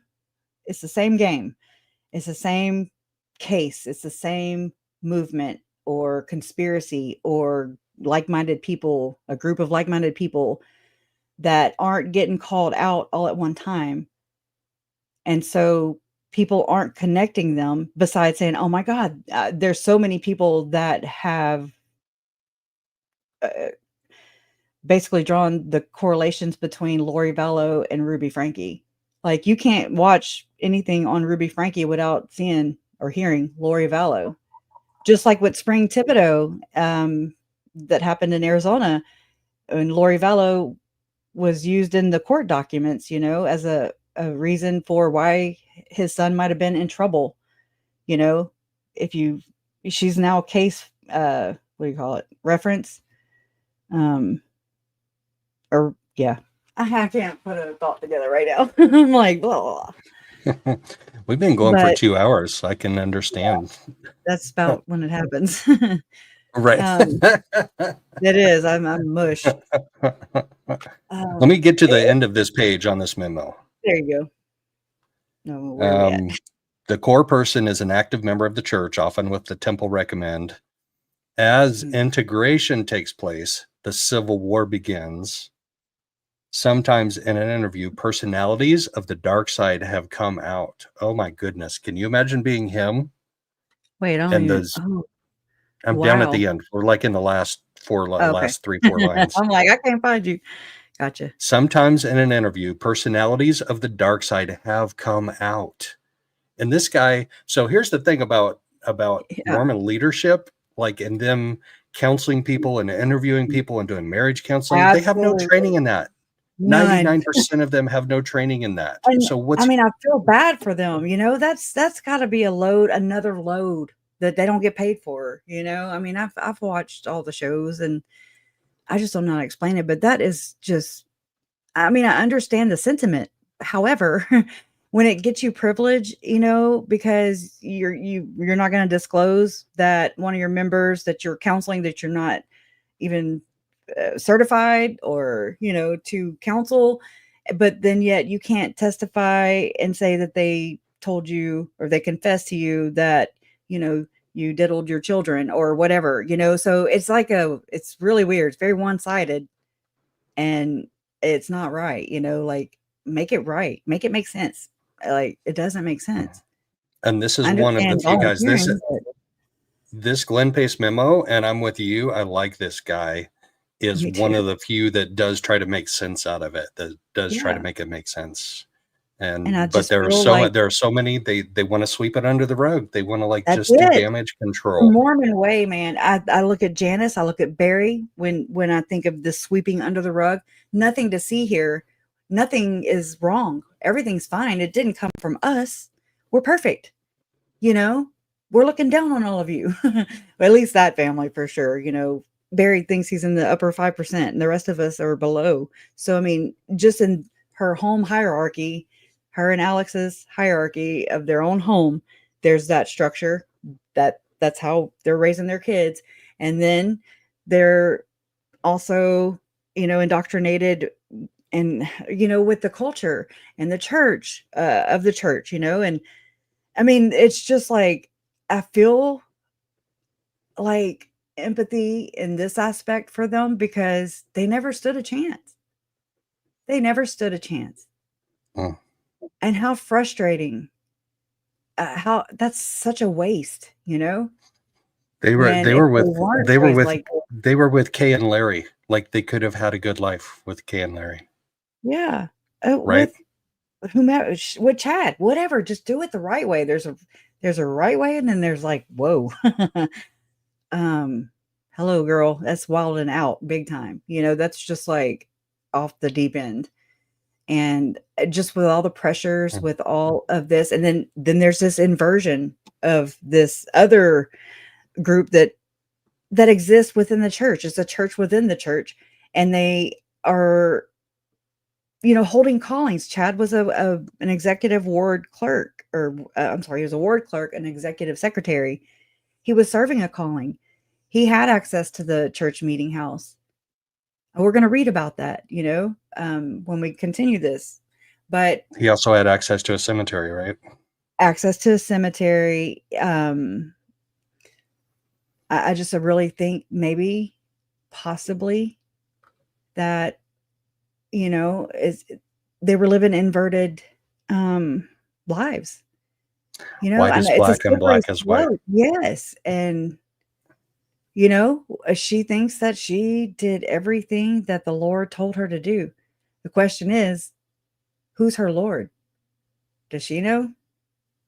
Speaker 2: game. It's the same case. It's the same movement or conspiracy or like-minded people, a group of like-minded people that aren't getting called out all at one time. And so people aren't connecting them besides saying, oh my God, there's so many people that have basically drawn the correlations between Lori Vallow and Ruby Frankie. Like, you can't watch anything on Ruby Frankie without seeing or hearing Lori Vallow. Just like with Spring Thibodeau, that happened in Arizona, and Lori Vallow was used in the court documents, as a reason for why his son might have been in trouble. If she's now case, what do you call it? Reference. Or yeah, I can't put a thought together right now. I'm like, blah.
Speaker 1: We've been going for
Speaker 2: But
Speaker 1: 2 hours. I can understand.
Speaker 2: that's about when it happens.
Speaker 1: Right.
Speaker 2: It is. I'm mush.
Speaker 1: Let me get to the end of this page on this memo.
Speaker 2: There you go. No, where are we at?
Speaker 1: The core person is an active member of the church, often with the temple recommend. As integration takes place, the civil war begins. Sometimes in an interview, personalities of the dark side have come out. Oh my goodness. Can you imagine being him?
Speaker 2: Wait, I don't
Speaker 1: And
Speaker 2: even.
Speaker 1: those,
Speaker 2: Oh,
Speaker 1: I'm down at
Speaker 2: wow.
Speaker 1: the end. We're like in the last
Speaker 2: Okay.
Speaker 1: last 3-4 lines.
Speaker 2: I'm like, I can't find you. Gotcha.
Speaker 1: Sometimes in an interview, personalities of the dark side have come out. And this guy, so here's the thing about
Speaker 2: Yeah.
Speaker 1: Mormon leadership, like in them counseling people and interviewing people and doing marriage counseling, they have no
Speaker 2: Absolutely.
Speaker 1: training in that.
Speaker 2: None.
Speaker 1: 99% of them have no training in that.
Speaker 2: And
Speaker 1: So what's
Speaker 2: I mean, I feel bad for them. That's got to be a load, another load that they don't get paid for. I mean, I've watched all the shows, and I just don't know how to explain it. But that is just, I mean, I understand the sentiment. However, when it gets you privilege, because you're not going to disclose that one of your members that you're counseling, that you're not even certified or to counsel, but then yet you can't testify and say that they told you or they confessed to you that you diddled your children or whatever. So it's like it's really weird. It's very one-sided, and it's not right. Like, make it right, make it make sense. Like, it doesn't make sense.
Speaker 1: and this is
Speaker 2: I
Speaker 1: one of the
Speaker 2: understand
Speaker 1: few guys,
Speaker 2: volunteering,
Speaker 1: this Glenn Pace memo, and I'm with you. I like this guy, is
Speaker 2: me
Speaker 1: one
Speaker 2: too.
Speaker 1: of the few that does try to make sense out of it, that does try to
Speaker 2: Yeah.
Speaker 1: make it make sense.
Speaker 2: And I
Speaker 1: But
Speaker 2: just
Speaker 1: there are
Speaker 2: feel like
Speaker 1: so many, they want to sweep it under the rug. They want to like
Speaker 2: that's
Speaker 1: just do
Speaker 2: it.
Speaker 1: damage
Speaker 2: The
Speaker 1: control.
Speaker 2: Mormon way, man. I look at Janice, I look at Barry when I think of this sweeping under the rug. Nothing to see here. Nothing is wrong. Everything's fine. It didn't come from us. We're perfect. We're looking down on all of you. Well, at least that family for sure. Barry thinks he's in the upper 5%, and the rest of us are below. So, I mean, just in her home hierarchy, her and Alex's hierarchy of their own home, there's that structure. That's how they're raising their kids. And then they're also, indoctrinated and, with the culture and the church, of the church, and I mean, it's just like, I feel like empathy in this aspect for them because they never stood a chance. They never stood a chance.
Speaker 1: Mm.
Speaker 2: And how frustrating, how that's such a waste,
Speaker 1: They were
Speaker 2: when
Speaker 1: they
Speaker 2: if
Speaker 1: were
Speaker 2: they
Speaker 1: with
Speaker 2: weren't
Speaker 1: they were
Speaker 2: raised
Speaker 1: with
Speaker 2: like,
Speaker 1: they were with Kay and Larry. Like they could have had a good life with Kay and Larry,
Speaker 2: yeah,
Speaker 1: right?
Speaker 2: with whomever, with Chad, whatever, just do it the right way. There's a right way, and then there's like, whoa. Hello girl, that's wilding out big time. That's just like off the deep end. And just with all the pressures,
Speaker 1: Mm.
Speaker 2: with all of this, and then there's this inversion of this other group that exists within the church. It's a church within the church, and they are holding callings. Chad was an executive ward clerk, or I'm sorry, he was a ward clerk, an executive secretary. He was serving a calling. He had access to the church meeting house. And we're going to read about that, when we continue this. But
Speaker 1: He also had access to a cemetery, right?
Speaker 2: access to a cemetery. I just really think maybe, possibly, that is they were living inverted lives.
Speaker 1: White
Speaker 2: and
Speaker 1: is
Speaker 2: it's a
Speaker 1: black and
Speaker 2: slippery
Speaker 1: black is white.
Speaker 2: slope. Yes. And, she thinks that she did everything that the Lord told her to do. The question is, who's her Lord? Does she know?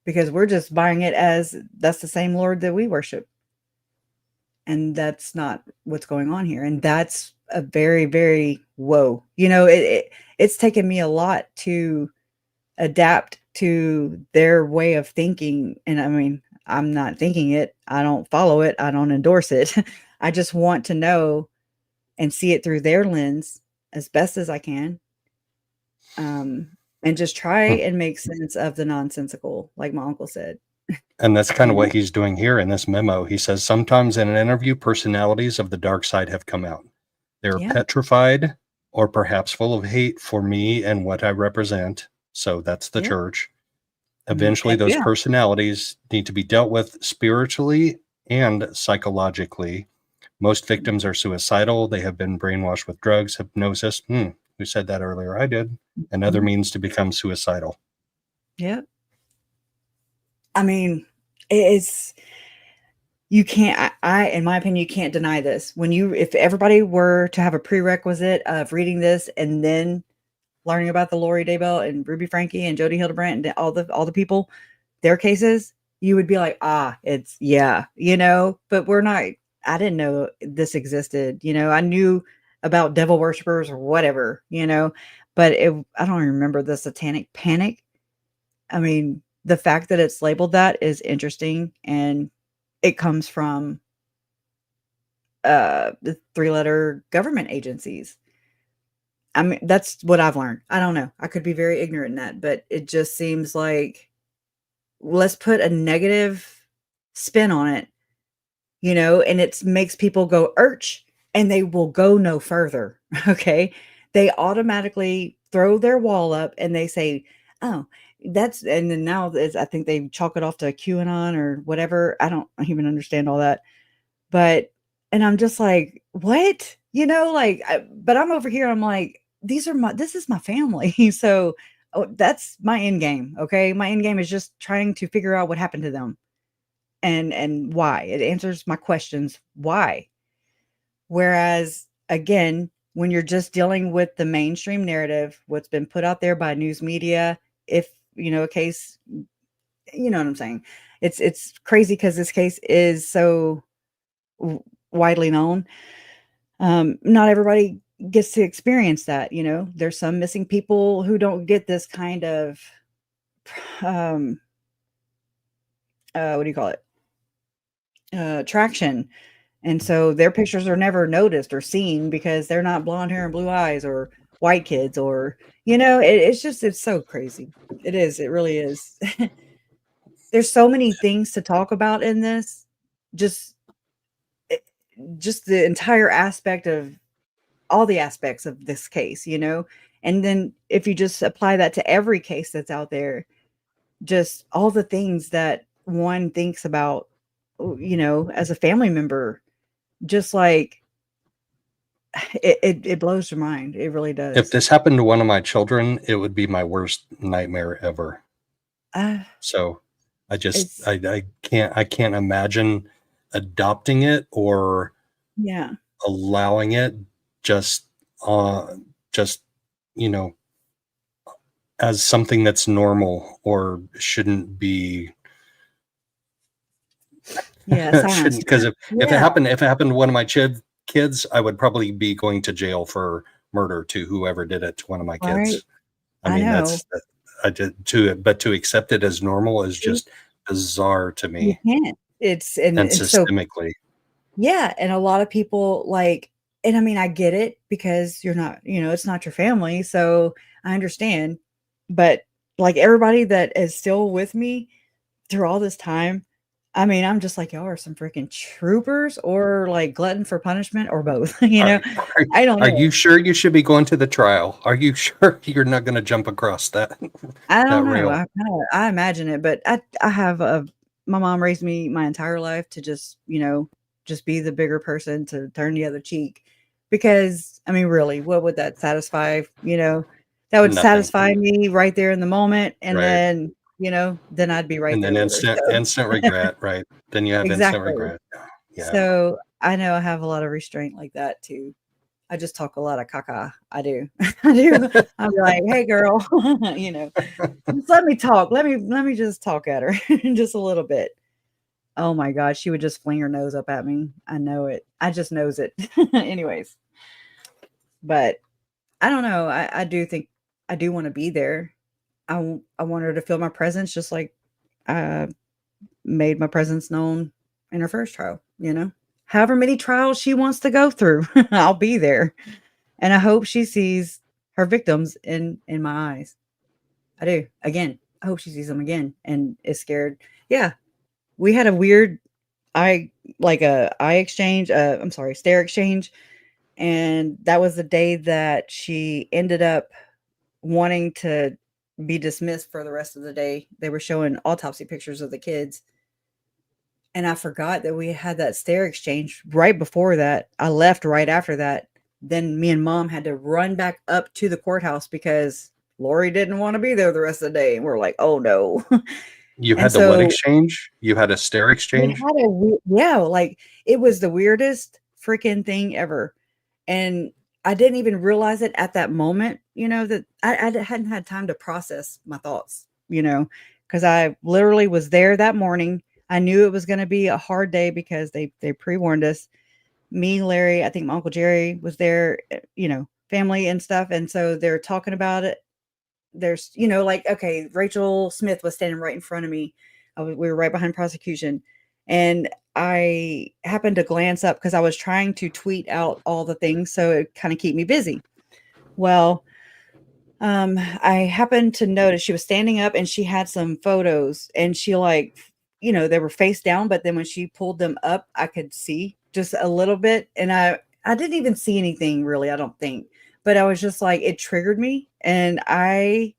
Speaker 2: Because we're just buying it as that's the same Lord that we worship. And that's not what's going on here. And that's a very, very whoa. It's taken me a lot to adapt to their way of thinking. And I mean, I'm not thinking it. I don't follow it. I don't endorse it. I just want to know and see it through their lens as best as I can. And just try
Speaker 1: Hmm.
Speaker 2: and make sense of the nonsensical, like my uncle said.
Speaker 1: And that's kind of
Speaker 2: You
Speaker 1: what
Speaker 2: know?
Speaker 1: he's doing here in this memo. He says, sometimes in an interview, personalities of the dark side have come out. They are
Speaker 2: Yeah.
Speaker 1: petrified or perhaps full of hate for me and what I represent. So that's the
Speaker 2: Yeah.
Speaker 1: church. Eventually, those
Speaker 2: Yeah.
Speaker 1: personalities need to be dealt with spiritually and psychologically. Most victims are suicidal. They have been brainwashed with drugs, hypnosis. Who said that earlier? I did. And other
Speaker 2: Mhm.
Speaker 1: means to become suicidal.
Speaker 2: Yep. I mean, it's you can't in my opinion, you can't deny this. If everybody were to have a prerequisite of reading this and then learning about the Lori Daybell and Ruby Frankie and Jody Hildebrandt and all the people, their cases, you would be like, it's but we're not. I didn't know this existed. I knew about devil worshippers or whatever, but I don't remember the satanic panic. I mean, the fact that it's labeled that is interesting, and it comes from the three-letter government agencies. I mean, that's what I've learned. I don't know. I could be very ignorant in that, but it just seems like let's put a negative spin on it, and it makes people go urch and they will go no further. Okay. They automatically throw their wall up and they say, oh, and then now I think they chalk it off to QAnon or whatever. I don't even understand all that. And I'm just like, what? But I'm over here. I'm like, this is my family. So that's my end game. Okay. My end game is just trying to figure out what happened to them and why. It answers my questions. Why? Whereas again, when you're just dealing with the mainstream narrative, what's been put out there by news media, if a case, you know what I'm saying? It's crazy because this case is so widely known. Not everybody gets to experience that. There's some missing people who don't get this kind of um what do you call it, traction, and so their pictures are never noticed or seen because they're not blonde hair and blue eyes or white kids, or it's so crazy. It really is. There's so many things to talk about in this, just it- just the entire aspect of all the aspects of this case, and then if you just apply that to every case that's out there, just all the things that one thinks about, as a family member, just like it blows your mind. It really
Speaker 1: If
Speaker 2: does.
Speaker 1: this happened to one of my children, it would be my worst nightmare ever.
Speaker 2: Uh,
Speaker 1: So I just
Speaker 2: it's
Speaker 1: I can't imagine adopting it or
Speaker 2: yeah,
Speaker 1: allowing it just just you know as something that's normal or shouldn't be
Speaker 2: yeah,
Speaker 1: shouldn't,
Speaker 2: silenced.
Speaker 1: because if
Speaker 2: Yeah,
Speaker 1: it happened to one of my kids, I would probably be going to jail for murder to whoever did it to one of my
Speaker 2: right.
Speaker 1: kids. I
Speaker 2: I
Speaker 1: mean,
Speaker 2: know.
Speaker 1: I did but to accept it as normal is
Speaker 2: See,
Speaker 1: just bizarre to
Speaker 2: you
Speaker 1: me,
Speaker 2: can't.
Speaker 1: and
Speaker 2: And so
Speaker 1: systemically.
Speaker 2: yeah, and a lot of people and I mean, I get it because you're not, it's not your family, so I understand. But like everybody that is still with me through all this time, I mean, I'm just like, y'all are some freaking troopers or like glutton for punishment or both,
Speaker 1: Are,
Speaker 2: I don't
Speaker 1: are
Speaker 2: know.
Speaker 1: you sure you should be going to the trial? Are you sure you're not going to jump across that
Speaker 2: I don't
Speaker 1: that
Speaker 2: know.
Speaker 1: rail?
Speaker 2: I imagine it, but I have my mom raised me my entire life to just, just be the bigger person, to turn the other cheek. Because I mean, really, what would that satisfy? That would
Speaker 1: Nothing,
Speaker 2: satisfy me right there in the moment. And
Speaker 1: right?
Speaker 2: then then I'd be right
Speaker 1: And
Speaker 2: there
Speaker 1: then
Speaker 2: with her.
Speaker 1: instant regret, right? Then you have instant
Speaker 2: Exactly.
Speaker 1: regret. Yeah.
Speaker 2: So I know I have a lot of restraint like that too. I just talk a lot of caca. I do. I do. I'm like, hey girl, just let me talk. Let me just talk at her just a little bit. Oh my God, she would just fling her nose up at me. I know it. I just knows it. Anyways, but I don't know. I do think I do want to be there. I want her to feel my presence just like I made my presence known in her first trial. However many trials she wants to go through, I'll be there. And I hope she sees her victims in my eyes. I do. Again, I hope she sees them again and is scared. Yeah. We had a weird eye exchange, I'm sorry, stare exchange. And that was the day that she ended up wanting to be dismissed for the rest of the day. They were showing autopsy pictures of the kids. And I forgot that we had that stare exchange right before that. I left right after that. Then me and mom had to run back up to the courthouse because Lori didn't want to be there the rest of the day. And we're like, oh no.
Speaker 1: You
Speaker 2: And
Speaker 1: had the what
Speaker 2: so
Speaker 1: exchange? You had a stare
Speaker 2: we
Speaker 1: exchange?
Speaker 2: had like it was the weirdest freaking thing ever. And I didn't even realize it at that moment, that I hadn't had time to process my thoughts, because I literally was there that morning. I knew it was going to be a hard day because they pre-warned us. Me, Larry, I think my Uncle Jerry was there, family and stuff. And so they're talking about it. There's, okay, Rachel Smith was standing right in front of me. We were right behind prosecution. And I happened to glance up because I was trying to tweet out all the things. So it kind of keep me busy. Well, I happened to notice she was standing up and she had some photos and she they were face down, but then when she pulled them up, I could see just a little bit. And I didn't even see anything really, I don't think, but I was just like, it triggered me and I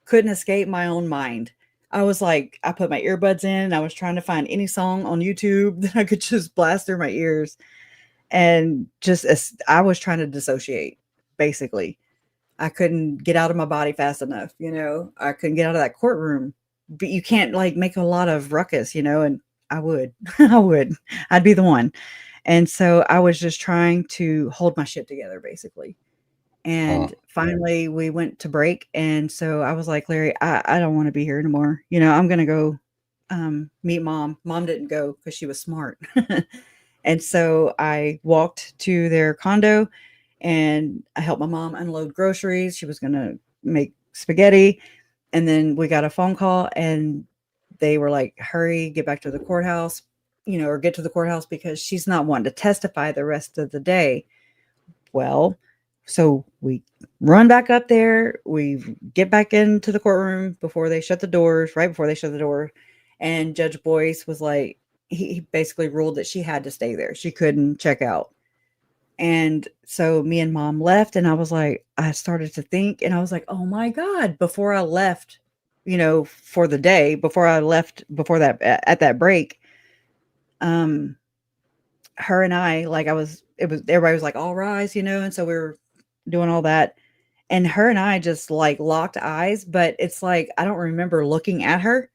Speaker 2: couldn't escape my own mind. I was like, I put my earbuds in. I was trying to find any song on YouTube that I could just blast through my ears. And just as I was trying to dissociate, basically. I couldn't get out of my body fast enough, I couldn't get out of that courtroom. But you can't make a lot of ruckus, and I would. I would. I'd be the one. And so I was just trying to hold my shit together, basically. And finally we went to break. And so I was like, Larry, I don't want to be here anymore. I'm going to go meet mom. Mom didn't go because she was smart. And so I walked to their condo and I helped my mom unload groceries. She was going to make spaghetti. And then we got a phone call and they were like, hurry, get back to the courthouse, or get to the courthouse because she's not wanting to testify the rest of the day. Well, so we run back up there. We get back into the courtroom before they shut the doors, right before they shut the door. And Judge Boyce was like, he basically ruled that she had to stay there. She couldn't check out. And so me and mom left and I started to think and I was like, oh my God, before I left, for the day, before I left, before that, at that break, her and I, everybody was like, all rise, and so we were doing all that. And her and I just locked eyes, but it's like, I don't remember looking at her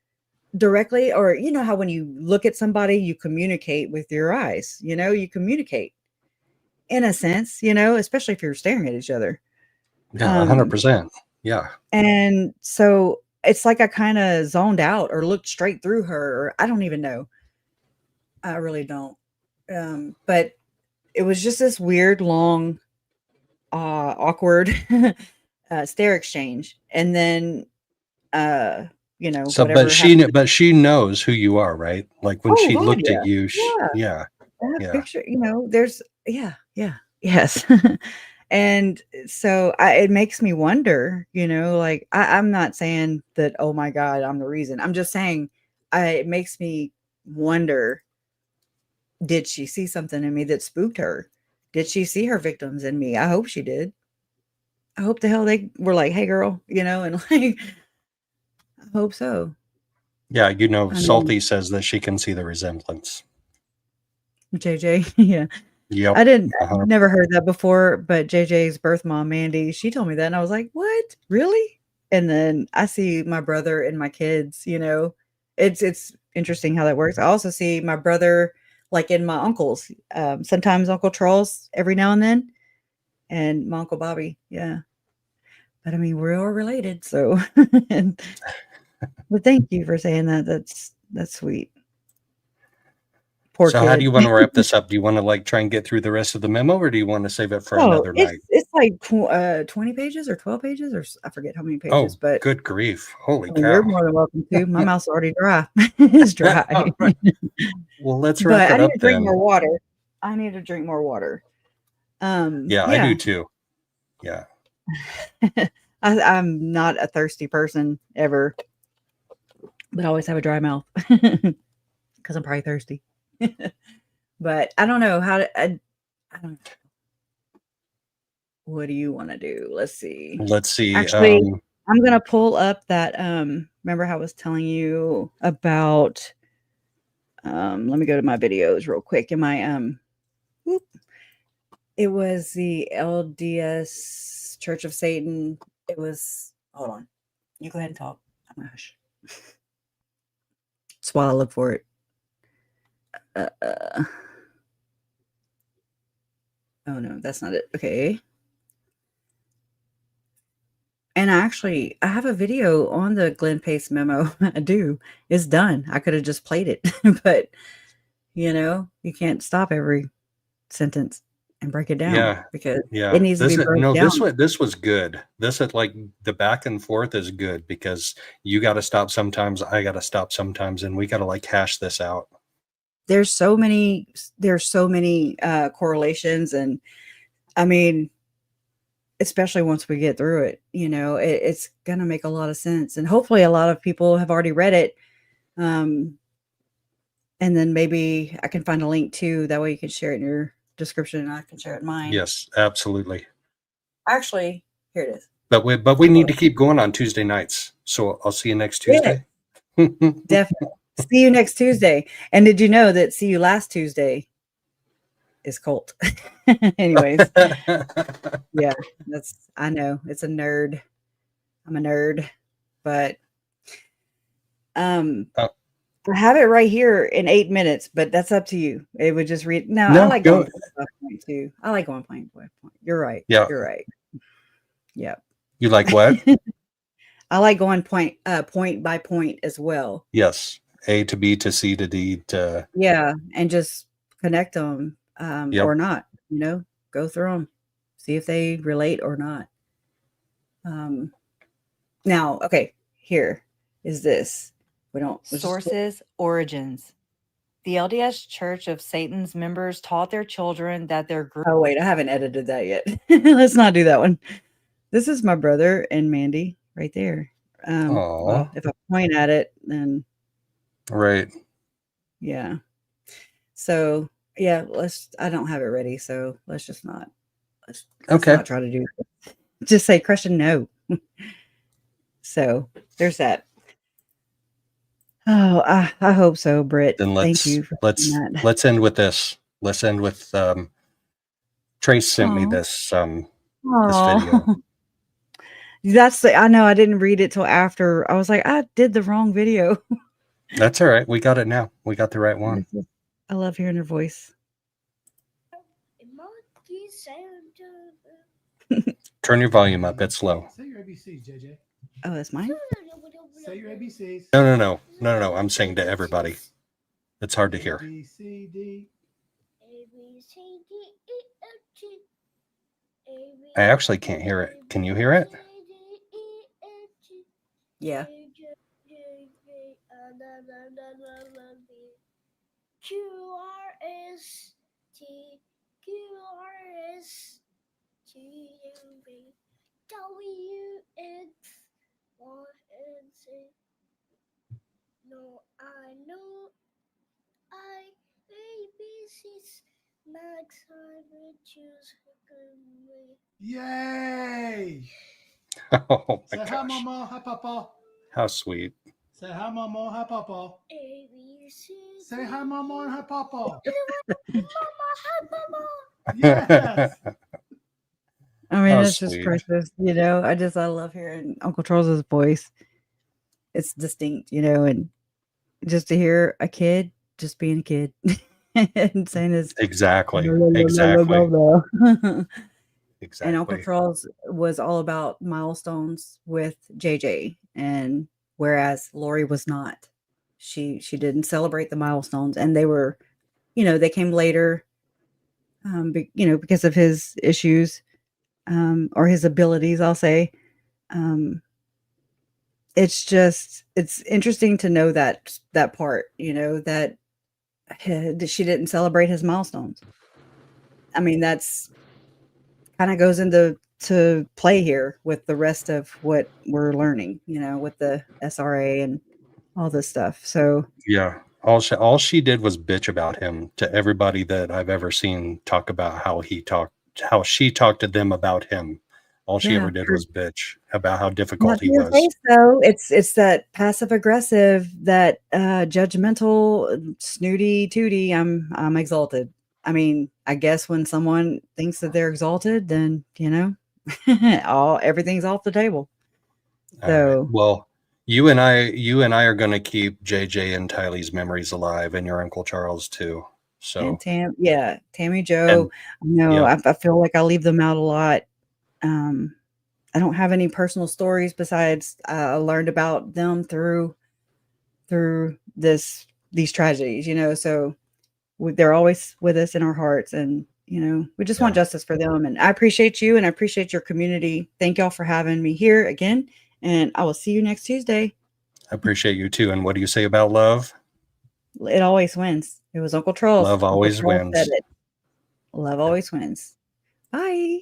Speaker 2: directly, or how when you look at somebody, you communicate with your eyes, you communicate in a sense, especially if you're staring at each other.
Speaker 1: Yeah, 100%. Yeah.
Speaker 2: And so it's like I kind of zoned out or looked straight through her, or I don't even know. I really don't. But it was just this weird, long, awkward stare exchange. And then,
Speaker 1: So,
Speaker 2: whatever happened.
Speaker 1: but she knows who you are, right? Like when
Speaker 2: Oh,
Speaker 1: she
Speaker 2: God,
Speaker 1: looked
Speaker 2: yeah.
Speaker 1: at you,
Speaker 2: Yeah. That
Speaker 1: yeah.
Speaker 2: picture, there's, yeah, yes. And so it makes me wonder, I'm not saying that, oh my God, I'm the reason. I'm just saying it makes me wonder, did she see something in me that spooked her? Did she see her victims in me? I hope she did. I hope the hell they were like, hey girl, and I hope so.
Speaker 1: Yeah,
Speaker 2: I mean,
Speaker 1: Salty says that she can see the resemblance.
Speaker 2: JJ, yeah.
Speaker 1: Yep.
Speaker 2: I never heard that before, but JJ's birth mom, Mandy, she told me that and I was like, what? Really? and then I see my brother and my kids, it's interesting how that works. I also see my brother like in my uncles, sometimes Uncle Charles every now and my Uncle Bobby. Yeah. But I mean, we're all related. So, but thank you for saying that. That's sweet. Poor
Speaker 1: So how do
Speaker 2: kid.
Speaker 1: you want to wrap this up? Do you want to like try and get through the rest of the memo, or do you want to save it for another night?
Speaker 2: It's like 20 pages or 12 pages, or I forget how many pages,
Speaker 1: Oh,
Speaker 2: but
Speaker 1: good grief. Holy
Speaker 2: you're
Speaker 1: cow.
Speaker 2: more than welcome to. My mouth's already dry. It's dry.
Speaker 1: All right. Well, let's wrap
Speaker 2: But I
Speaker 1: it
Speaker 2: need
Speaker 1: up
Speaker 2: to drink
Speaker 1: then.
Speaker 2: more water. I need to drink more water.
Speaker 1: Yeah, I do too. Yeah.
Speaker 2: I'm not a thirsty person ever, but I always have a dry mouth because I'm probably thirsty. But I don't know how to. I don't know. What do you want to do? Let's see.
Speaker 1: Let's see.
Speaker 2: Actually, I'm gonna pull up that. Remember how I was telling you about. Let me go to my videos real quick. In my whoop. It was the LDS Church of Satan. It was. Hold on. You go ahead and talk. I'm gonna hush. That's while I look for it. Oh no, that's not it. Okay. And I have a video on the Glenn Pace memo. I do. It's done. I could have just played it, but you can't stop every sentence and break it down because it needs to be broken down.
Speaker 1: This was good. This is like the back and forth is good because you got to stop sometimes. I got to stop sometimes, and we got to like hash this out.
Speaker 2: There's so many correlations, and I mean, especially once we get through it, it's gonna make a lot of sense, and hopefully a lot of people have already read it. And then maybe I can find a link too. That way you can share it in your description, and I can share it in mine.
Speaker 1: Yes, absolutely.
Speaker 2: Actually, here it is.
Speaker 1: But we need to keep going on Tuesday nights. So I'll see you next Tuesday.
Speaker 2: Yeah. Definitely. See you next Tuesday. And did you know that see you last Tuesday is cult? Anyways. Yeah, I know. It's a nerd. I'm a nerd. But I have it right here in 8 minutes, but that's up to you. It would just read. No, I like going point by point too. I like going point by point. You're right.
Speaker 1: Yeah.
Speaker 2: You're right. Yeah.
Speaker 1: You like what?
Speaker 2: I like going point by point as well.
Speaker 1: Yes. A to B to C to D to.
Speaker 2: Yeah. And just connect them or not, go through them, see if they relate or not. Now, okay, here is this.
Speaker 5: Sources, origins. The LDS Church of Satan's members taught their children that their group.
Speaker 2: Oh, wait, I haven't edited that yet. Let's not do that one. This is my brother and Mandy right there. Well, if I point at it, then.
Speaker 1: Right.
Speaker 2: Yeah. So, yeah, I don't have it ready. So let's just not. Let's not try to do it. Just say question no. So there's that. Oh, I hope so, Britt.
Speaker 1: Then
Speaker 2: thank you.
Speaker 1: Let's end with this. Let's end with Trace sent me this video.
Speaker 2: I know I didn't read it till after. I was like, I did the wrong video.
Speaker 1: That's all right. We got it now. We got the right one.
Speaker 2: I love hearing her voice.
Speaker 1: Turn your volume up. It's low.
Speaker 6: Say your ABCs, JJ.
Speaker 2: Oh, that's mine?
Speaker 6: Say your ABCs.
Speaker 1: No. I'm saying to everybody. It's hard to hear.
Speaker 6: A, B, C, D.
Speaker 1: I actually can't hear it. Can you hear it?
Speaker 2: Yeah.
Speaker 7: No, I know ABC's next time we choose
Speaker 6: Yay!
Speaker 1: Oh my
Speaker 6: Say
Speaker 1: gosh.
Speaker 6: hi, Mama. Hi, Papa.
Speaker 1: How sweet.
Speaker 6: Say hi, Mama. Hi, Papa.
Speaker 7: ABC.
Speaker 6: Say hi, Mama, and hi, Papa.
Speaker 7: Mama, hi, Mama.
Speaker 6: Yes.
Speaker 2: I mean,
Speaker 1: Oh,
Speaker 2: it's just
Speaker 1: sweet.
Speaker 2: precious, you know. I love hearing Uncle Charles's voice. It's distinct, you know, and just to hear a kid just being a kid and saying his
Speaker 1: Exactly.
Speaker 2: blah, blah, blah, blah,
Speaker 1: Exactly.
Speaker 2: blah, blah. And Uncle
Speaker 1: Exactly.
Speaker 2: Charles was all about milestones with JJ, and whereas Lori was not. She didn't celebrate the milestones, and they were, you know, they came later, you know, because of his issues, or his abilities, I'll say. Um, it's interesting to know that part, you know, that she didn't celebrate his milestones. I mean, that's kind of goes into play here with the rest of what we're learning, you know, with the SRA and all this stuff. So
Speaker 1: Yeah. All she did was bitch about him to everybody that I've ever seen talk about how she talked to them about him. All she
Speaker 2: yeah,
Speaker 1: ever did was bitch about how
Speaker 2: not
Speaker 1: difficult
Speaker 2: to
Speaker 1: he
Speaker 2: your
Speaker 1: was.
Speaker 2: face though. It's that passive aggressive, that judgmental, snooty tooty. I'm exalted. I mean, I guess when someone thinks that they're exalted, then you know, everything's off the table.
Speaker 1: All right.
Speaker 2: So
Speaker 1: Well, you and I are going to keep JJ and Tylee's memories alive, and your Uncle Charles too.
Speaker 2: and
Speaker 1: So,
Speaker 2: Tammy Joe.
Speaker 1: and
Speaker 2: No,
Speaker 1: yeah,
Speaker 2: I feel like I leave them out a lot. Um, I don't have any personal stories besides I learned about them through these tragedies, you know. So they're always with us in our hearts, and you know, we just want
Speaker 1: yeah.
Speaker 2: justice for them. And I appreciate you, and I appreciate your community. Thank y'all for having me here again, and I will see you next Tuesday.
Speaker 1: I appreciate you too. And what do you say about love?
Speaker 2: It always wins. It was Uncle Charles.
Speaker 1: Love
Speaker 2: Uncle
Speaker 1: always
Speaker 2: Charles said
Speaker 1: wins.
Speaker 2: it. Love always wins. Bye.